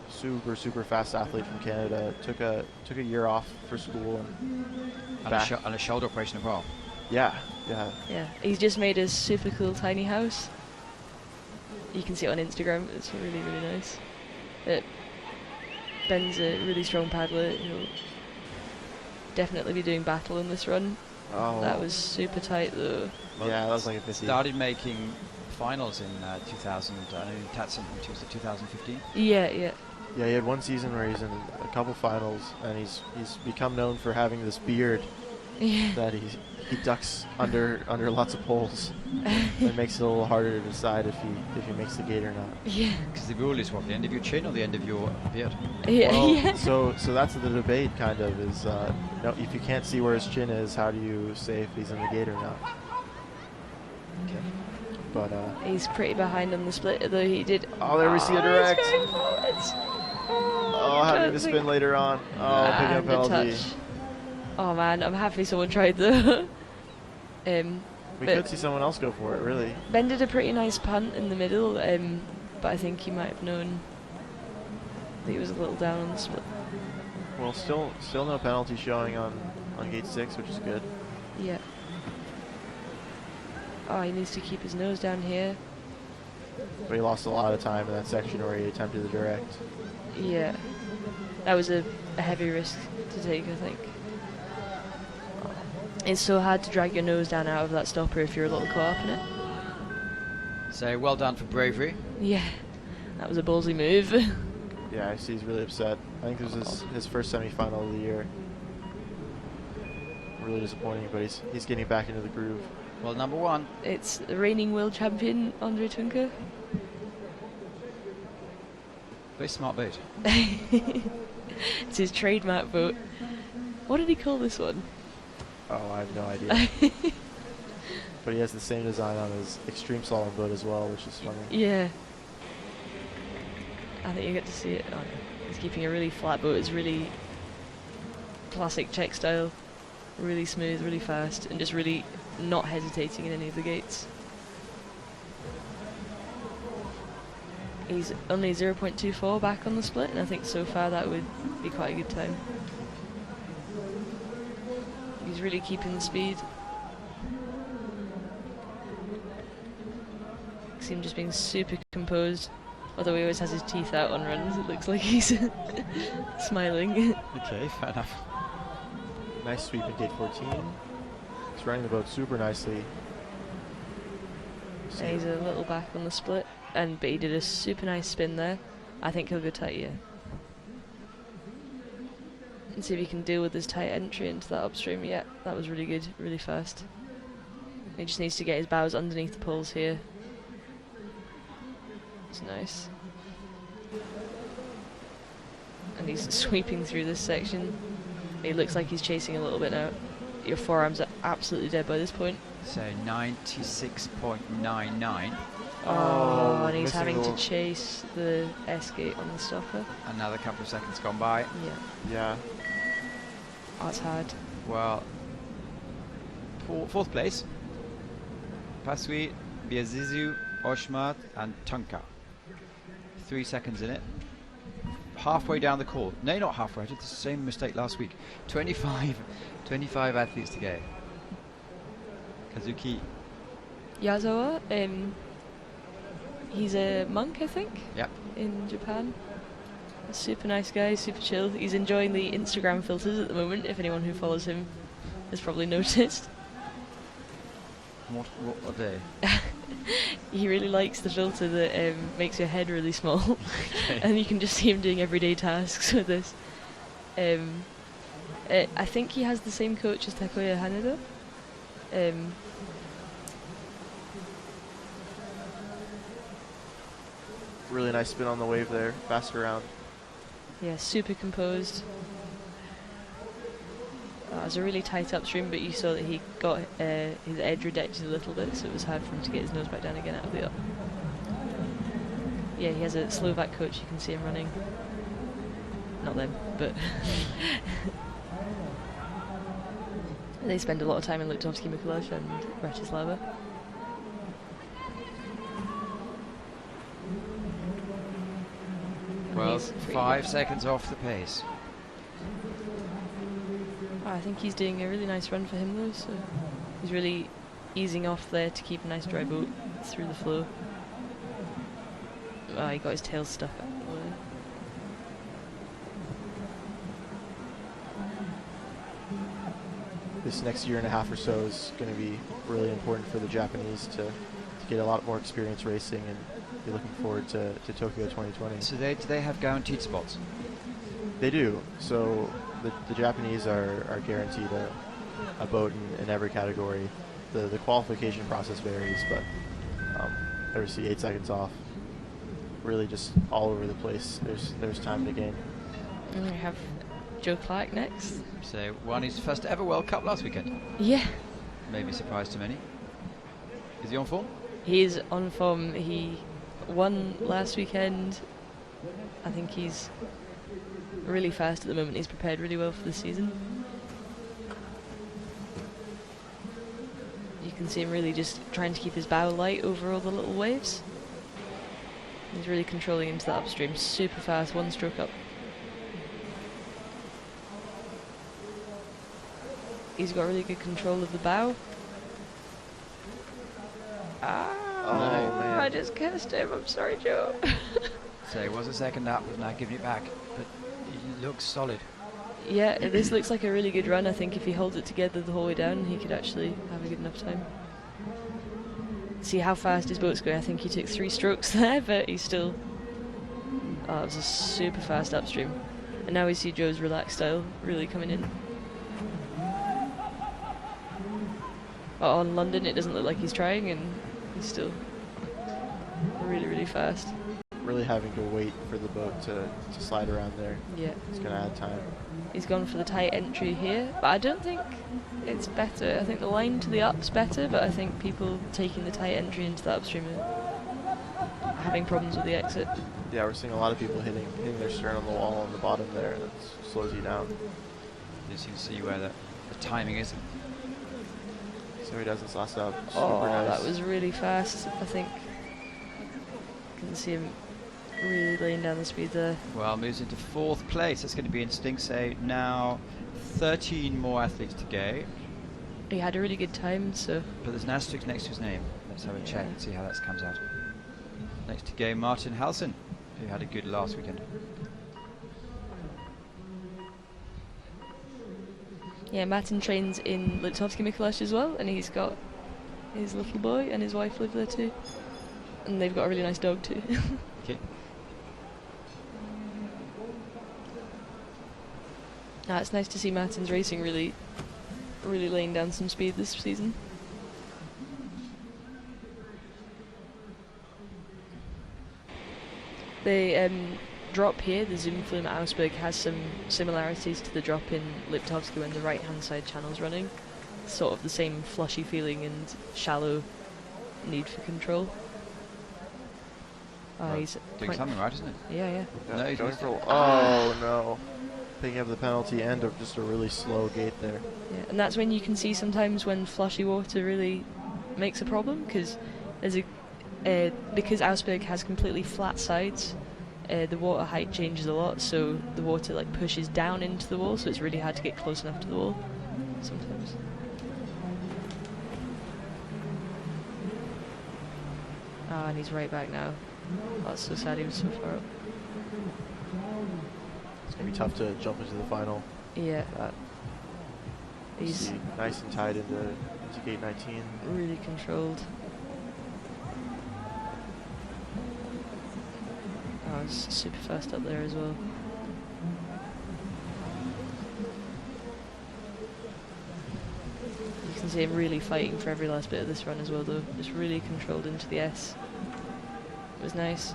super fast athlete from Canada, took a year off for school and And a shoulder operation as well. Yeah. Yeah, he's just made a super cool tiny house. You can see it on Instagram. It's really, really nice. Ben's a really strong paddler. He'll definitely be doing battle in this run. Oh. That was super tight though. Yeah, that was like a 50. Started making finals in 2000. I know Tatson, which was 2015. Yeah. Yeah, he had one season where he's in a couple finals, and he's become known for having this beard Yeah. that he ducks under lots of poles. It makes it a little harder to decide if he makes the gate or not. Yeah. Because the rule is what, the end of your chin or the end of your beard? Yeah. Well, Yeah. so that's the debate kind of is if you can't see where his chin is, how do you say if he's in the gate or not? Okay. But He's pretty behind on the split, though he did. oh, there we see a He's direct. going forwards. Oh, how did trying to spin later on. Oh, picking up and a penalty. touch. Oh man, I'm happy someone tried though. We but could see someone else go for it, really. Ben did a pretty nice punt in the middle, but I think he might have known that he was a little down on the split. Well, still no penalty showing on gate 6, which is good. Yeah. Oh, he needs to keep his nose down here. But he lost a lot of time in that section where he attempted the direct. Yeah. That was a heavy risk to take, I think. It's so hard to drag your nose down out of that stopper if you're a little caught up in it. So well done for bravery. Yeah. That was a ballsy move. Yeah, I see he's really upset. I think this is his first semifinal of the year. Really disappointing, but he's getting back into the groove. Well, number one. It's the reigning world champion, Andre Tunke. Very smart boat. It's his trademark boat. What did he call this one? Oh, I have no idea. But he has the same design on his extreme slalom boat as well, which is funny. Yeah. I think you get to see it. Oh, no. He's keeping a really flat boat. It's really classic Czech style. Really smooth, really fast, and just really not hesitating in any of the gates. He's only 0.24 back on the split, and I think so far that would be quite a good time. He's really keeping the speed. See him just being super composed, although he always has his teeth out on runs. It looks like he's smiling. Okay, fair enough. Nice sweep in gate 14. He's running the boat super nicely. Yeah, he's a little back on the split, but he did a super nice spin there. I think he'll go tight here. And see if he can deal with his tight entry into that upstream. Yeah, that was really good, really fast. He just needs to get his bows underneath the poles here. It's nice. And he's sweeping through this section. He looks like he's chasing a little bit now. Your forearms are absolutely dead by this point. So 96.99. Oh, and he's missing having the to chase the S gate on the stopper. Another couple of seconds gone by. Yeah. Yeah. Oh, it's hard. Well, fourth place. Pasui, Biazizu, Oshmat, and Tunka. 3 seconds in it. Halfway down the court. No, not halfway. I did the same mistake last week. 25 athletes to go. Kazuki. Yazawa, he's a monk, I think. Yep. In Japan. A super nice guy, super chill. He's enjoying the Instagram filters at the moment, if anyone who follows him has probably noticed. What are they? He really likes the filter that makes your head really small. Okay. And you can just see him doing everyday tasks with this. I think he has the same coach as Takuya Haneda. Really nice spin on the wave there. Fast around. Yeah, super composed. It was a really tight upstream, but you saw that he got his edge redacted a little bit, so it was hard for him to get his nose back down again out of the up. Yeah, he has a Slovak coach, you can see him running. Not them, but they spend a lot of time in Luktovsky Mikuláš and Bratislava. Well, He's pretty 5 good. seconds off the pace. Oh, I think he's doing a really nice run for him though, so he's really easing off there to keep a nice dry boat through the flow. Oh, he got his tail stuck out of the way. This next year and a half or so is going to be really important for the Japanese to get a lot more experience racing and be looking forward to Tokyo 2020. So do they have guaranteed spots? They do. So the Japanese are guaranteed a boat in every category. The qualification process varies, but ever see 8 seconds off. Really just all over the place. There's time to gain. And we have Joe Clark next. So won his first ever World Cup last weekend. Yeah, Maybe a surprise to many. Is he on form? he's on form. He won last weekend. I think he's really fast at the moment. He's prepared really well for the season. You can see him really just trying to keep his bow light over all the little waves. He's really controlling into that upstream. Super fast, one stroke up. He's got really good control of the bow. man. I just cursed him. I'm sorry, Joe. So it was a second up, was now giving it back, but he looks solid. Yeah, this looks like a really good run. I think if he holds it together the whole way down, he could actually have a good enough time. See how fast his boat's going. I think he took 3 strokes there, but he's still... Oh, it was a super fast upstream. And now we see Joe's relaxed style really coming in. On London, it doesn't look like he's trying, and he's still really, really fast. Really having to wait for the boat to slide around there. Yeah. It's going to add time. He's gone for the tight entry here, but I don't think it's better. I think the line to the up's better, but I think people taking the tight entry into the upstream are having problems with the exit. Yeah, we're seeing a lot of people hitting their stern on the wall on the bottom there, and it slows you down. Just you can see where the timing is. So he does this last up. Oh, Super nice. that was really fast. I think you can see him really laying down the speed there. Well, moves into 4th place. That's going to be interesting. So now 13 more athletes to go. He had a really good time, so... But there's an asterisk next to his name. Let's have a check and see how that comes out. Next to go, Martin Halsen, who had a good last weekend. Yeah, Martin trains in Liptovsky Mikuláš as well, and he's got his little boy and his wife live there too. And they've got a really nice dog too. Okay. It's nice to see Martin's racing really laying down some speed this season. The drop here, the Zoomflume at Augsburg, has some similarities to the drop in Liptovsky when the right-hand side channel's running. Sort of the same flushy feeling and shallow need for control. He's Doing something right, isn't it? Yeah. No, he's going missed for it. oh no. Picking up the penalty and just a really slow gate there. Yeah, and that's when you can see sometimes when flushy water really makes a problem, because there's because Augsburg has completely flat sides, the water height changes a lot, so the water like pushes down into the wall, so it's really hard to get close enough to the wall sometimes. And he's right back now. That's so sad he was so far up. It's going to be tough to jump into the final. Yeah. That He's see, nice and tied into gate 19. really controlled. Oh, it's super fast up there as well. You can see him really fighting for every last bit of this run as well, though. Just really controlled into the S. It was nice.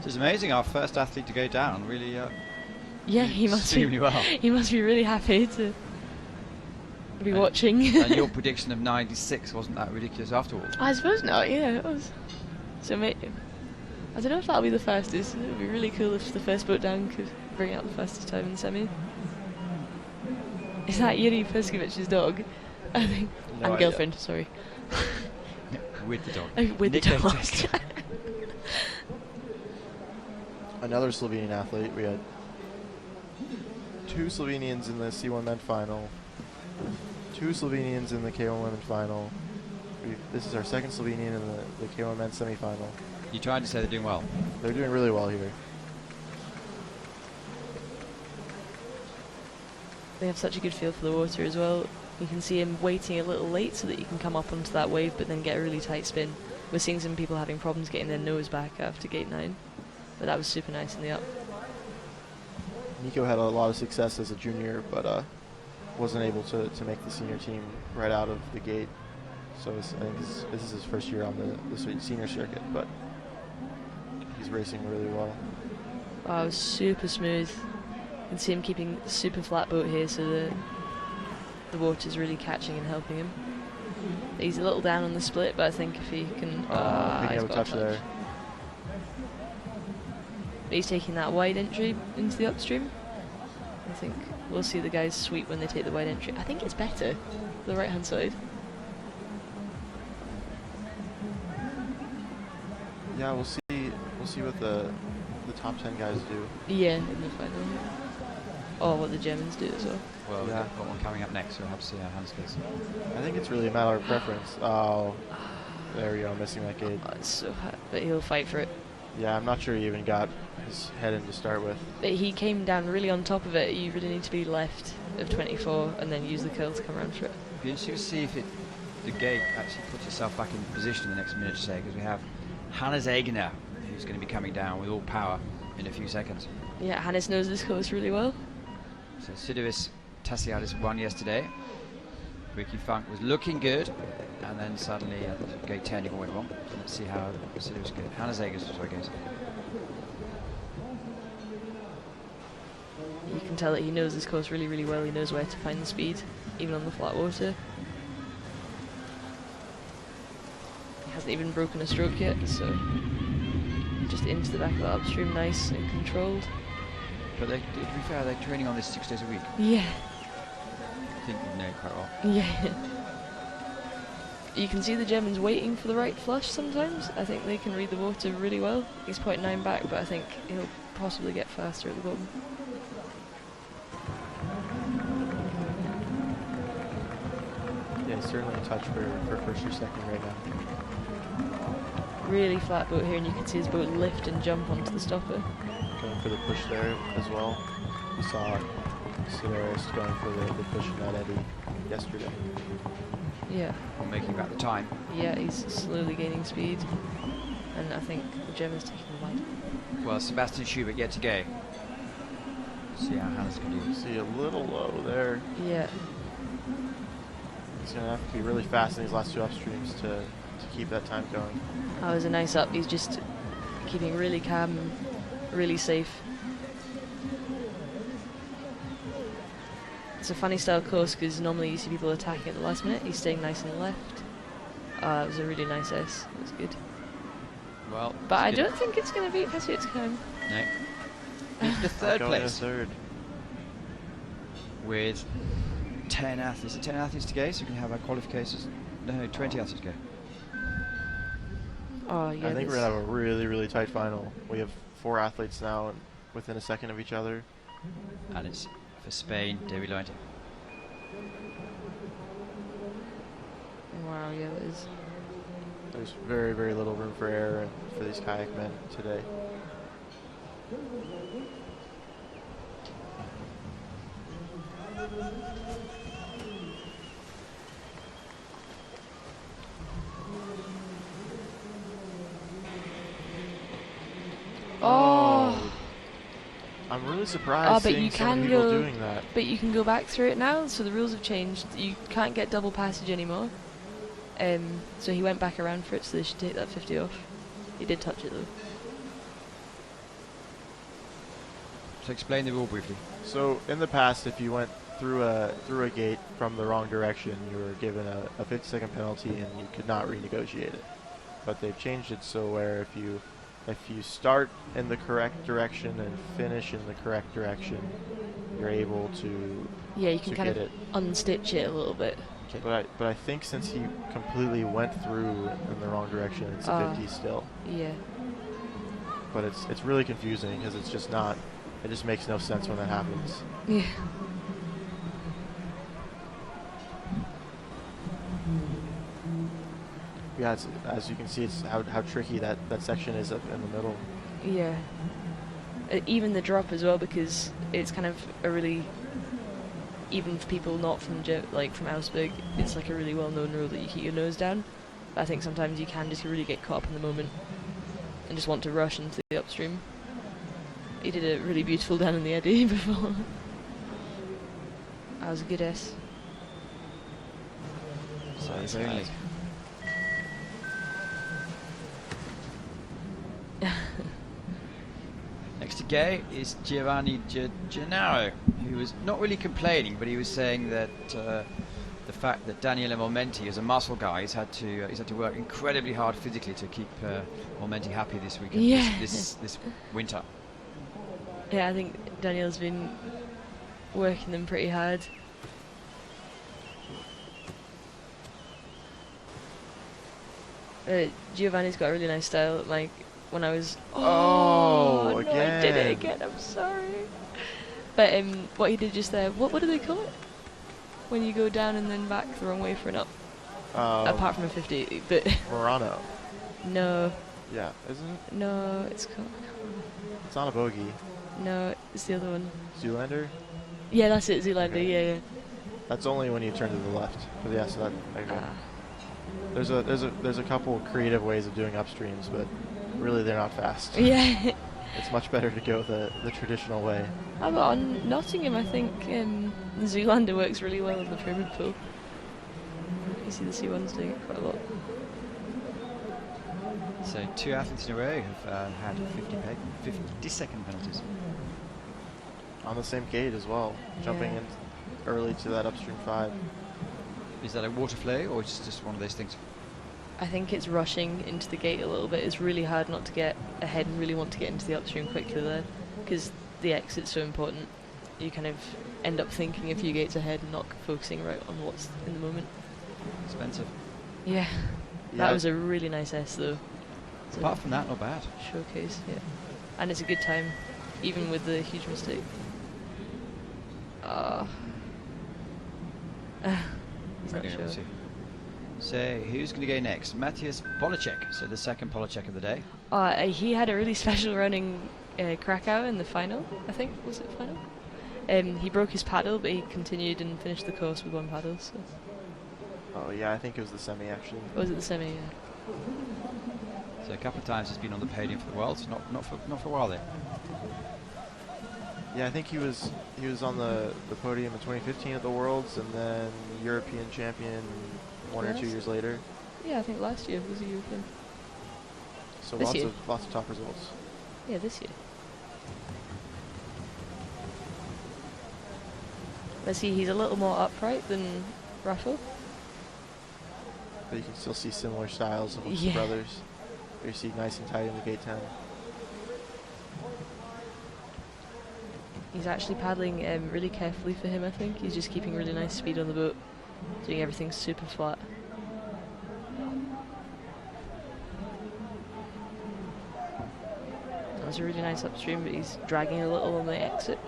It's amazing, our first athlete to go down. Really, Yeah, he must be. extremely well. He must be really happy to be watching. And your prediction of 96 wasn't that ridiculous after all. I suppose not. Yeah, it was. So I don't know if that'll be the fastest. It would be really cool if the first boat down could bring out the fastest time in the semi. Is that Yuri Perskovich's dog? I think. No And idea. girlfriend, sorry. With the dog. With Nick the dog. Chester. Another Slovenian athlete. We had 2 Slovenians in the C1 men final, 2 Slovenians in the K1 women final. This is our second Slovenian in the K1 men semifinal. You tried to say they're doing well. They're doing really well here. They have such a good feel for the water as well. You can see him waiting a little late so that you can come up onto that wave but then get a really tight spin. We're seeing some people having problems getting their nose back after gate 9. But that was super nice in the up. Nico had a lot of success as a junior, but wasn't able to make the senior team right out of the gate. So I think this is his first year on the senior circuit, but he's racing really well. Oh, it was super smooth. You can see him keeping a super flat boat here, so the water's really catching and helping him. He's a little down on the split, but I think if he can... Picking he's up a got touch there. But he's taking that wide entry into the upstream. I think we'll see the guys sweep when they take the wide entry. I think it's better, the right hand side. Yeah, we'll see. We'll see what the top 10 guys do. Yeah, in the final. Or what the Germans do as well. Well, Yeah. we've got one coming up next, so we'll have to see how Hans goes. I think it's really a matter of preference. Oh, there we go, missing that gate. Oh, it's so hard, but he'll fight for it. Yeah, I'm not sure he even got his head in to start with. But he came down really on top of it. You really need to be left of 24 and then use the curl to come around for it. It'll be interesting to see if the gate actually puts itself back in position in the next minute or so, because we have Hannes Egner, who's going to be coming down with all power in a few seconds. Yeah, Hannes knows this course really well. So Sidovis Tassiadis won yesterday. Ricky Funk was looking good, and then suddenly gate 10 even went wrong. So let's see how Sidovis goes. Hannes Egner goes. You can tell that he knows this course really, really well. He knows where to find the speed, even on the flat water. He hasn't even broken a stroke yet, so just into the back of the upstream, nice and controlled. But to be fair, they're training on this 6 days a week. Yeah. I think we know quite well. Yeah. You can see the Germans waiting for the right flush sometimes. I think they can read the water really well. He's 0.9 back, but I think he'll possibly get faster at the bottom. Yeah, he's certainly a touch for first or second right now. Really flat boat here, and you can see his boat lift and jump onto the stopper. Going for the push there as well. We saw Sedaris going for the push in that eddy yesterday. Yeah. Or making back the time. Yeah, he's slowly gaining speed. And I think the Germans taking the wide. Well, Sebastian Schubert yet to go. See how Hannes can do. See a little low there. Yeah. He's going to have to be really fast in these last two upstreams to keep that time going. That was a nice up. He's just keeping really calm and really safe. It's a funny style course because normally you see people attacking at the last minute. He's staying nice on the left. It was a really nice S. It was good. Well, But I don't think it's going to beat Pasiutzkheim. No. It's the third Going in place third. with 10 athletes. 10 athletes to go, so we can have our qualifications. No, 20 athletes to go. Oh, yeah. I think we're going to have a really, really tight final. We have 4 athletes now and within a second of each other. And it's for Spain, David Lointe. Wow, yeah, that is. There's very, very little room for error for these kayak men today. Oh. I'm really surprised Oh, but seeing you so many can people go. doing that. But you can go back through it now, so the rules have changed. You can't get double passage anymore. So he went back around for it, so they should take that 50 off. He did touch it though. So explain the rule briefly. So in the past, if you went through a gate from the wrong direction, you were given a 50-second penalty and you could not renegotiate it. But they've changed it so where if you start in the correct direction and finish in the correct direction, you're able to Yeah, you can to kind get of it. unstitch it a little bit. But I think since he completely went through in the wrong direction, it's a 50 still. Yeah. But it's really confusing because it's just not. It just makes no sense when that happens. Yeah. Yeah, it's, as you can see, it's how tricky that section is up in the middle. Yeah. Even the drop as well, because it's kind of a really, even for people not from from Augsburg, it's like a really well-known rule that you keep your nose down. But I think sometimes you can just really get caught up in the moment and just want to rush into the upstream. He did a really beautiful down in the eddy before. That was a good S. So Nice, it's only. nice. Next to go is Giovanni Gennaro, who was not really complaining, but he was saying that the fact that Daniele Momenti is a muscle guy, he's had to work incredibly hard physically to keep Momenti happy this weekend, Yeah. this winter. Yeah, I think Danielle's been working them pretty hard. Giovanni's got a really nice style. Like when I was Oh, no, I did it again. again. I'm sorry. But what he did just there, what do they call it? When you go down and then back the wrong way for an up. Apart from a 50, but Murano. no, Yeah, isn't it? no, it's called. It's not a bogey. No, it's the other one. Zoolander? Yeah, that's it, Zoolander. Okay. Yeah, yeah. That's only when you turn to the left. But yeah, so that okay. Ah. There's a couple creative ways of doing upstreams, but really they're not fast. Yeah. It's much better to go the traditional way. How about on Nottingham? I think Zoolander works really well in the pyramid pool. You see the C1s doing it quite a lot. So 2 athletes in a row have had 50-second penalties. On the same gate as well, jumping Yeah. in early to that upstream 5. Is that a water flow or is it just one of those things? I think it's rushing into the gate a little bit. It's really hard not to get ahead and really want to get into the upstream quickly there, because the exit's so important. You kind of end up thinking a few gates ahead and not focusing right on what's in the moment. Expensive. Yeah. That was a really nice S though. So Apart from that, not bad. showcase, yeah. And it's a good time, even with the huge mistake. He's not Really sure. able to. So who's going to go next? Matthias Polacek. So the second Polacek of the day. He had a really special run in Krakow in the final, I think. Was it final? He broke his paddle, but he continued and finished the course with 1 paddle. So. Oh yeah, I think it was the semi actually. Or was it the semi? Yeah. So a couple of times he's been on the podium for the world. So not for a while then. Yeah, I think he was on the podium in 2015 at the Worlds, and then European champion 1 or 2 years later. Yeah, I think last year was a European. So This year? lots of top results. Yeah, this year. Let's see, he's a little more upright than Raffo. But you can still see similar styles amongst the Yeah. brothers. You see nice and tight in the gate 10. He's actually paddling really carefully for him, I think. He's just keeping really nice speed on the boat, doing everything super flat. That was a really nice upstream, but he's dragging a little on the exit.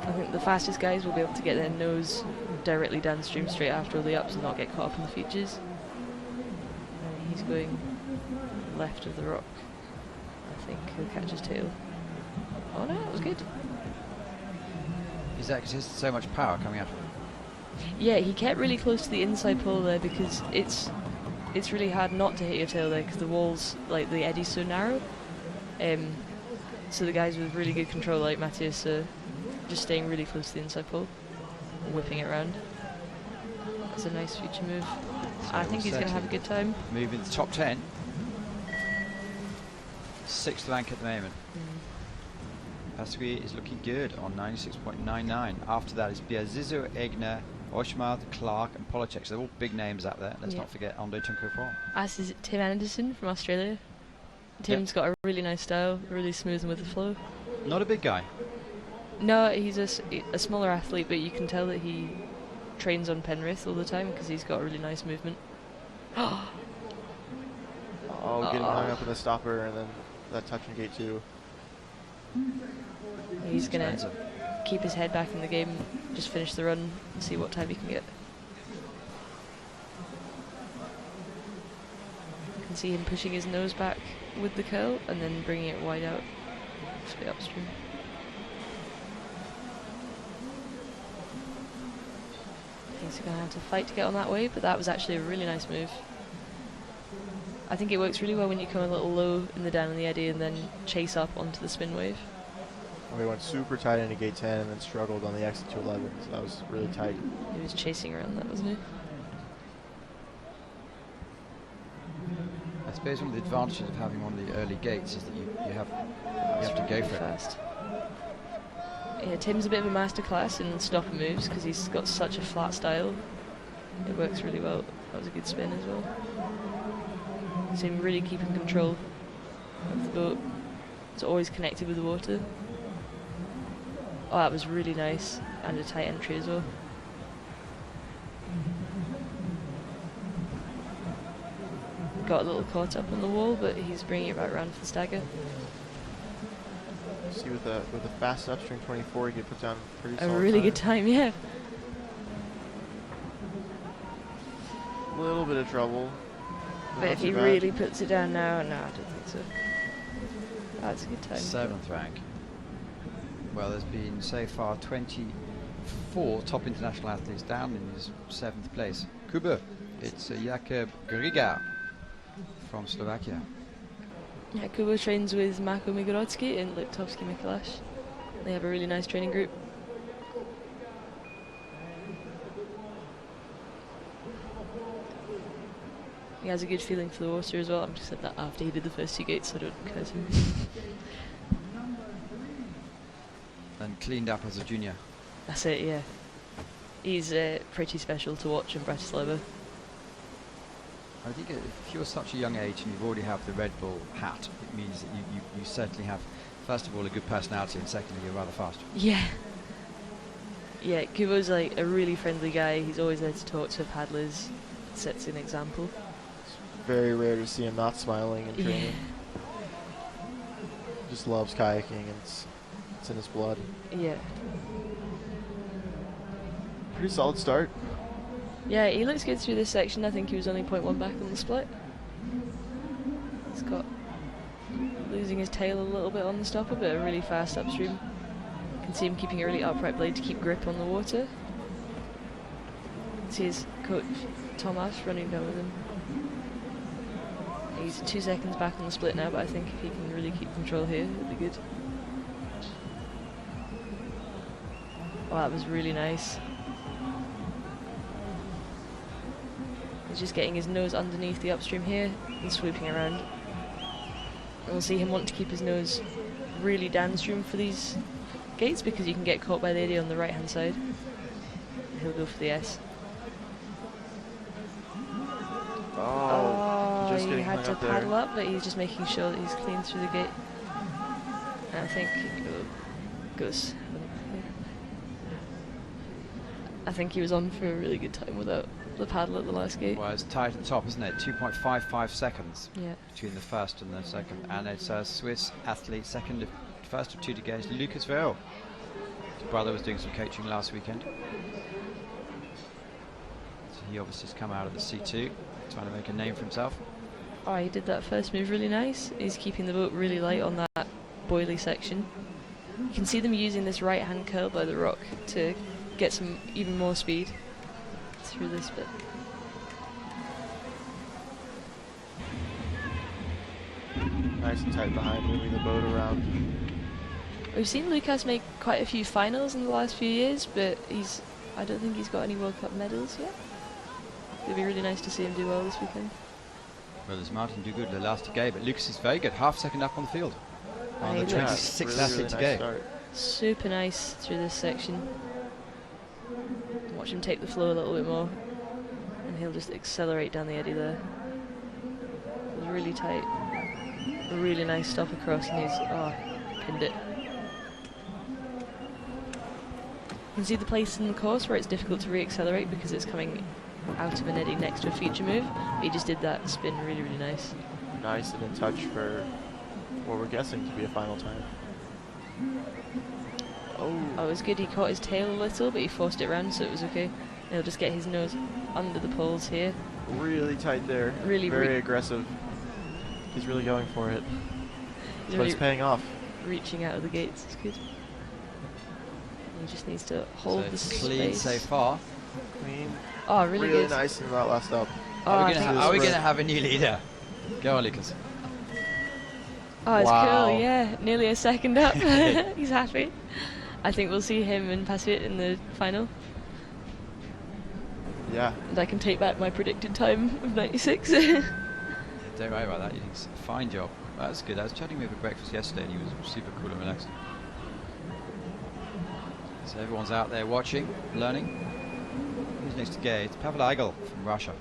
I think the fastest guys will be able to get their nose directly downstream straight after all the ups and not get caught up in the features. And he's going left of the rock. I think he'll catch his tail. Oh no, that was good. Is that because there's so much power coming out of him? Yeah, he kept really close to the inside pole there because it's really hard not to hit your tail there because the walls, like the eddy's so narrow. So the guys with really good control like Matthias are just staying really close to the inside pole and whipping it around. That's a nice future move. So I think he's going to have a good time. Move into top 10. 6th rank at the moment. Pastori is looking good on 96.99. After that is Biazizo, Egner, Oshmart, Clark and Polacek. So they're all big names out there. Let's Yeah. not forget Ando Tunkofor. As is Tim Anderson from Australia. Tim's got a really nice style, really smooth and with the flow. Not a big guy. No, he's a smaller athlete, but you can tell that he trains on Penrith all the time because he's got a really nice movement. Oh, getting hung up in the stopper and then that touch in gate 2. He's going to Expensive. keep his head back in the game, just finish the run and see what time he can get. You can see him pushing his nose back with the curl and then bringing it wide out for the upstream. He's going to have to fight to get on that wave, but that was actually a really nice move. I think it works really well when you come a little low in the down in the eddy and then chase up onto the spin wave. We went super tight into gate 10 and then struggled on the exit to 11, so that was really tight. He was chasing around that, wasn't he? I suppose one of the advantages of having one of the early gates is that you have to go for it. Fast. Yeah, Tim's a bit of a masterclass in stopper moves because he's got such a flat style. It works really well. That was a good spin as well. So him really keeping control of the boat. It's always connected with the water. Oh, that was really nice. And a tight entry as well. Got a little caught up on the wall, but he's bringing it right around for the stagger. See, with a fast upstream 24, he could put down pretty A solid really time. good time, yeah. A little bit of trouble. But Not if too he bad. really puts it down now, no, I don't think so. That's a good time. 7th rank. Well, there's been so far 24 top international athletes down in his 7th place. Kuba, it's Jakub Griga from Slovakia. Yeah, Kubo trains with Mako Migorodski and Liptovsky Mikolash. They have a really nice training group. He has a good feeling for the water as well. I'm just said that after he did the first 2 gates, so I don't curse him. And cleaned up as a junior. That's it, yeah. He's pretty special to watch in Bratislava. I think if you're such a young age and you already have the Red Bull hat, it means that you certainly have, first of all, a good personality, and secondly, you're rather fast. Yeah. Yeah, Kubo's like a really friendly guy. He's always there to talk to paddlers. Sets an example. Very rare to see him not smiling in training. Yeah. Just loves kayaking, and it's in his blood. Yeah. Pretty solid start. Yeah, he looks good through this section. I think he was only 0.1 back on the split. He's got losing his tail a little bit on the stopper, but a really fast upstream. You can see him keeping a really upright blade to keep grip on the water. See his coach Tomas running down with him. He's 2 seconds back on the split now, but I think if he can really keep control here, it'll be good. Oh, that was really nice. He's just getting his nose underneath the upstream here and swooping around. And we'll see him want to keep his nose really downstream for these gates because you can get caught by the eddy on the right hand side. He'll go for the S. Oh, just he getting had hung to up there. paddle up, but he's just making sure that he's clean through the gate. And I think he goes. I think he was on for a really good time without the paddle at the last gate. Well, it's tight at the top, isn't it? 2.55 seconds Yeah. between the first and the second. And it's a Swiss athlete, first of 2 to gaze, Lucas Verl. His brother was doing some coaching last weekend. So he obviously has come out of the C2, trying to make a name for himself. Oh, he did that first move really nice. He's keeping the boat really light on that boilie section. You can see them using this right hand curl by the rock to get some even more speed through this bit. Nice and tight behind, moving the boat around. We've seen Lucas make quite a few finals in the last few years, but I don't think he's got any World Cup medals yet. It'd be really nice to see him do well this weekend. Well, there's Martin do good the last gate, but Lucas is very good, half second up on the field. On the he looks 26th really, athlete really to nice go. start. super nice through this section. Watch him take the flow a little bit more, and he'll just accelerate down the eddy there. It was really tight. A really nice stop across, and he's pinned it. You can see the place in the course where it's difficult to re-accelerate because it's coming out of an eddy next to a feature move. But he just did that spin really, really nice. Nice and in touch for what we're guessing to be a final time. Oh, it was good. He caught his tail a little, but he forced it around, so it was okay. And he'll just get his nose under the poles here. Really tight there. Really very aggressive. He's really going for it. He's But it's really paying off. reaching out of the gates. It's good. He just needs to hold So the it's clean space. so far. Clean. Oh, really good. Nice in that last up. Oh, Are I we think going it's to great. have a new leader? Go on, Lucas. Oh, it's Wow. cool, yeah. Nearly a second up. He's happy. I think we'll see him and Pasuit in the final. Yeah. And I can take back my predicted time of 96. Don't worry about that. You did a fine job. That's good. I was chatting with him at breakfast yesterday, and he was super cool and relaxed. So everyone's out there watching, learning. Who's next to Gay? It's Pavel Eigel from Russia.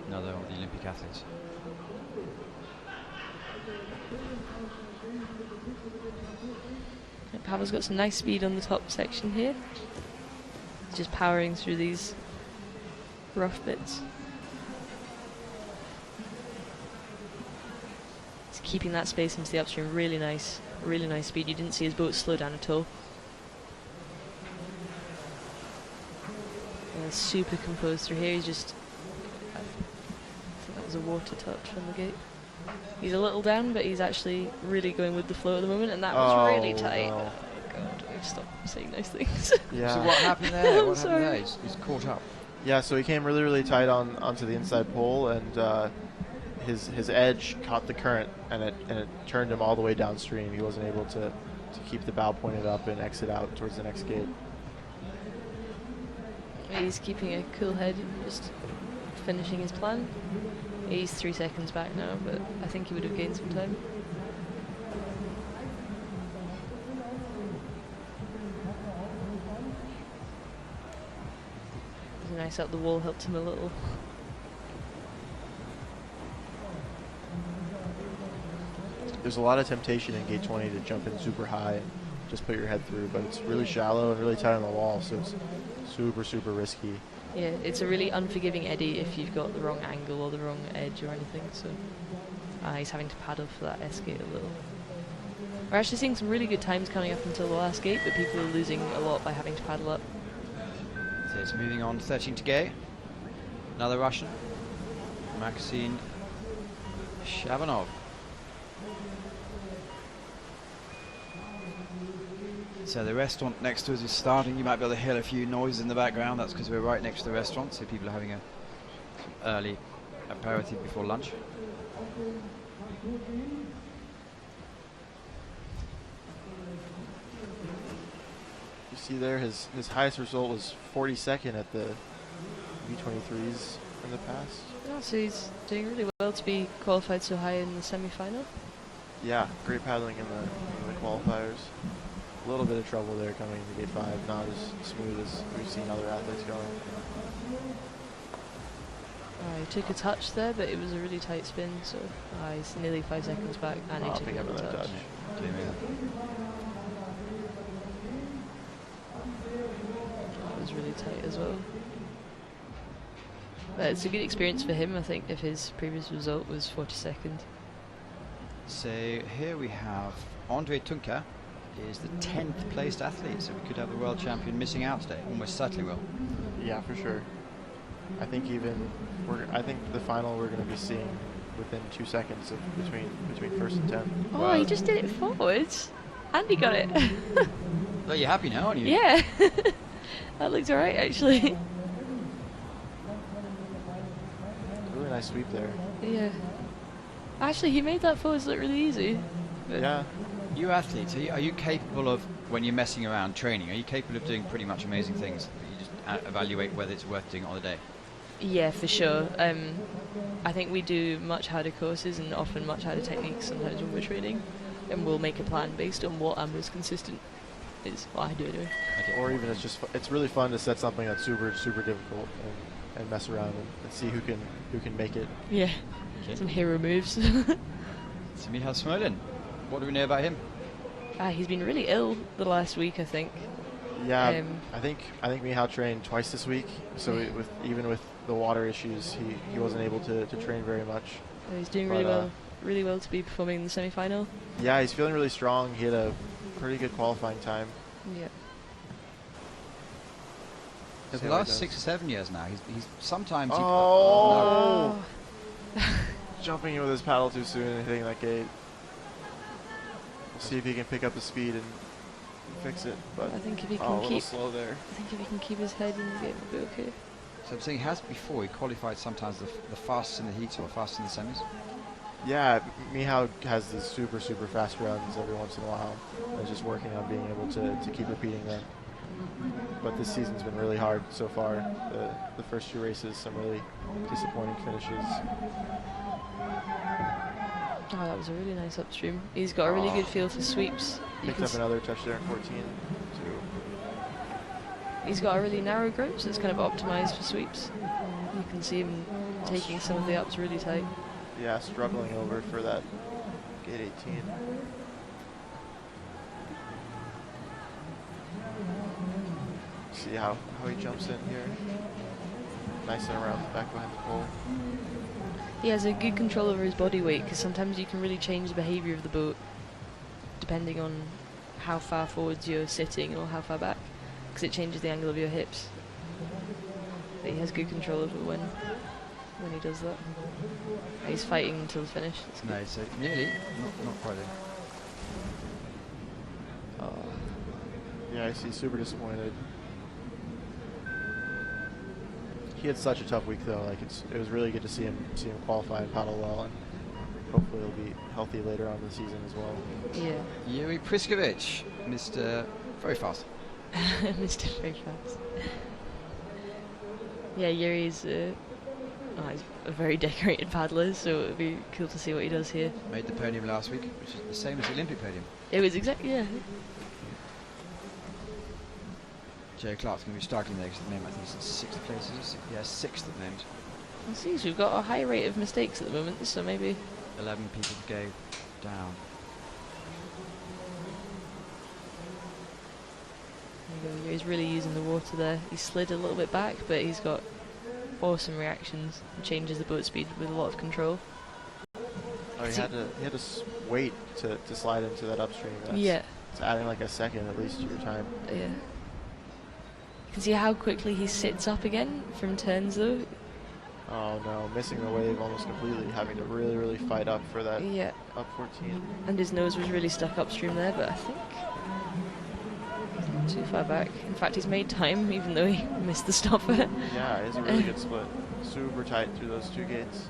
another of the Olympic athletes. Pavel's got some nice speed on the top section here. Just powering through these rough bits. He's keeping that space into the upstream. Really nice speed. You didn't see his boat slow down at all. And super composed through here. He's just, I think that was a water touch from the gate. He's a little down, but he's actually really going with the flow at the moment, and that was really tight. No. Oh god, I've stopped saying nice things. Yeah. So what happened there? I'm What happened there? sorry. He's caught up. Yeah, so he came really tight onto the inside pole, and his edge caught the current, and it turned him all the way downstream. He wasn't able to keep the bow pointed up and exit out towards the next gate. He's keeping a cool head, just finishing his plan. He's 3 seconds back now, but I think he would have gained some time. Nice up the wall, helped him a little. There's a lot of temptation in gate 20 to jump in super high and just put your head through, but it's really shallow and really tight on the wall, so it's super risky. Yeah, it's a really unforgiving eddy if you've got the wrong angle or the wrong edge or anything, so he's having to paddle for that S gate a little. We're actually seeing some really good times coming up until the last gate, but people are losing a lot by having to paddle up. So it's moving on, 13 to go. Another Russian, Maxine Shabanov. So the restaurant next to us is starting. You might be able to hear a few noises in the background. That's because we're right next to the restaurant, so people are having a early aperitif before lunch. You see there, his highest result was 42nd at the V23s in the past. Yeah, so he's doing really well to be qualified so high in the semi-final. Yeah, great paddling in the qualifiers. A little bit of trouble there coming into gate 5, not as smooth as we've seen other athletes going. He took a touch there, but it was a really tight spin, so he's nearly 5 seconds back, and he took pick up another another touch. touch. That was really tight as well. But it's a good experience for him, I think, if his previous result was 42nd. So here we have Andre Tunka is the 10th placed athlete, so we could have a world champion missing out today. Almost certainly will. Yeah, for sure. I think I think the final we're going to be seeing within 2 seconds of between first and 10th. Oh, Well, he just did it forwards. And he got it. Well, you're happy now, aren't you? Yeah. That looked alright, actually. Really nice sweep there. Yeah. Actually, he made that forwards look really easy. But Yeah. You athletes, are you capable of, when you're messing around training, are you capable of doing pretty much amazing things? You just evaluate whether it's worth doing it on the day? Yeah, for sure. I think we do much harder courses and often much harder techniques sometimes when we're training, and we'll make a plan based on what our most consistent is. What I do anyway. Okay. Or even it's really fun to set something that's super difficult and mess around and see who can make it. Yeah. Okay. Some hero moves. So Michal Smolin, what do we know about him? He's been really ill the last week, I think. Yeah, I think Michal trained twice this week. So even with the water issues, he wasn't able to train very much. He's doing But, really well to be performing in the semi-final. Yeah, he's feeling really strong. He had a pretty good qualifying time. Yeah. For See the how he last does. 6 or 7 years now, he's sometimes... Oh! Jumping in with his paddle too soon and hitting that gate. We'll see if he can pick up the speed and fix it. But I think if he a can little slow there. I think if he can keep his head in the game, it'll be okay. So I'm saying he has before, he qualified sometimes the fastest in the heats or fastest in the semis. Yeah, Michal has these super fast runs every once in a while. And just working on being able to keep repeating them. But this season's been really hard so far. The first 2 races, some really disappointing finishes. Oh, that was a really nice upstream. He's got a really good feel for sweeps. You Picked can up another touch there in 14 too. He's got a really narrow grip, so it's kind of optimized for sweeps. You can see him taking some of the ups really tight. Yeah, struggling over for that gate 18. See how he jumps in here. Nice and around back behind the pole. He has a good control over his body weight, because sometimes you can really change the behaviour of the boat depending on how far forwards you're sitting or how far back, because it changes the angle of your hips. But he has good control over when he does that. He's fighting until the finish. That's good. No, so nearly, not quite. Oh. Yeah, he's super disappointed. He had such a tough week though. Like it was really good to see him qualify and paddle well, and hopefully he'll be healthy later on in the season as well. Yeah. Yuri Priskovic, Mr. Very Fast. Mr. Very Fast. Yeah, Yuri's he's a very decorated paddler, so it would be cool to see what he does here. Made the podium last week, which is the same as the Olympic podium. It was exactly, yeah. Joe Clark's going to be struggling there because at the moment I think he's in sixth place. Is it? Yeah, sixth at the moment. Well, see, we've got a high rate of mistakes at the moment, so maybe 11 people to go down. there you go. He's really using the water there. He slid a little bit back, but he's got awesome reactions and changes the boat speed with a lot of control. Oh, he had to wait to slide into that upstream. Yeah. It's adding like a second at least to your time. Yeah. You can see how quickly he sits up again from turns though. Oh no, missing the wave almost completely, having to really fight up for that Yeah. up 14. And his nose was really stuck upstream there, but I think he's not too far back. In fact, he's made time even though he missed the stopper. Yeah, it's a really good split. Super tight through those two gates.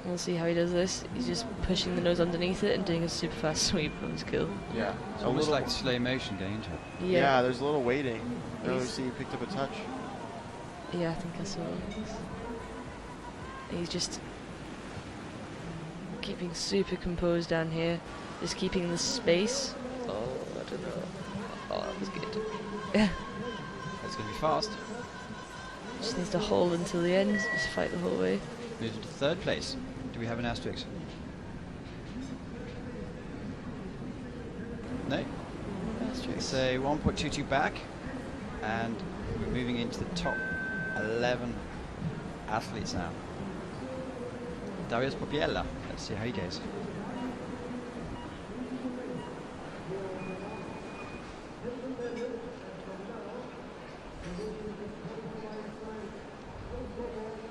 We'll see how he does this. He's just pushing the nose underneath it and doing a super fast sweep on his kill. Yeah, It's almost like slow motion going into it. Yeah, there's a little waiting. Earlier He's- see he picked up a touch. Yeah, I think I saw it. He's just keeping super composed down here, just keeping the space. Oh, I don't know. Oh, that was good. Yeah, That's going to be fast. just needs to hold until the end, just fight the whole way. Moved into third place. Do we have an asterisk? No. So 1.22 back, and we're moving into the top 11 athletes now. Darius Popiela. Let's see how he goes.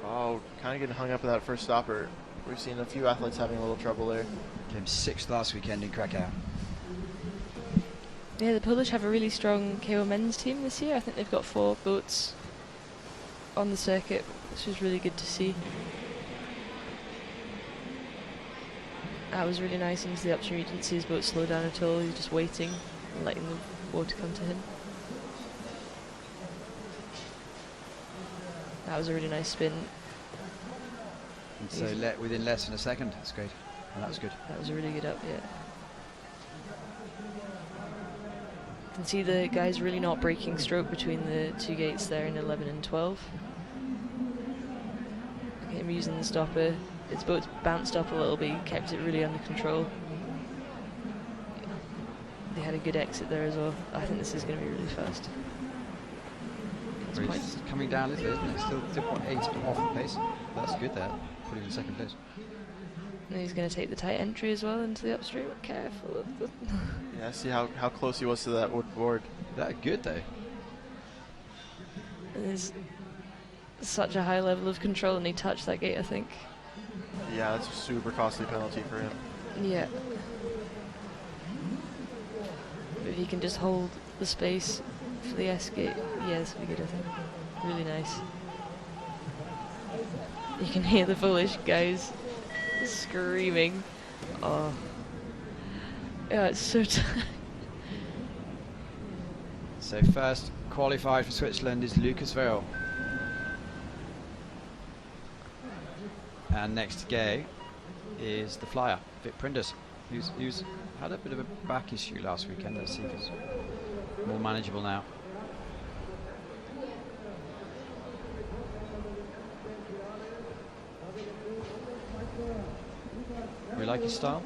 Oh, kind of getting hung up in that first stopper. We've seen a few athletes having a little trouble there. Came sixth last weekend in Krakow. Yeah, the Polish have a really strong K1m men's team this year. I think they've got 4 boats on the circuit, which is really good to see. That was really nice into the upstream. You didn't see his boat slow down at all. He was just waiting and letting the water come to him. That was a really nice spin. And so within less than a second. That's great. And that was good. That was a really good up, yeah. You can see the guys really not breaking stroke between the 2 gates there in 11 and 12. Okay, I'm using the stopper. His boat's bounced up a little bit, he kept it really under control. They had a good exit there as well. I think this is going to be really fast. It's coming down a little, isn't it? Still 0.8 off the pace. That's good there. Put him in second place. And he's going to take the tight entry as well into the upstream. Careful of the Yeah, see how close he was to that wood board. That good though. There's such a high level of control, and he touched that gate, I think. Yeah, that's a super costly penalty for him. Yeah. But if he can just hold the space for the S gate, yeah, this will be good, I think. Really nice. You can hear the Polish guys screaming. Oh. Yeah, it's so tight. So first qualified for Switzerland is Lucas Verl. And next to go is the flyer, Vit Prinders, who's had a bit of a back issue last weekend. Let's see if it's more manageable now. We like his style.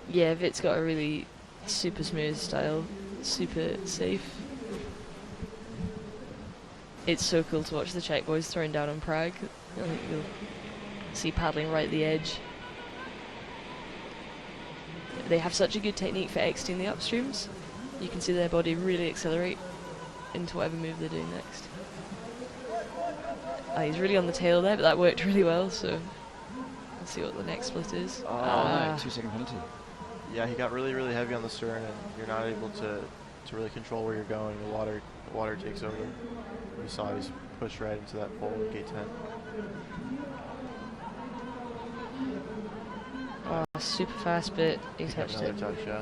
Yeah, Vit's got a really super smooth style, super safe. It's so cool to watch the Czech boys throwing down on Prague. I think you'll see paddling right at the edge. They have such a good technique for exiting the upstreams. You can see their body really accelerate into whatever move they're doing next. He's really on the tail there, but that worked really well, so let's see what the next split is. Oh, no, 2-second penalty. Yeah, he got really, really heavy on the stern, and you're not able to really control where you're going. The water takes over. You saw he's pushed right into that pole in gate 10. Oh, super fast, but he touched Another it. touch, yeah.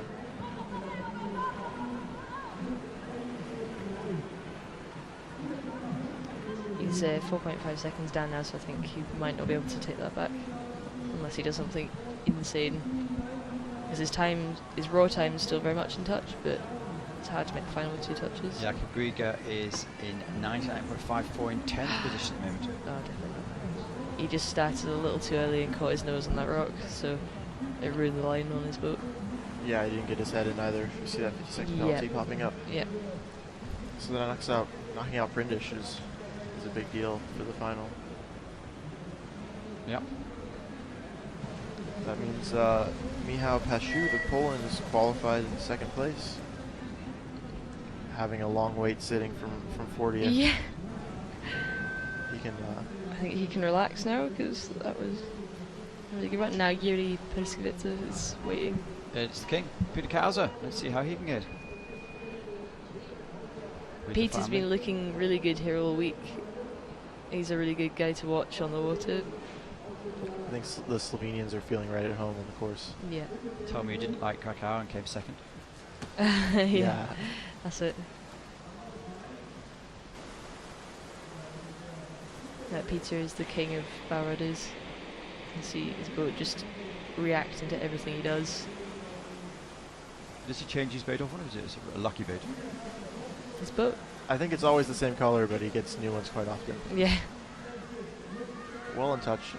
He's 4.5 seconds down now, so I think he might not be able to take that back unless he does something insane. Because his raw time is still very much in touch, but it's hard to make the final with 2 touches. Jakob Grieger is in 99.54 in 10th position at the moment. Oh, definitely not. He just started a little too early and caught his nose on that rock, so it ruined the line on his boat. Yeah, he didn't get his head in either. You see that 50-second penalty popping up. Yeah. So that knocking out Prindish is a big deal for the final. Yep. That means Michał Paszczuk of Poland is qualified in 2nd place. Having a long wait sitting from 40th. Yeah. He can. I think he can relax now because that was a really good run. Now Yuri Perskovica is waiting. It's the king, Peter Kauser. Let's see how he can get. With the Peter's family. been looking really good here all week. He's a really good guy to watch on the water. I think the Slovenians are feeling right at home on the course. Yeah. Told me you didn't like Krakow and came 2nd. Yeah. That's it. Peter is the king of Bowraders. You can see his boat just reacting to everything he does. Does he change his boat often, or is it a lucky boat? His boat? I think it's always the same color, but he gets new ones quite often. Yeah. Well in touch.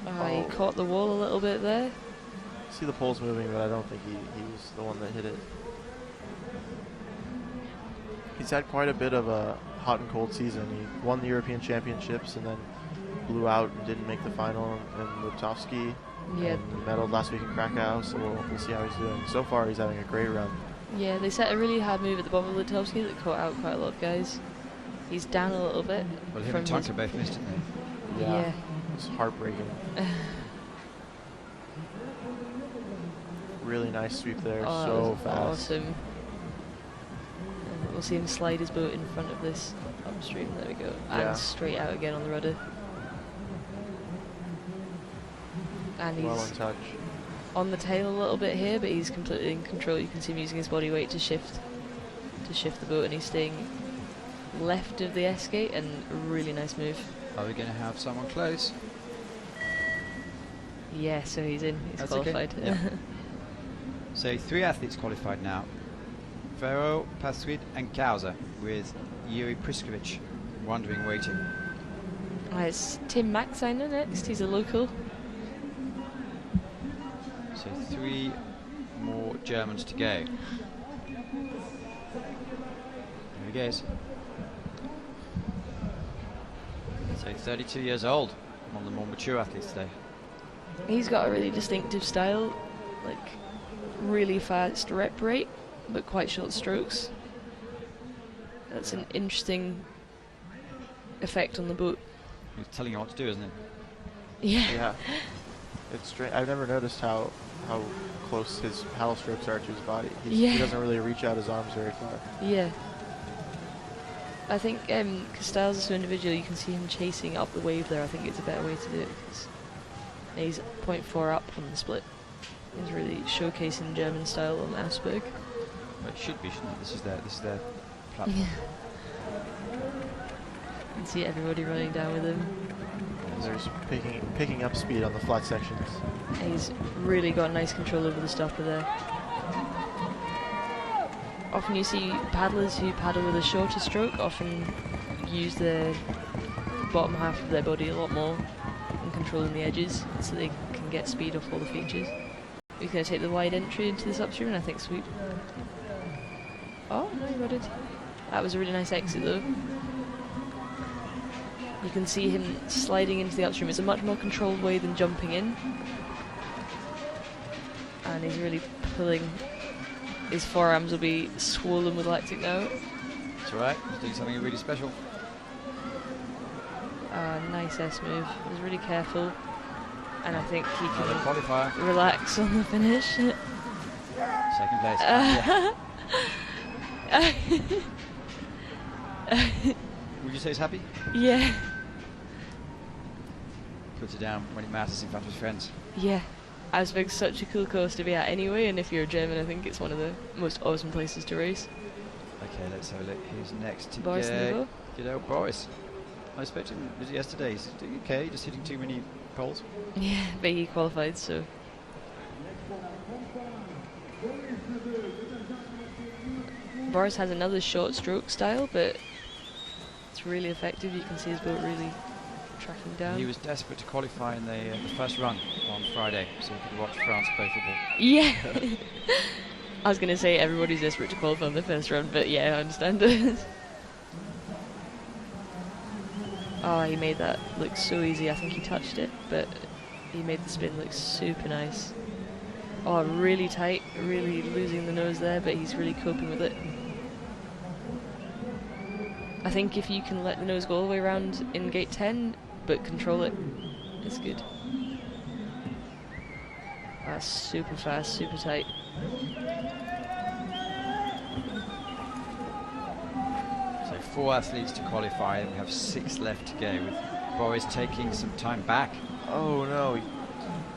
He caught the wall a little bit there. See the poles moving, but I don't think he was the one that hit it. He's had quite a bit of a hot and cold season. He won the European Championships and then blew out and didn't make the final in Lutowski. Yeah. And medaled last week in Krakow, so we'll see how he's doing. So far, he's having a great run. Yeah, they set a really hard move at the bottom of Lutowski that caught out quite a lot of guys. He's down a little bit. Well, him from and his- Tonka both missed, didn't they? Yeah. It's heartbreaking. Really nice sweep there, Oh, so that was fast. awesome. And we'll see him slide his boat in front of this upstream. There we go. Yeah. And straight out again on the rudder. And Well he's in touch. on the tail a little bit here, but he's completely in control. You can see him using his body weight to shift the boat, and he's staying left of the S gate, and a really nice move. Are we going to have someone close? Yeah, so he's in. He's That's okay. qualified. Yeah. So 3 athletes qualified now. Vero, Paszczuk and Kauser, with Yuri Priskovic wondering waiting. It's Tim Maxiner next. He's a local. So 3 more Germans to go. There he goes. So 32 years old, one of the more mature athletes today. He's got a really distinctive style, like really fast rep rate, but quite short strokes. That's an interesting effect on the boat. He's telling you what to do, isn't it? Yeah. Yeah. It's strange. I've never noticed how close his paddle strokes are to his body. He Yeah. doesn't really reach out his arms very far. Yeah. I think because Styles is so individual, you can see him chasing up the wave there. I think it's a better way to do it because he's 0.4 up on the split. He's really showcasing German style on Augsburg. Well, it should be, shouldn't it? This is their platform. You can see everybody running down with him. There's picking up speed on the flat sections. He's really got nice control over the stopper there. Often you see paddlers who paddle with a shorter stroke often use the bottom half of their body a lot more in controlling the edges, so they can get speed off all the features. He's going to take the wide entry into this upstream and I think sweep. Oh, no, he got it. That was a really nice exit though. You can see him sliding into the upstream. It's a much more controlled way than jumping in. And he's really pulling. His forearms will be swollen with lactic now. That's right, he's doing something really special. Nice S move. He's really careful. And I think he Another can qualifier. relax on the finish. Second place. Yeah. Would you say he's happy? Yeah. Puts it down when it matters in front of his friends. Yeah. Augsburg's such a cool course to be at anyway, and if you're a German, I think it's one of the most awesome places to race. Okay, let's have a look. Who's next to Boris go? Good old Boris. I spoke to him yesterday. He's doing okay, just hitting too many poles. Yeah, but he qualified, so. Boris has another short stroke style, but it's really effective. You can see his boat really tracking down. He was desperate to qualify in the first run on Friday, so he could watch France play football. Yeah. I was going to say everybody's desperate to qualify on the first run, but yeah, I understand it. Oh, he made that look so easy. I think he touched it, but he made the spin look super nice. Oh, really tight, really losing the nose there, but he's really coping with it. I think if you can let the nose go all the way around in gate 10, but control it, it's good. That's super fast, super tight. So 4 athletes to qualify, and we have 6 left to go, with Boris taking some time back. Oh no.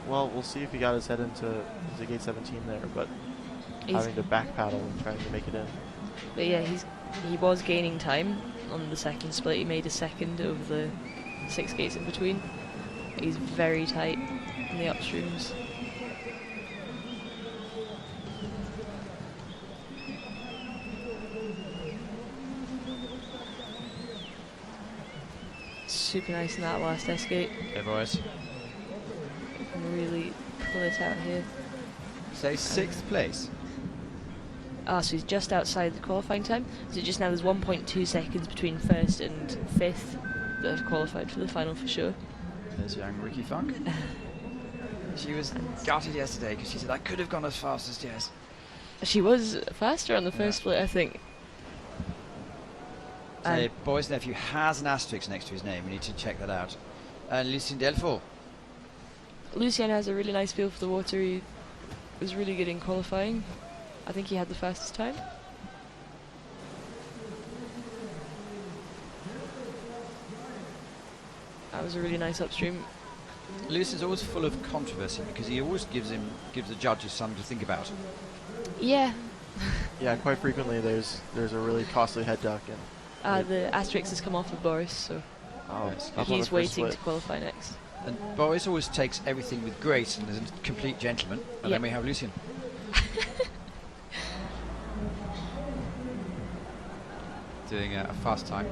Well, we'll see if he got his head into gate 17 there, but having to back paddle and trying to make it in. But yeah, he was gaining time on the second split. He made a second over the 6 gates in between. He's very tight in the upstreams. Super nice in that last S gate. Okay, Boris. Can really pull it out here. Say 6th place. Ah, so he's just outside the qualifying time. So just now there's 1.2 seconds between first and fifth that have qualified for the final for sure. There's young Ricky Funk. She was gutted yesterday because she said, I could have gone as fast as Jess. She was faster on the first split, I think. So Boris' nephew has an asterisk next to his name. We need to check that out. And Lucien Delfour. Lucien has a really nice feel for the water. He was really good in qualifying. I think he had the fastest time. That was a really nice upstream. Lucien's always full of controversy because he always gives the judges something to think about. Yeah. Yeah, quite frequently there's a really costly head duck, and The asterisk has come off of Boris, so That's good. up on the he's first waiting split. to qualify next. And Boris always takes everything with grace and is a complete gentleman. And then we have Lucien. Doing a fast time.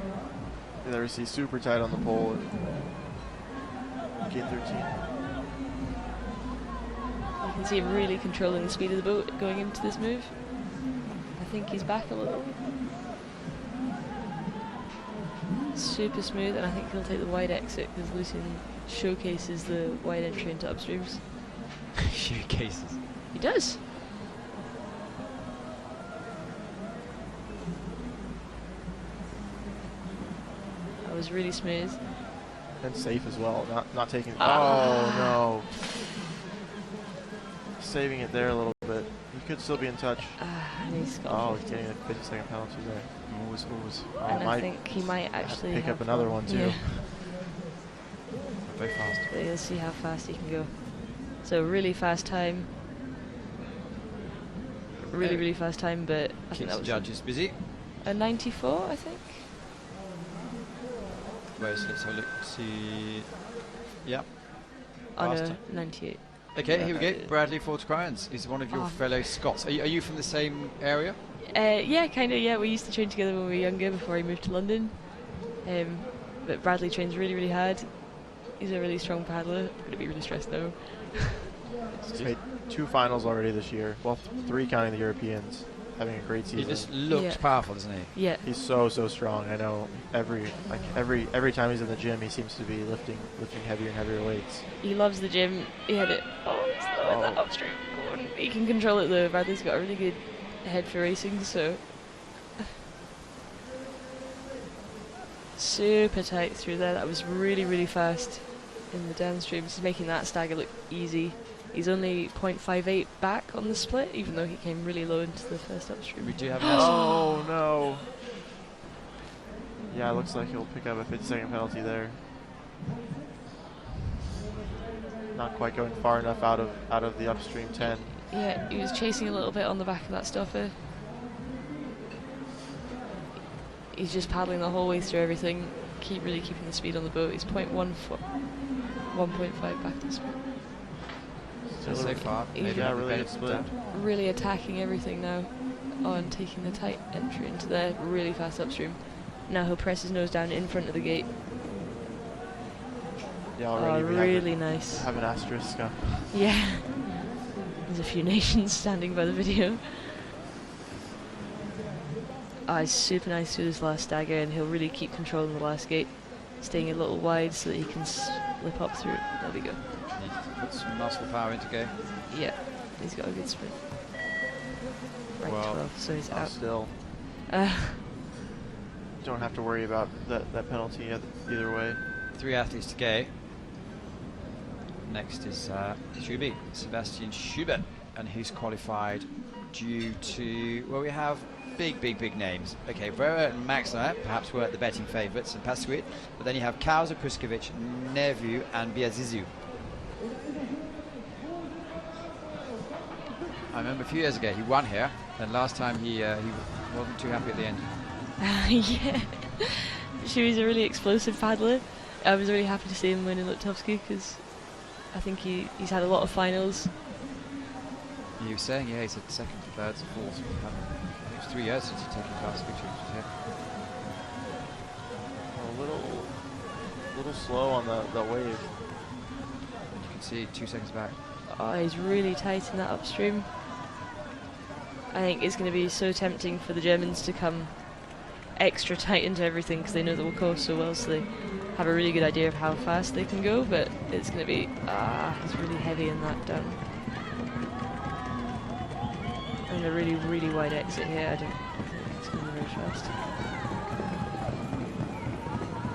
And there we see super tight on the pole at gate 13. You can see him really controlling the speed of the boat going into this move. I think he's back a little. Super smooth, and I think he'll take the wide exit because Lucien showcases the wide entry into upstreams. Showcases. He does. That was really smooth. And safe as well, not taking. Ah. Oh no! Saving it there a little bit. He could still be in touch. And he's got Oh, 50. he's getting a 50-second penalty there. Always. Oh, And I might think he might have to actually pick have up another one too. Yeah. Very fast. But you'll see how fast he can go. So really fast time. Really, really fast time, but I think Keeps that the was judges busy. a 94, I think. Whereas, let's have a look. See. Yep. Oh no, Faster. 98. Okay, here we go. Bradley Fortcryans is one of your Oh. fellow Scots. Are you from the same area? Yeah, kind of, yeah. We used to train together when we were younger before he moved to London. But Bradley trains really, really hard. He's a really strong paddler. I'm going to be really stressed now. He's made 2 finals already this year. Well, 3 counting the Europeans. Having a great He season. just looks Yeah. powerful, doesn't he? Yeah. He's so strong. I know every time he's in the gym, he seems to be lifting heavier and heavier weights. He loves the gym. He had it. Oh, he's low in that Oh. upstream. Go on. He can control it though. Bradley's got a really good head for racing, so super tight through there. That was really fast in the downstream. He's making that stagger look easy. He's only 0.58 back on the split, even though he came really low into the first upstream. We do have an Oh no! Yeah, it looks like he'll pick up a 50-second penalty there. Not quite going far enough out of the upstream 10. Yeah, he was chasing a little bit on the back of that stopper. He's just paddling the whole way through everything, really keeping the speed on the boat. He's 1.5 back on the split. so far. He's Maybe yeah, not the really better good split. Really attacking everything now on taking the tight entry into there, really fast upstream. Now he'll press his nose down in front of the gate. Yeah, Oh, already we really nice. have an asterisk up. Yeah. There's a few nations standing by the video. Oh, he's super nice through this last stagger, and he'll really keep controlling the last gate, staying a little wide so that he can slip up through it. There we go. Put some muscle power into go. Yeah, he's got a good sprint. Right, Well, 12, so he's out. Still, Uh, don't have to worry about that penalty either way. 3 athletes to go. Next is Schubi, Sebastian Schubert, and he's qualified due to, well, we have big names. Okay, Vera and Maxner perhaps were the betting favourites and Pasuit, but then you have Kauza, Puskovic, Nevu, and Biazizu. I remember a few years ago he won here, and last time he wasn't too happy at the end. yeah. She was a really explosive paddler. I was really happy to see him win in Lutovsky because I think he's had a lot of finals. You were saying, yeah, he's had second, thirds, and fourths. I think it's 3 years since he's taken the last victory. A little slow on the wave. You can see 2 seconds back. Oh, he's really tight in that upstream. I think it's going to be so tempting for the Germans to come extra tight into everything because they know the course so well, so they have a really good idea of how fast they can go, but it's going to be, he's really heavy in that down. And a really wide exit here. I don't think it's going to be very fast.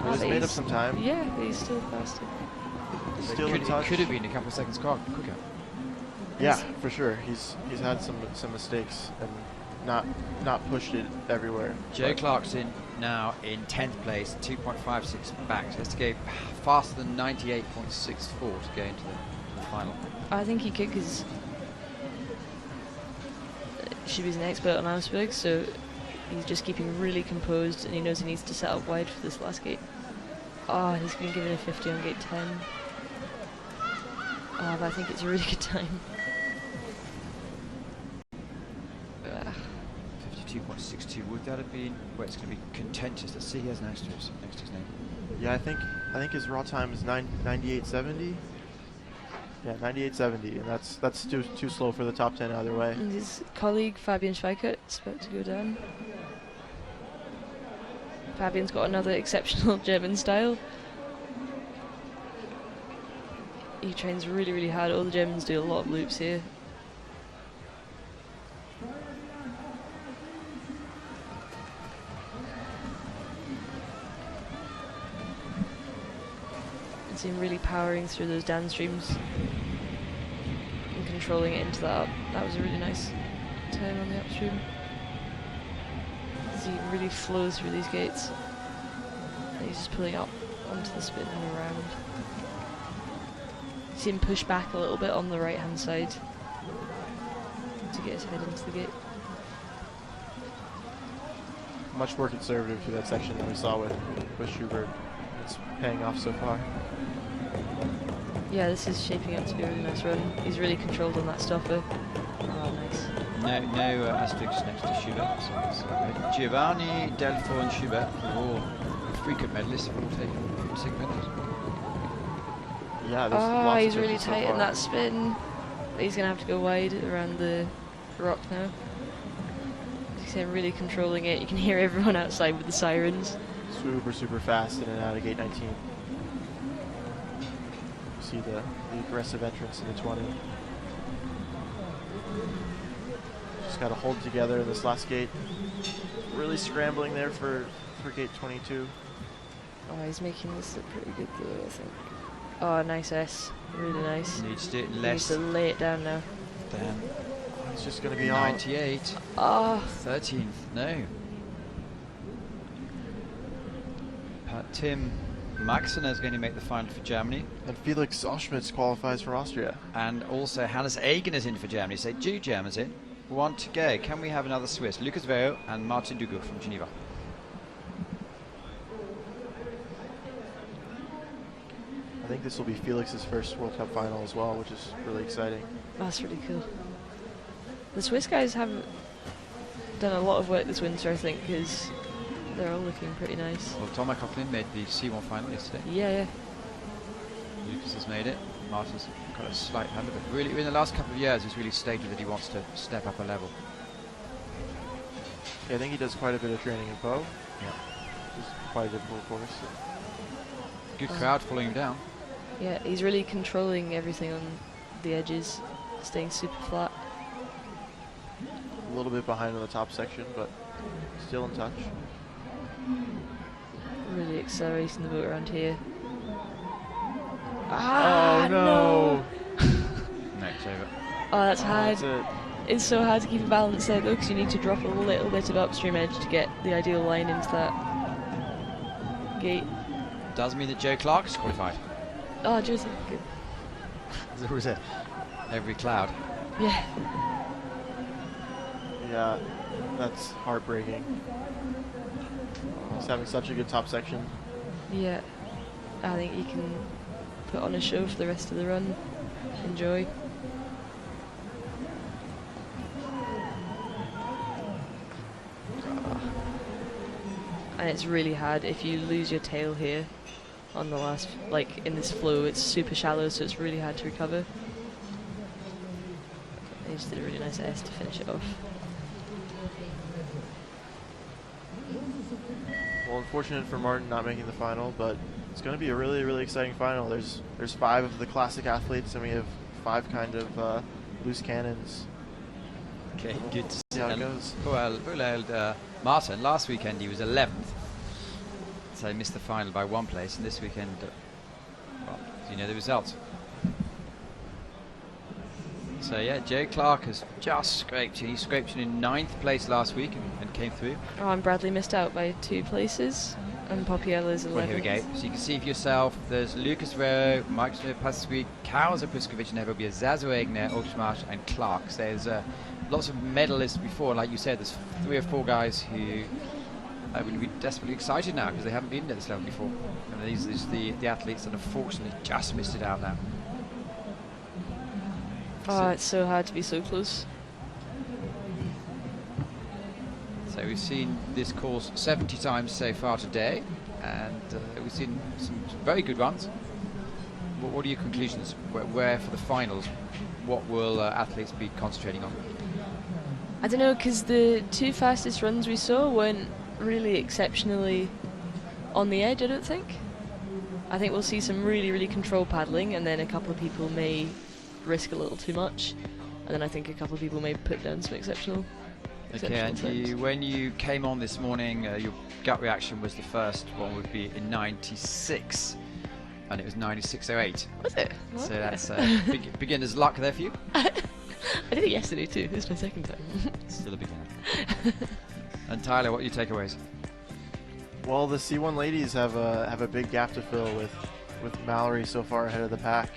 Well, he's But made up some time. Yeah, but he's still faster. Still in touch. It could have been a couple of seconds quicker. Yeah, for sure. He's had some mistakes and not pushed it everywhere. Joe But Clarkson now in 10th place, 2.56 back. So he has to go faster than 98.64 to go into the final. I think he could because Shubi's an expert on Augsburg, so he's just keeping really composed and he knows he needs to set up wide for this last gate. Oh, he's been given a 50 on gate 10. Oh, but I think it's a really good time. 52.62. Would that have been where it's going to be contentious? Let's see. He has an asterisk next to his name. yeah, I think his raw time is 98.70. Yeah, 98.70, and that's too slow for the top 10 either way. And his colleague Fabian Schweikert about to go down. Fabian's got another exceptional German style. He trains really hard. All the Germans do a lot of loops here. And see him really powering through those downstreams and controlling it into that up. That was a really nice turn on the upstream. As he really flows through these gates. And he's just pulling up onto the spin and around. See him push back a little bit on the right hand side to get his head into the gate. Much more conservative through that section than we saw with Schubert. It's paying off so far. Yeah, this is shaping up to be a really nice run. He's really controlled on that stopper. Oh, nice. No asterisks next to Schubert. So it's Giovanni, Delfort, and Schubert are all frequent medalists have all taken second penalties. Yeah, there's Oh, lots he's of really difference so tight in far. that spin. He's going to have to go wide around the rock now. He's really controlling it. You can hear everyone outside with the sirens. Super, super fast in and out of gate 19. You see the aggressive entrance in the 20. Just got to hold together in this last gate. Really scrambling there for gate 22. Oh, he's making this look pretty good though, I think. Oh, nice S. Really nice. Needs to do it He needs less to lay it down now. than It's just going to be on. 98. Oh, 13th, no. Tim Maxson is going to make the final for Germany. And Felix Auschmitz qualifies for Austria. And also Hannes Egan is in for Germany. So 2 Germans in. 1 to go. Can we have another Swiss? Lucas Veo and Martin Dugu from Geneva. I think this will be Felix's first World Cup final as well, which is really exciting. that's really cool. The Swiss guys have done a lot of work this winter, I think, because they're all looking pretty nice. Well, Thomas Coughlin made the C1 final yesterday. Yeah. Lucas has made it. Martin's got a slight hand of it. Really, in the last couple of years, he's really stated that he wants to step up a level. Yeah, I think he does quite a bit of training in Pau. Yeah. Which is quite a difficult course. Good crowd following him down. Yeah, he's really controlling everything on the edges, staying super flat. A little bit behind on the top section, but still in touch. Really accelerating the boat around here. Oh Ah, no! Next over. Oh, that's Oh, hard. that's it. It's so hard to keep a balance there though, because you need to drop a little bit of upstream edge to get the ideal line into that gate. Does mean that Joe Clark is qualified. Oh, Joseph, good. There's always every cloud. Yeah. Yeah, that's heartbreaking. He's having such a good top section. Yeah. I think he can put on a show for the rest of the run. Enjoy. And it's really hard if you lose your tail here on the last, like in this flow, it's super shallow, so it's really hard to recover. They just did a really nice S to finish it off. Well, unfortunate for Martin not making the final, but it's going to be a really, really exciting final. There's 5 of the classic athletes, and we have 5 kind of loose cannons. Okay, good to see. See how it goes. Poor old Martin, last weekend he was 11th. So he missed the final by 1 place, and this weekend, well, you know the results. So yeah, Joe Clark has just scraped in. He scraped in 9th place last week and came through. Oh, and Bradley missed out by 2 places, and Popiella's 11th. Well, here we go. So you can see for yourself, there's Lucas Vero, Mike Pasquik, Karol Zapuskovic, Nebobia, Zazo Egner, Ulchmarsh, and Clark. So there's lots of medalists before. Like you said, there's 3 or 4 guys who would be desperately excited now because they haven't been at this level before. And these are the athletes that unfortunately just missed it out now. Oh, it's so hard to be so close. So we've seen this course 70 times so far today, and we've seen some very good runs. What are your conclusions? Where for the finals, what will athletes be concentrating on? I don't know, because the 2 fastest runs we saw weren't really exceptionally on the edge, I don't think. I think we'll see some really, really controlled paddling, and then a couple of people may risk a little too much, and then I think a couple of people may put down some exceptional Okay, and times. when you came on this morning, your gut reaction was the first one would be in 96, and it was 96.08. Was it? So Okay. that's beginner's luck there for you. I did it yesterday too. This is my second time. Still a beginner. And Tyler, what are your takeaways? Well, the C1 ladies have a big gap to fill with Mallory so far ahead of the pack.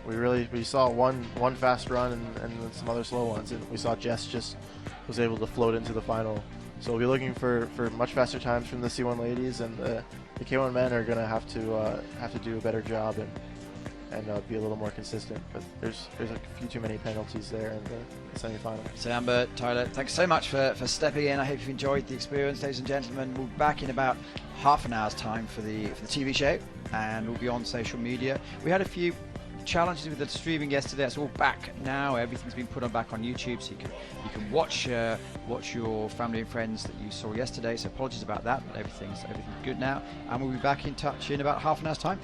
We saw one fast run and some other slow ones, and we saw Jess just was able to float into the final. So we'll be looking for much faster times from the C1 ladies, and the K1 men are going to have to do a better job and be a little more consistent. But there's a few too many penalties there in the semifinal. So Amber, Tyler, thanks so much for stepping in. I hope you've enjoyed the experience, ladies and gentlemen. We'll be back in about half an hour's time for the TV show, and we'll be on social media. We had a few challenges with the streaming yesterday. It's all back now. Everything's been put on back on YouTube, so you can watch your family and friends that you saw yesterday. So apologies about that, but everything's good now, and we'll be back in touch in about half an hour's time.